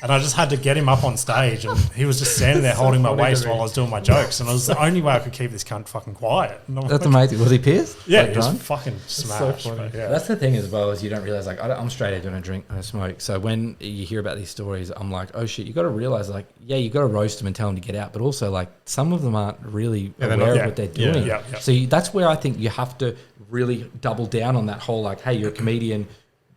[SPEAKER 2] And I just had to get him up on stage, and he was just standing there holding my waist while I was doing my jokes. And it was the only way I could keep this cunt fucking quiet.
[SPEAKER 3] That's amazing. Was he pissed?
[SPEAKER 2] Yeah, he was fucking smashed.
[SPEAKER 1] So funny.
[SPEAKER 2] Yeah.
[SPEAKER 3] That's the thing as well, is you don't realise, like, I'm straight edge, I don't drink, I don't smoke. So when you hear about these stories, I'm like, oh shit, you got to realise, like, yeah, you got to roast them and tell them to get out, but also, like, some of them aren't really aware of what they're doing. So that's where I think you have to really double down on that whole, like, hey, you're a comedian,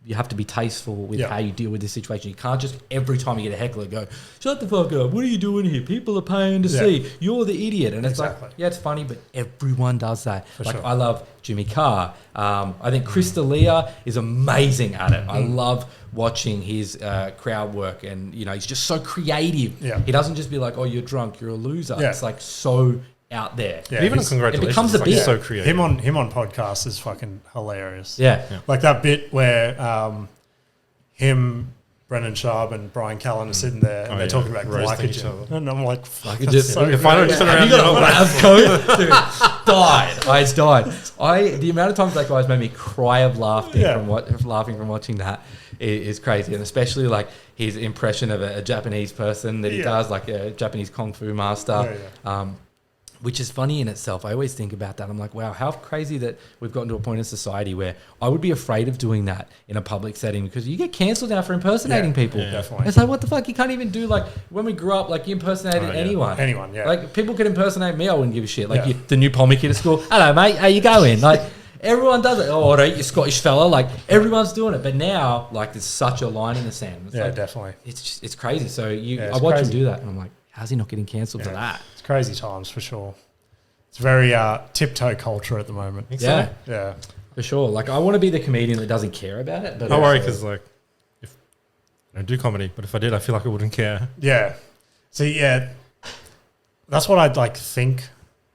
[SPEAKER 3] you have to be tasteful with how you deal with this situation. You can't just every time you get a heckler go, shut the fuck up, what are you doing here? People are paying to see. You're the idiot. And it's like, yeah, it's funny, but everyone does that. I love Jimmy Carr. I think Chris D'Elia is amazing at it. I love watching his crowd work, and he's just so creative. He doesn't just be like, oh, you're drunk, you're a loser. It's like so out there.
[SPEAKER 1] Yeah, even congratulations.
[SPEAKER 3] It becomes a bit
[SPEAKER 1] so creative.
[SPEAKER 2] Him on podcasts is fucking hilarious.
[SPEAKER 3] Yeah.
[SPEAKER 2] Like that bit where him, Brendan Sharp and Brian Callen are sitting there and they're talking about glycogen. And I'm like, fuck,
[SPEAKER 3] just,
[SPEAKER 2] so
[SPEAKER 1] if I don't just turn around,
[SPEAKER 3] you got a lab coat? Dude, died. I just died. The amount of times that guy's made me cry of laughing from watching that is crazy. And especially like his impression of a Japanese person that he does, like a Japanese Kung Fu master. Which is funny in itself. I always think about that. I'm like, wow, how crazy that we've gotten to a point in society where I would be afraid of doing that in a public setting because you get cancelled now for impersonating people.
[SPEAKER 2] Definitely.
[SPEAKER 3] It's like, what the fuck? You can't even do, like, when we grew up, like, you impersonated anyone.
[SPEAKER 2] Anyone,
[SPEAKER 3] Like, people could impersonate me, I wouldn't give a shit. Like, the new Pommy kid at school, hello, mate, how you going? Like, everyone does it. Oh, all right, you Scottish fella. Like, everyone's doing it. But now, like, there's such a line in the sand. It's like,
[SPEAKER 2] definitely.
[SPEAKER 3] It's crazy. So I watch him do that, and I'm like, how's he not getting cancelled for that?
[SPEAKER 2] It's crazy times, for sure. It's very tiptoe culture at the moment.
[SPEAKER 3] Yeah.
[SPEAKER 2] Yeah.
[SPEAKER 3] For sure. Like, I want to be the comedian that doesn't care about it. But
[SPEAKER 1] I worry because, like, if I don't do comedy, but if I did, I feel like I wouldn't care.
[SPEAKER 2] Yeah. See, that's what I'd like think.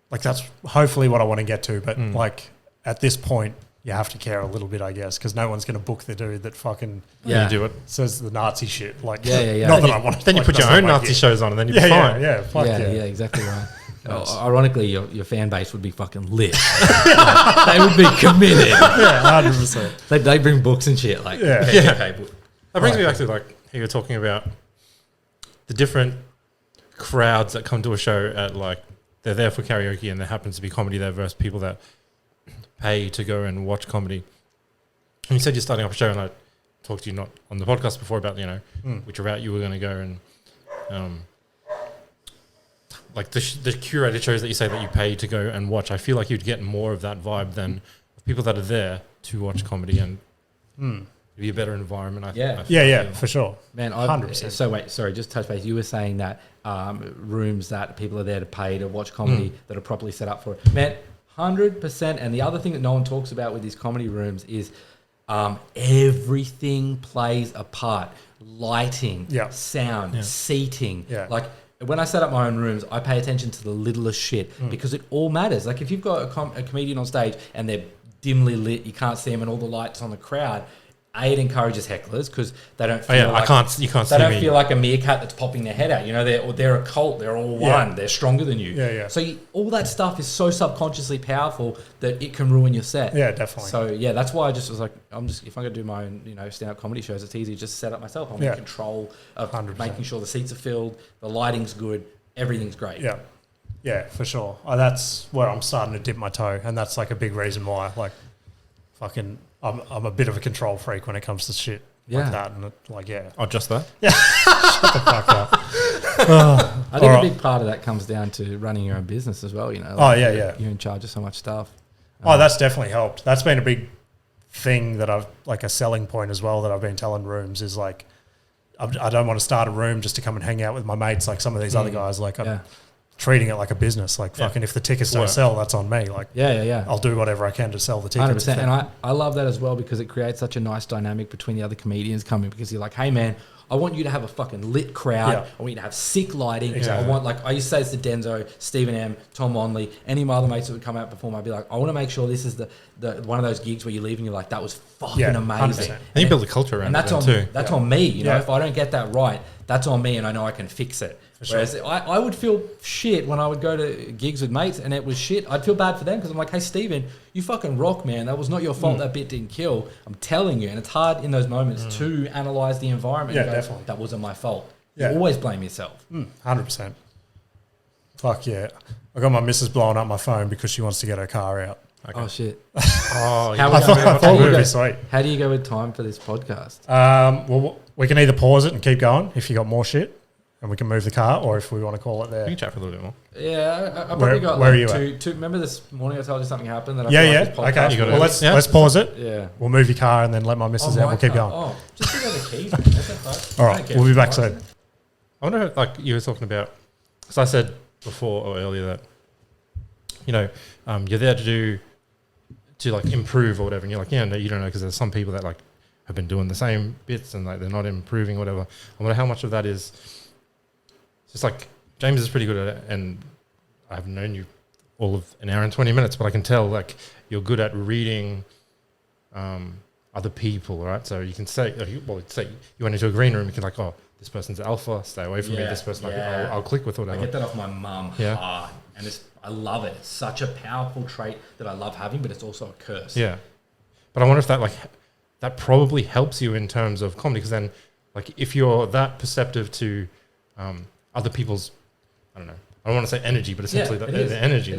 [SPEAKER 2] Like, that's hopefully what I want to get to. But like at this point, you have to care a little bit, I guess, because no one's going to book the dude that fucking
[SPEAKER 1] You do it.
[SPEAKER 2] says the Nazi shit. Like,
[SPEAKER 3] Yeah.
[SPEAKER 2] Not that I want to.
[SPEAKER 1] Then you put your own Nazi shows on, and then you'll be fine.
[SPEAKER 2] Yeah,
[SPEAKER 3] exactly right. Ironically, your fan base would be fucking lit. They would be committed.
[SPEAKER 2] Yeah, 100%.
[SPEAKER 3] They bring books and shit. Like,
[SPEAKER 1] Okay, but that brings me back to, like, how you're talking about the different crowds that come to a show at, like, they're there for karaoke and there happens to be comedy there versus people that pay to go and watch comedy. And you said you're starting up a show, and I talked to you not on the podcast before about, which route you were going to go, and like the curated shows that you say that you pay to go and watch, I feel like you'd get more of that vibe than people that are there to watch comedy, and it'd be a better environment. I feel.
[SPEAKER 2] For sure.
[SPEAKER 3] Man,
[SPEAKER 2] 100%.
[SPEAKER 3] So wait, sorry, just touch base. You were saying that rooms that people are there to pay to watch comedy that are properly set up for it. Man, 100%. And the other thing that no one talks about with these comedy rooms is everything plays a part. Lighting, sound, seating. Like, when I set up my own rooms, I pay attention to the littlest shit because it all matters. Like, if you've got a comedian on stage and they're dimly lit, you can't see them, and all the lights on the crowd, it encourages hecklers because they don't feel like...
[SPEAKER 1] you can't see
[SPEAKER 3] They don't
[SPEAKER 1] me.
[SPEAKER 3] feel like a meerkat that's popping their head out. They're a cult. They're all one. They're stronger than you. So all that stuff is so subconsciously powerful that it can ruin your set.
[SPEAKER 2] Yeah, definitely.
[SPEAKER 3] So, that's why I just was like, if I'm going to do my own, stand-up comedy shows, it's easy to just set up myself. I'm in control of
[SPEAKER 2] 100%.
[SPEAKER 3] making sure the seats are filled, the lighting's good, everything's great.
[SPEAKER 2] Yeah. Yeah, for sure. That's where I'm starting to dip my toe, and that's like a big reason why. Like, fucking, I'm a bit of a control freak when it comes to shit like that, and
[SPEAKER 1] Oh, just that?
[SPEAKER 2] Shut the fuck up.
[SPEAKER 3] I think a big part of that comes down to running your own business as well. You know.
[SPEAKER 2] Like
[SPEAKER 3] You're in charge of so much stuff.
[SPEAKER 2] That's definitely helped. That's been a big thing that I've like a selling point as well that I've been telling rooms is like, I don't want to start a room just to come and hang out with my mates like some of these other guys. Like I'm treating it like a business. Like fucking if the tickets don't sell, that's on me. Like I'll do whatever I can to sell the tickets.
[SPEAKER 3] 100%. And I love that as well because it creates such a nice dynamic between the other comedians coming because you're like, hey man, I want you to have a fucking lit crowd.
[SPEAKER 2] Yeah.
[SPEAKER 3] I want you to have sick lighting.
[SPEAKER 2] Exactly.
[SPEAKER 3] I want, like, I used to say this to Denzo, Stephen M, Tom Onley, any of my other mates that would come out before me, I'd be like, I want to make sure this is the one of those gigs where you leave and you're like, that was fucking amazing.
[SPEAKER 2] 100%.
[SPEAKER 1] And you build a culture around
[SPEAKER 3] and
[SPEAKER 1] it too.
[SPEAKER 3] That's on me. You know, if I don't get that right, that's on me and I know I can fix it. Whereas I would feel shit when I would go to gigs with mates and it was shit. I'd feel bad for them because I'm like, hey, Steven, you fucking rock, man. That was not your fault that bit didn't kill. I'm telling you. And it's hard in those moments to analyse the environment.
[SPEAKER 2] Yeah,
[SPEAKER 3] and go,
[SPEAKER 2] definitely.
[SPEAKER 3] That wasn't my fault.
[SPEAKER 2] Yeah.
[SPEAKER 3] You always blame yourself.
[SPEAKER 2] 100%. Fuck yeah. I got my missus blowing up my phone because she wants to get her car out.
[SPEAKER 1] Okay.
[SPEAKER 3] Oh, shit.
[SPEAKER 1] Oh,
[SPEAKER 3] How
[SPEAKER 2] I thought it would be sweet.
[SPEAKER 3] How do you go with time for this podcast?
[SPEAKER 2] Well, we can either pause it and keep going if you got more shit and we can move the car, or if we want to call it
[SPEAKER 1] We
[SPEAKER 2] there.
[SPEAKER 1] can chat for a little bit more.
[SPEAKER 3] Yeah, I probably got
[SPEAKER 2] where
[SPEAKER 3] like
[SPEAKER 2] are you
[SPEAKER 3] two. Remember this morning I told you something happened that I
[SPEAKER 2] Yeah,
[SPEAKER 3] feel like this podcast
[SPEAKER 2] okay.
[SPEAKER 1] You got
[SPEAKER 2] Well,
[SPEAKER 1] it.
[SPEAKER 2] let's pause it.
[SPEAKER 3] Yeah.
[SPEAKER 2] We'll move your car and then let my missus out. We'll keep going.
[SPEAKER 3] Oh, just give her the keys. Man. That's okay.
[SPEAKER 2] All right, we'll be back soon.
[SPEAKER 1] I wonder, like you were talking about, because I said before or earlier that, you know, you're there to like improve or whatever, and you're like, yeah, no, you don't know, because there's some people that like have been doing the same bits and like they're not improving or whatever. I wonder how much of that is just like James is pretty good at it, and I've known you all of an hour and 20 minutes, but I can tell like you're good at reading other people, right? So you can say, say you went into a green room, you can like, oh, this person's alpha, stay away from me. This person, I'll click with whatever.
[SPEAKER 3] I get that off my mum hard, and I love it. It's such a powerful trait that I love having, but it's also a curse.
[SPEAKER 1] Yeah, but I wonder if that probably helps you in terms of comedy, because then, like, if you're that perceptive to other people's, I don't want to say energy, but essentially the energy,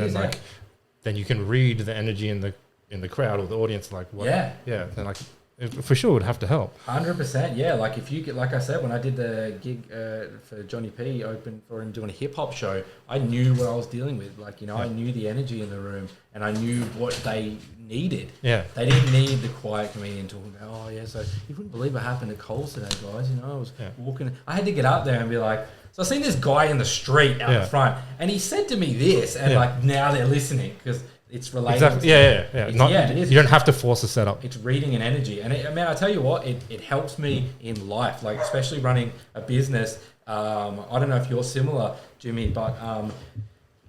[SPEAKER 1] then you can read the energy in the crowd or the audience, like what? Yeah, then like it for sure would have to help.
[SPEAKER 3] 100%, yeah. Like if you get, like I said, when I did the gig for Johnny P, open for him doing a hip hop show, I knew what I was dealing with. Like, you know, I knew the energy in the room and I knew what they needed.
[SPEAKER 1] Yeah,
[SPEAKER 3] they didn't need the quiet comedian talking about, oh yeah, so you wouldn't believe what happened at Coles today, guys. You know, I was walking. I had to get up there and be like, so I seen this guy in the street out the front, and he said to me this, and like now they're listening because it's related.
[SPEAKER 1] Exactly. Yeah.
[SPEAKER 3] It is.
[SPEAKER 1] You don't have to force a setup.
[SPEAKER 3] It's reading an energy, and I tell you what, it helps me in life, like especially running a business. I don't know if you're similar, Jimmy, but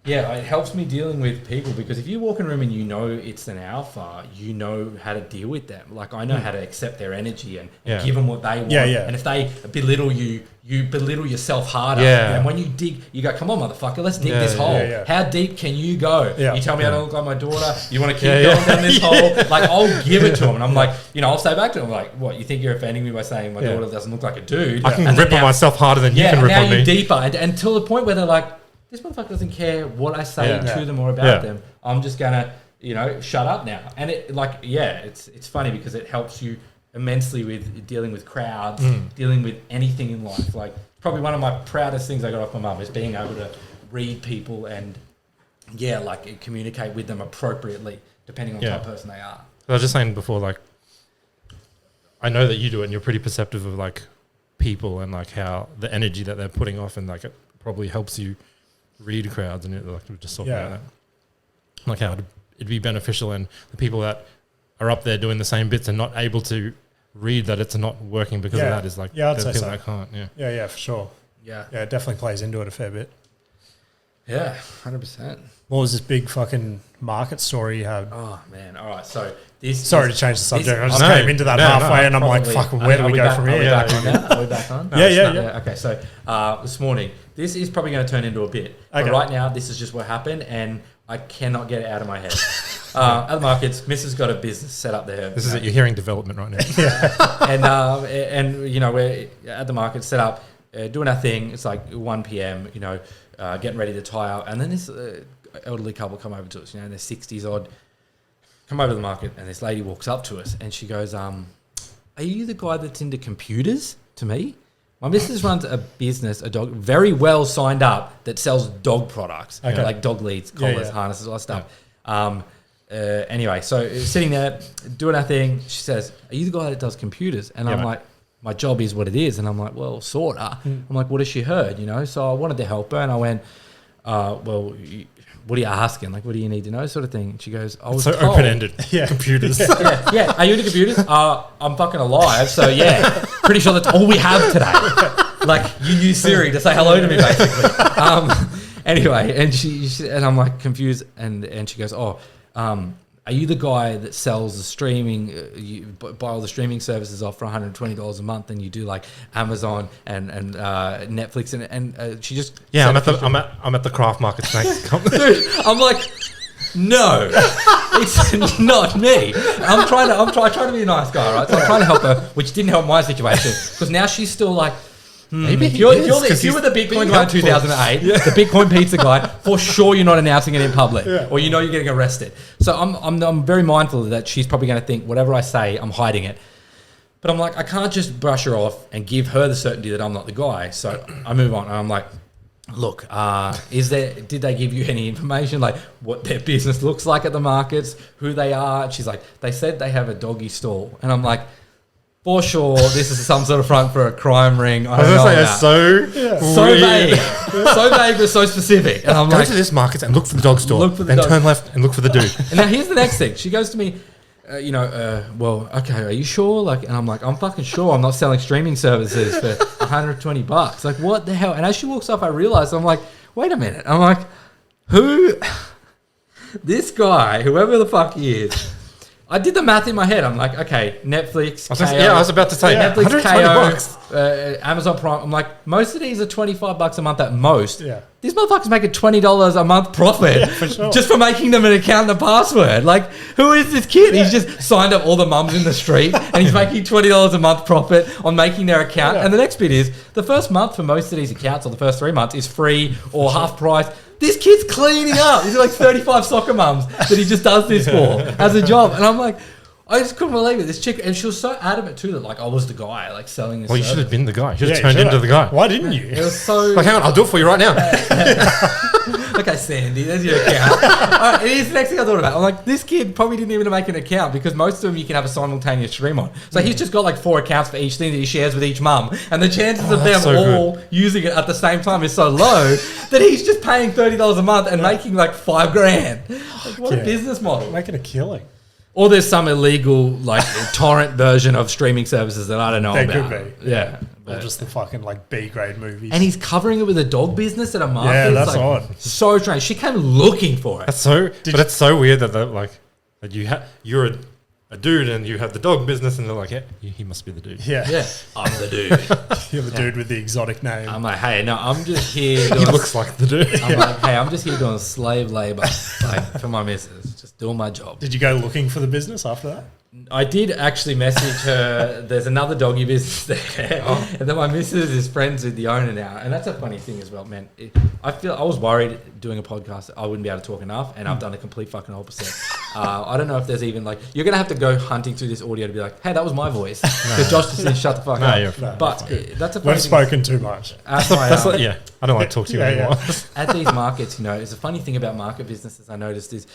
[SPEAKER 3] it helps me dealing with people, because if you walk in a room and you know it's an alpha, you know how to deal with them. Like I know how to accept their energy and give them what they want. And if they belittle you, you belittle yourself harder. And when you dig, you go, come on, motherfucker, let's dig this hole. How deep can you go? You tell me I don't look like my daughter. You want to keep going down this hole? Like, I'll give it to them. And I'm like, you know, I'll say back to them, like, what, you think you're offending me by saying my daughter doesn't look like a dude?
[SPEAKER 1] I can rip on myself harder than you can rip on me.
[SPEAKER 3] Deeper. And until the point where they're like, this motherfucker doesn't care what I say to them or about them. I'm just going to, you know, shut up now. And it, like, it's funny because it helps you immensely with dealing with crowds, dealing with anything in life. Like, probably one of my proudest things I got off my mum is being able to read people and, like, communicate with them appropriately, depending on the type of person they are.
[SPEAKER 1] I was just saying before, like, I know that you do it and you're pretty perceptive of, like, people and, like, how the energy that they're putting off, and, like, it probably helps you read crowds, and like we just talked about that, like how it'd be beneficial, and the people that are up there doing the same bits and not able to read that it's not working because of that is like
[SPEAKER 2] I'd say
[SPEAKER 1] people
[SPEAKER 2] so.
[SPEAKER 1] that can't.
[SPEAKER 2] For sure.
[SPEAKER 3] Yeah,
[SPEAKER 2] it definitely plays into it a fair bit.
[SPEAKER 3] 100%.
[SPEAKER 2] What was this big fucking market story you had?
[SPEAKER 3] Oh man! All right, so this.
[SPEAKER 2] Sorry to change the subject. I just came into that halfway, and I'm like, "Fucking, where do we go from here?"
[SPEAKER 3] Are we back on?
[SPEAKER 2] Yeah.
[SPEAKER 3] Okay, so this morning, this is probably going to turn into a bit. But right now, this is just what happened, and I cannot get it out of my head. At the markets, Mrs. got a business set up there.
[SPEAKER 1] This is it. You're hearing development right now.
[SPEAKER 3] And you know, we're at the market set up. doing our thing. It's like 1 p.m. Getting ready to tie up, and then this elderly couple come over to us. In their 60s odd, come over to the market, and this lady walks up to us, and she goes, "Are you the guy that's into computers?" To me, my missus runs a business, a dog, very well signed up, that sells dog products, like dog leads, collars, harnesses, all that stuff. Anyway, so sitting there doing our thing, she says, "Are you the guy that does computers?" And I'm like, "My job is what it is." And I'm like, "Well, sorta." I'm like, "What has she heard?" So I wanted to help her, and I went, "Well, what are you asking? Like, what do you need to know?" Sort of thing. And she goes, "I was
[SPEAKER 1] so
[SPEAKER 3] told."
[SPEAKER 1] open-ended. Computers.
[SPEAKER 3] Yeah. Are you into computers? I'm fucking alive, so yeah. Pretty sure that's all we have today. Like, you use Siri to say hello to me, basically. Anyway, and she and I'm like confused, and she goes, "Oh, are you the guy that sells the streaming? You buy all the streaming services off for $120 a month, and you do like Amazon and Netflix?" And she just
[SPEAKER 1] I'm at the craft market snacks company.
[SPEAKER 3] Dude, I'm like, no, it's not me. I'm trying to be a nice guy, right? So I'm trying to help her, which didn't help my situation because now she's still like.
[SPEAKER 1] Maybe
[SPEAKER 3] if you were the Bitcoin guy in 2008, the Bitcoin pizza guy, for sure you're not announcing it in public, or you're getting arrested. So I'm very mindful of that. She's probably going to think whatever I say, I'm hiding it. But I'm like, I can't just brush her off and give her the certainty that I'm not the guy. So I move on, and I'm like, look, did they give you any information, like what their business looks like at the markets, who they are? And she's like, they said they have a doggy stall, and I'm like, for sure, this is some sort of front for a crime ring. I don't know. It's
[SPEAKER 1] so
[SPEAKER 3] vague. So vague, but so specific. And I'm
[SPEAKER 1] go to this market and look for the dog store. Turn left and look for the dude.
[SPEAKER 3] And now here's the next thing. She goes to me, well, okay, are you sure? Like, and I'm like, I'm fucking sure I'm not selling streaming services for $120. Like, what the hell? And as she walks off, I realize, I'm like, wait a minute. I'm like, who? This guy, whoever the fuck he is. I did the math in my head. I'm like, okay, Netflix,
[SPEAKER 1] I was about to say
[SPEAKER 3] Netflix, KO, Amazon Prime. I'm like, most of these are $25 a month at most.
[SPEAKER 2] Yeah.
[SPEAKER 3] These motherfuckers make a $20 a month profit
[SPEAKER 2] for sure.
[SPEAKER 3] just for making them an account and a password. Like, who is this kid? He's just signed up all the mums in the street and he's making $20 a month profit on making their account. And the next bit is the first month for most of these accounts, or the first 3 months, is free or half price. This kid's cleaning up. He's like 35 soccer mums that he just does this for as a job. And I'm like, I just couldn't believe it. This chick, and she was so adamant too that like I was the guy like selling this.
[SPEAKER 1] Well, you
[SPEAKER 3] service.
[SPEAKER 1] should have been the guy. You should have turned into the guy.
[SPEAKER 2] Why didn't you?
[SPEAKER 3] It was so
[SPEAKER 1] like, hang on, I'll do it for you right now.
[SPEAKER 3] Okay, Sandy, there's your account. All right, here's the next thing I thought about. I'm like, this kid probably didn't even make an account because most of them you can have a simultaneous stream on. So he's just got like 4 accounts for each thing that he shares with each mum. And the chances of them all using it at the same time is so low that he's just paying $30 a month and making like $5,000. Like, what a business model.
[SPEAKER 2] Making a killing.
[SPEAKER 3] Or there's some illegal like torrent version of streaming services that I don't know about.
[SPEAKER 2] There could be.
[SPEAKER 3] Yeah.
[SPEAKER 2] Or just the fucking like B-grade movies.
[SPEAKER 3] And he's covering it with a dog business at a market.
[SPEAKER 2] Yeah, that's
[SPEAKER 3] like,
[SPEAKER 2] odd.
[SPEAKER 3] So strange. She came looking for it.
[SPEAKER 1] That's so. But it's so weird that you're a dude and you have the dog business, and they're like, yeah, he must be the dude.
[SPEAKER 2] Yeah.
[SPEAKER 3] I'm the dude.
[SPEAKER 2] You're the dude with the exotic name.
[SPEAKER 3] I'm like, hey, no, I'm just here.
[SPEAKER 1] He looks like the dude.
[SPEAKER 3] I'm like, hey, I'm just here doing slave labor, like for my missus, just doing my job.
[SPEAKER 2] Did you go looking for the business after that?
[SPEAKER 3] I did actually message her. There's another doggy business there, and then my missus is friends with the owner now, and that's a funny thing as well, man. I was worried doing a podcast I wouldn't be able to talk enough, and I've done a complete fucking opposite. I don't know if there's even like you're gonna have to go hunting through this audio to be like, hey, that was my voice, because Josh just said shut the fuck up. But that's a funny
[SPEAKER 2] We've spoken too much.
[SPEAKER 1] I don't like to talk to you anymore.
[SPEAKER 3] At these markets, it's a funny thing about market businesses I noticed is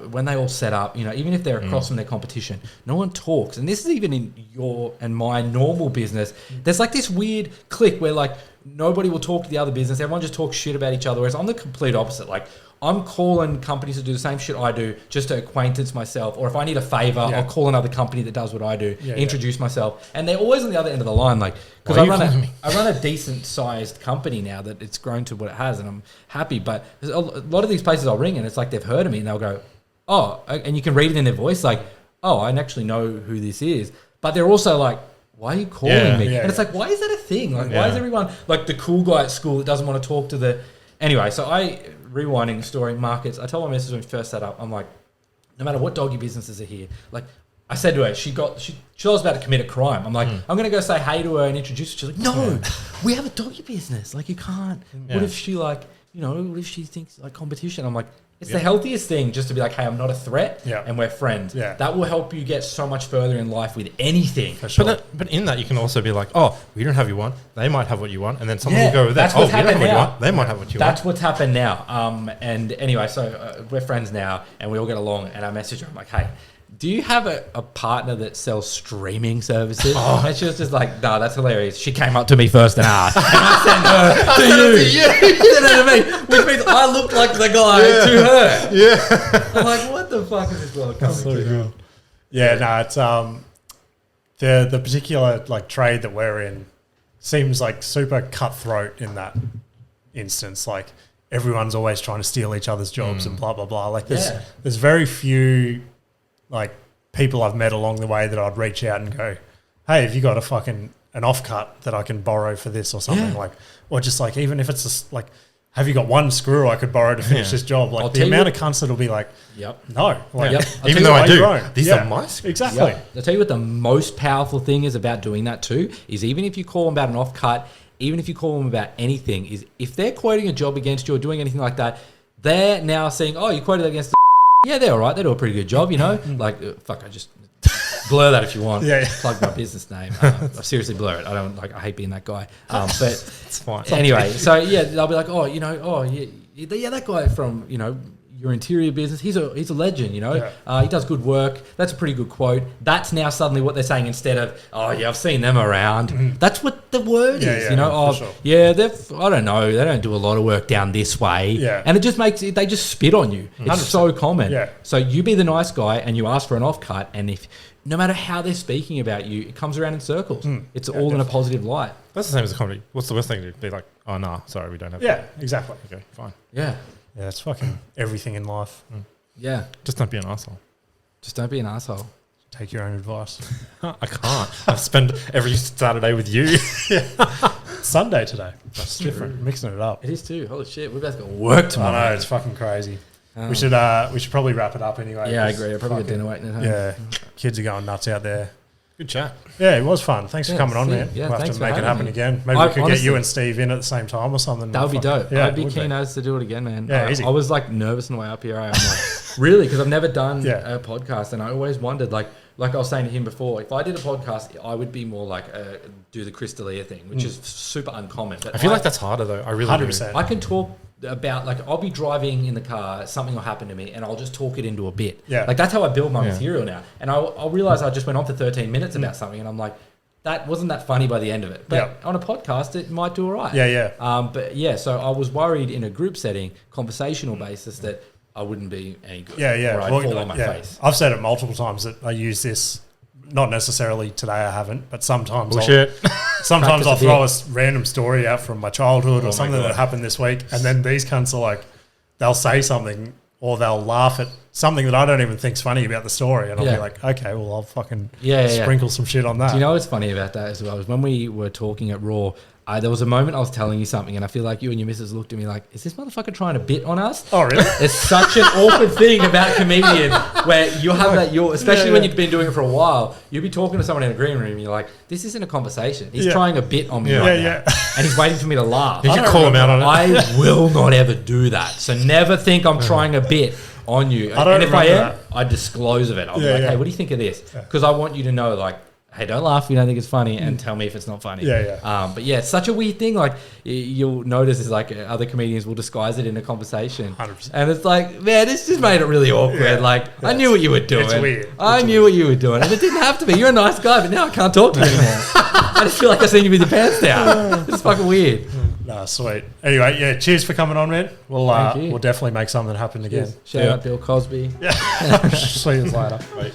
[SPEAKER 3] when they all set up, even if they're across from their competition, no one talks. And this is even in your and my normal business. There's like this weird clique where like nobody will talk to the other business. Everyone just talks shit about each other. Whereas I'm the complete opposite. Like I'm calling companies to do the same shit I do just to acquaintance myself. Or if I need a favor, I'll call another company that does what I do, introduce myself. And they're always on the other end of the line. Like, because I run a decent sized company now that it's grown to what it has, and I'm happy. But there's a lot of these places I'll ring and it's like they've heard of me and they'll go, oh, and you can read it in their voice like, oh, I actually know who this is. But they're also like, why are you calling me? And it's like, why is that a thing? Like, why is everyone like the cool guy at school that doesn't want to talk to the... Anyway, so rewinding the story, markets, I told my missus when we first set up, I'm like, no matter what doggy businesses are here, like, I said to her, she was about to commit a crime. I'm like, I'm going to go say hey to her and introduce her. She's like, no, we have a doggy business. Like, you can't.
[SPEAKER 1] Yeah.
[SPEAKER 3] What if she what if she thinks like competition? I'm like, it's the healthiest thing just to be like, hey, I'm not a threat and we're friends.
[SPEAKER 2] Yeah.
[SPEAKER 3] That will help you get so much further in life with anything.
[SPEAKER 2] For sure.
[SPEAKER 1] But in that, you can also be like, oh, we don't have you want. They might have what you want. And then someone will go over there.
[SPEAKER 3] That's
[SPEAKER 1] Oh,
[SPEAKER 3] what's
[SPEAKER 1] we don't have
[SPEAKER 3] happened
[SPEAKER 1] what you
[SPEAKER 3] now.
[SPEAKER 1] want. They might have what you
[SPEAKER 3] That's
[SPEAKER 1] want.
[SPEAKER 3] what's happened now. And anyway, so we're friends now and we all get along. And I message her. I'm like, hey, do you have a partner that sells streaming services? And she was just like, no, that's hilarious. She came up to me first and asked. And I sent her to you. Sent her to me. Which means I look like the guy to her.
[SPEAKER 1] Yeah.
[SPEAKER 3] I'm like, what the fuck is this world coming to?
[SPEAKER 2] Yeah, no, it's the particular like trade that we're in seems like super cutthroat in that instance. Like everyone's always trying to steal each other's jobs and blah blah blah. Like there's very few like people I've met along the way that I'd reach out and go, hey, have you got an offcut that I can borrow for this or something? Like, or just like, even if it's just like, have you got one screw I could borrow to finish this job? Like the amount of cunts that'll be like, no. Like,
[SPEAKER 1] Even though I do. These are my screws.
[SPEAKER 2] Exactly.
[SPEAKER 3] Yep. I'll tell you what the most powerful thing is about doing that too, is even if you call them about an offcut, even if you call them about anything, is if they're quoting a job against you or doing anything like that, they're now saying, oh, you quoted against the yeah, they're all right. They do a pretty good job, you know? Like, fuck, I just blur that if you want. Plug my business name. Seriously, blur it. I hate being that guy. But
[SPEAKER 1] It's fine.
[SPEAKER 3] anyway, so yeah, they'll be like, oh, yeah, that guy from, your interior business, he's a legend, he does good work. That's a pretty good quote. That's now suddenly what they're saying instead of, oh yeah, I've seen them around. That's what the word is, I don't know, they don't do a lot of work down this way. And it just they just spit on you. It's
[SPEAKER 2] 100%.
[SPEAKER 3] so common.
[SPEAKER 2] Yeah.
[SPEAKER 3] So you be the nice guy and you ask for an offcut, and if no matter how they're speaking about you, it comes around in circles. It's all in a positive light.
[SPEAKER 1] That's the same as a comedy. What's the worst thing to be like, oh, nah, sorry, we don't have
[SPEAKER 2] Yeah, exactly.
[SPEAKER 1] Okay, fine.
[SPEAKER 3] Yeah.
[SPEAKER 2] Yeah, it's fucking everything in life.
[SPEAKER 3] Yeah.
[SPEAKER 1] Just don't be an asshole.
[SPEAKER 3] Just don't be an asshole.
[SPEAKER 2] Take your own advice.
[SPEAKER 1] I can't. I spend every Saturday with you.
[SPEAKER 2] Sunday today. That's different. Mixing it up.
[SPEAKER 3] It is too. Holy shit. We've both got work tomorrow.
[SPEAKER 2] I know, it's fucking crazy. We should probably wrap it up anyway.
[SPEAKER 3] Yeah, I agree. I probably got dinner waiting at home.
[SPEAKER 2] Yeah, kids are going nuts out there.
[SPEAKER 1] Good chat.
[SPEAKER 2] Yeah, it was fun. Thanks for coming on, man.
[SPEAKER 3] Yeah,
[SPEAKER 2] We'll have
[SPEAKER 3] thanks
[SPEAKER 2] to
[SPEAKER 3] for
[SPEAKER 2] make it
[SPEAKER 3] having
[SPEAKER 2] happen
[SPEAKER 3] me.
[SPEAKER 2] again. Maybe we could
[SPEAKER 3] Honestly,
[SPEAKER 2] get you and Steve in at the same time or something.
[SPEAKER 3] That would be dope.
[SPEAKER 2] Yeah,
[SPEAKER 3] I'd be
[SPEAKER 2] would
[SPEAKER 3] keen as to do it again, man.
[SPEAKER 2] Yeah, easy.
[SPEAKER 3] I was like nervous on the way up here. I'm like, really? Because I've never done
[SPEAKER 2] Yeah.
[SPEAKER 3] a podcast, and I always wondered, like I was saying to him before, if I did a podcast, I would be more like do the Crystalia thing, which is super uncommon. But
[SPEAKER 1] I feel like that's harder though. I really
[SPEAKER 2] 100%.
[SPEAKER 3] I can talk about, like, I'll be driving in the car, something will happen to me, and I'll just talk it into a bit.
[SPEAKER 2] Yeah.
[SPEAKER 3] Like, that's how I build my material now. And I'll realize I just went on for 13 minutes about something, and I'm like, that wasn't that funny by the end of it. But on a podcast, it might do all right. But yeah, so I was worried in a group setting, conversational basis, that I wouldn't be any good.
[SPEAKER 2] Yeah.
[SPEAKER 3] Or I'd fall on my face.
[SPEAKER 2] I've said it multiple times that I use this. Not necessarily today, I haven't, but sometimes
[SPEAKER 1] Bullshit.
[SPEAKER 2] I'll throw a random story out from my childhood or something
[SPEAKER 1] God.
[SPEAKER 2] that happened this week, and then these cunts are like, they'll say something or they'll laugh at something that I don't even think's funny about the story, and I'll be like, okay, well, I'll fucking sprinkle some shit on that.
[SPEAKER 3] Do you know what's funny about that as well? Is when we were talking at Raw, there was a moment I was telling you something, and I feel like you and your missus looked at me like, is this motherfucker trying to bit on us?
[SPEAKER 2] Oh, really?
[SPEAKER 3] It's such an awkward thing about comedians where you have that, especially when you've been doing it for a while, you'll be talking to someone in a green room and you're like, this isn't a conversation. He's trying a bit on me right now. And he's waiting for me to laugh.
[SPEAKER 1] You should call him out on it.
[SPEAKER 3] I will not ever do that. So never think I'm trying a bit on you. And if I am, I disclose of it. I'll be like, hey, what do you think of this? Because I want you to know, like, hey, don't laugh if you don't think it's funny, and tell me if it's not funny. But yeah, it's such a weird thing. Like, you'll notice is like other comedians will disguise it in a conversation.
[SPEAKER 2] 100%.
[SPEAKER 3] And it's like, man, this just made it really awkward. Like, I knew what you were doing.
[SPEAKER 2] It's weird.
[SPEAKER 3] I knew what you were doing. And it didn't have to be. You're a nice guy, but now I can't talk to you anymore. I just feel like I've seen you with your pants down. It's fucking weird.
[SPEAKER 2] Nah, sweet. Anyway, yeah, cheers for coming on, man. We'll definitely make something happen again.
[SPEAKER 3] Shout out Bill Cosby.
[SPEAKER 2] See you later. Bye.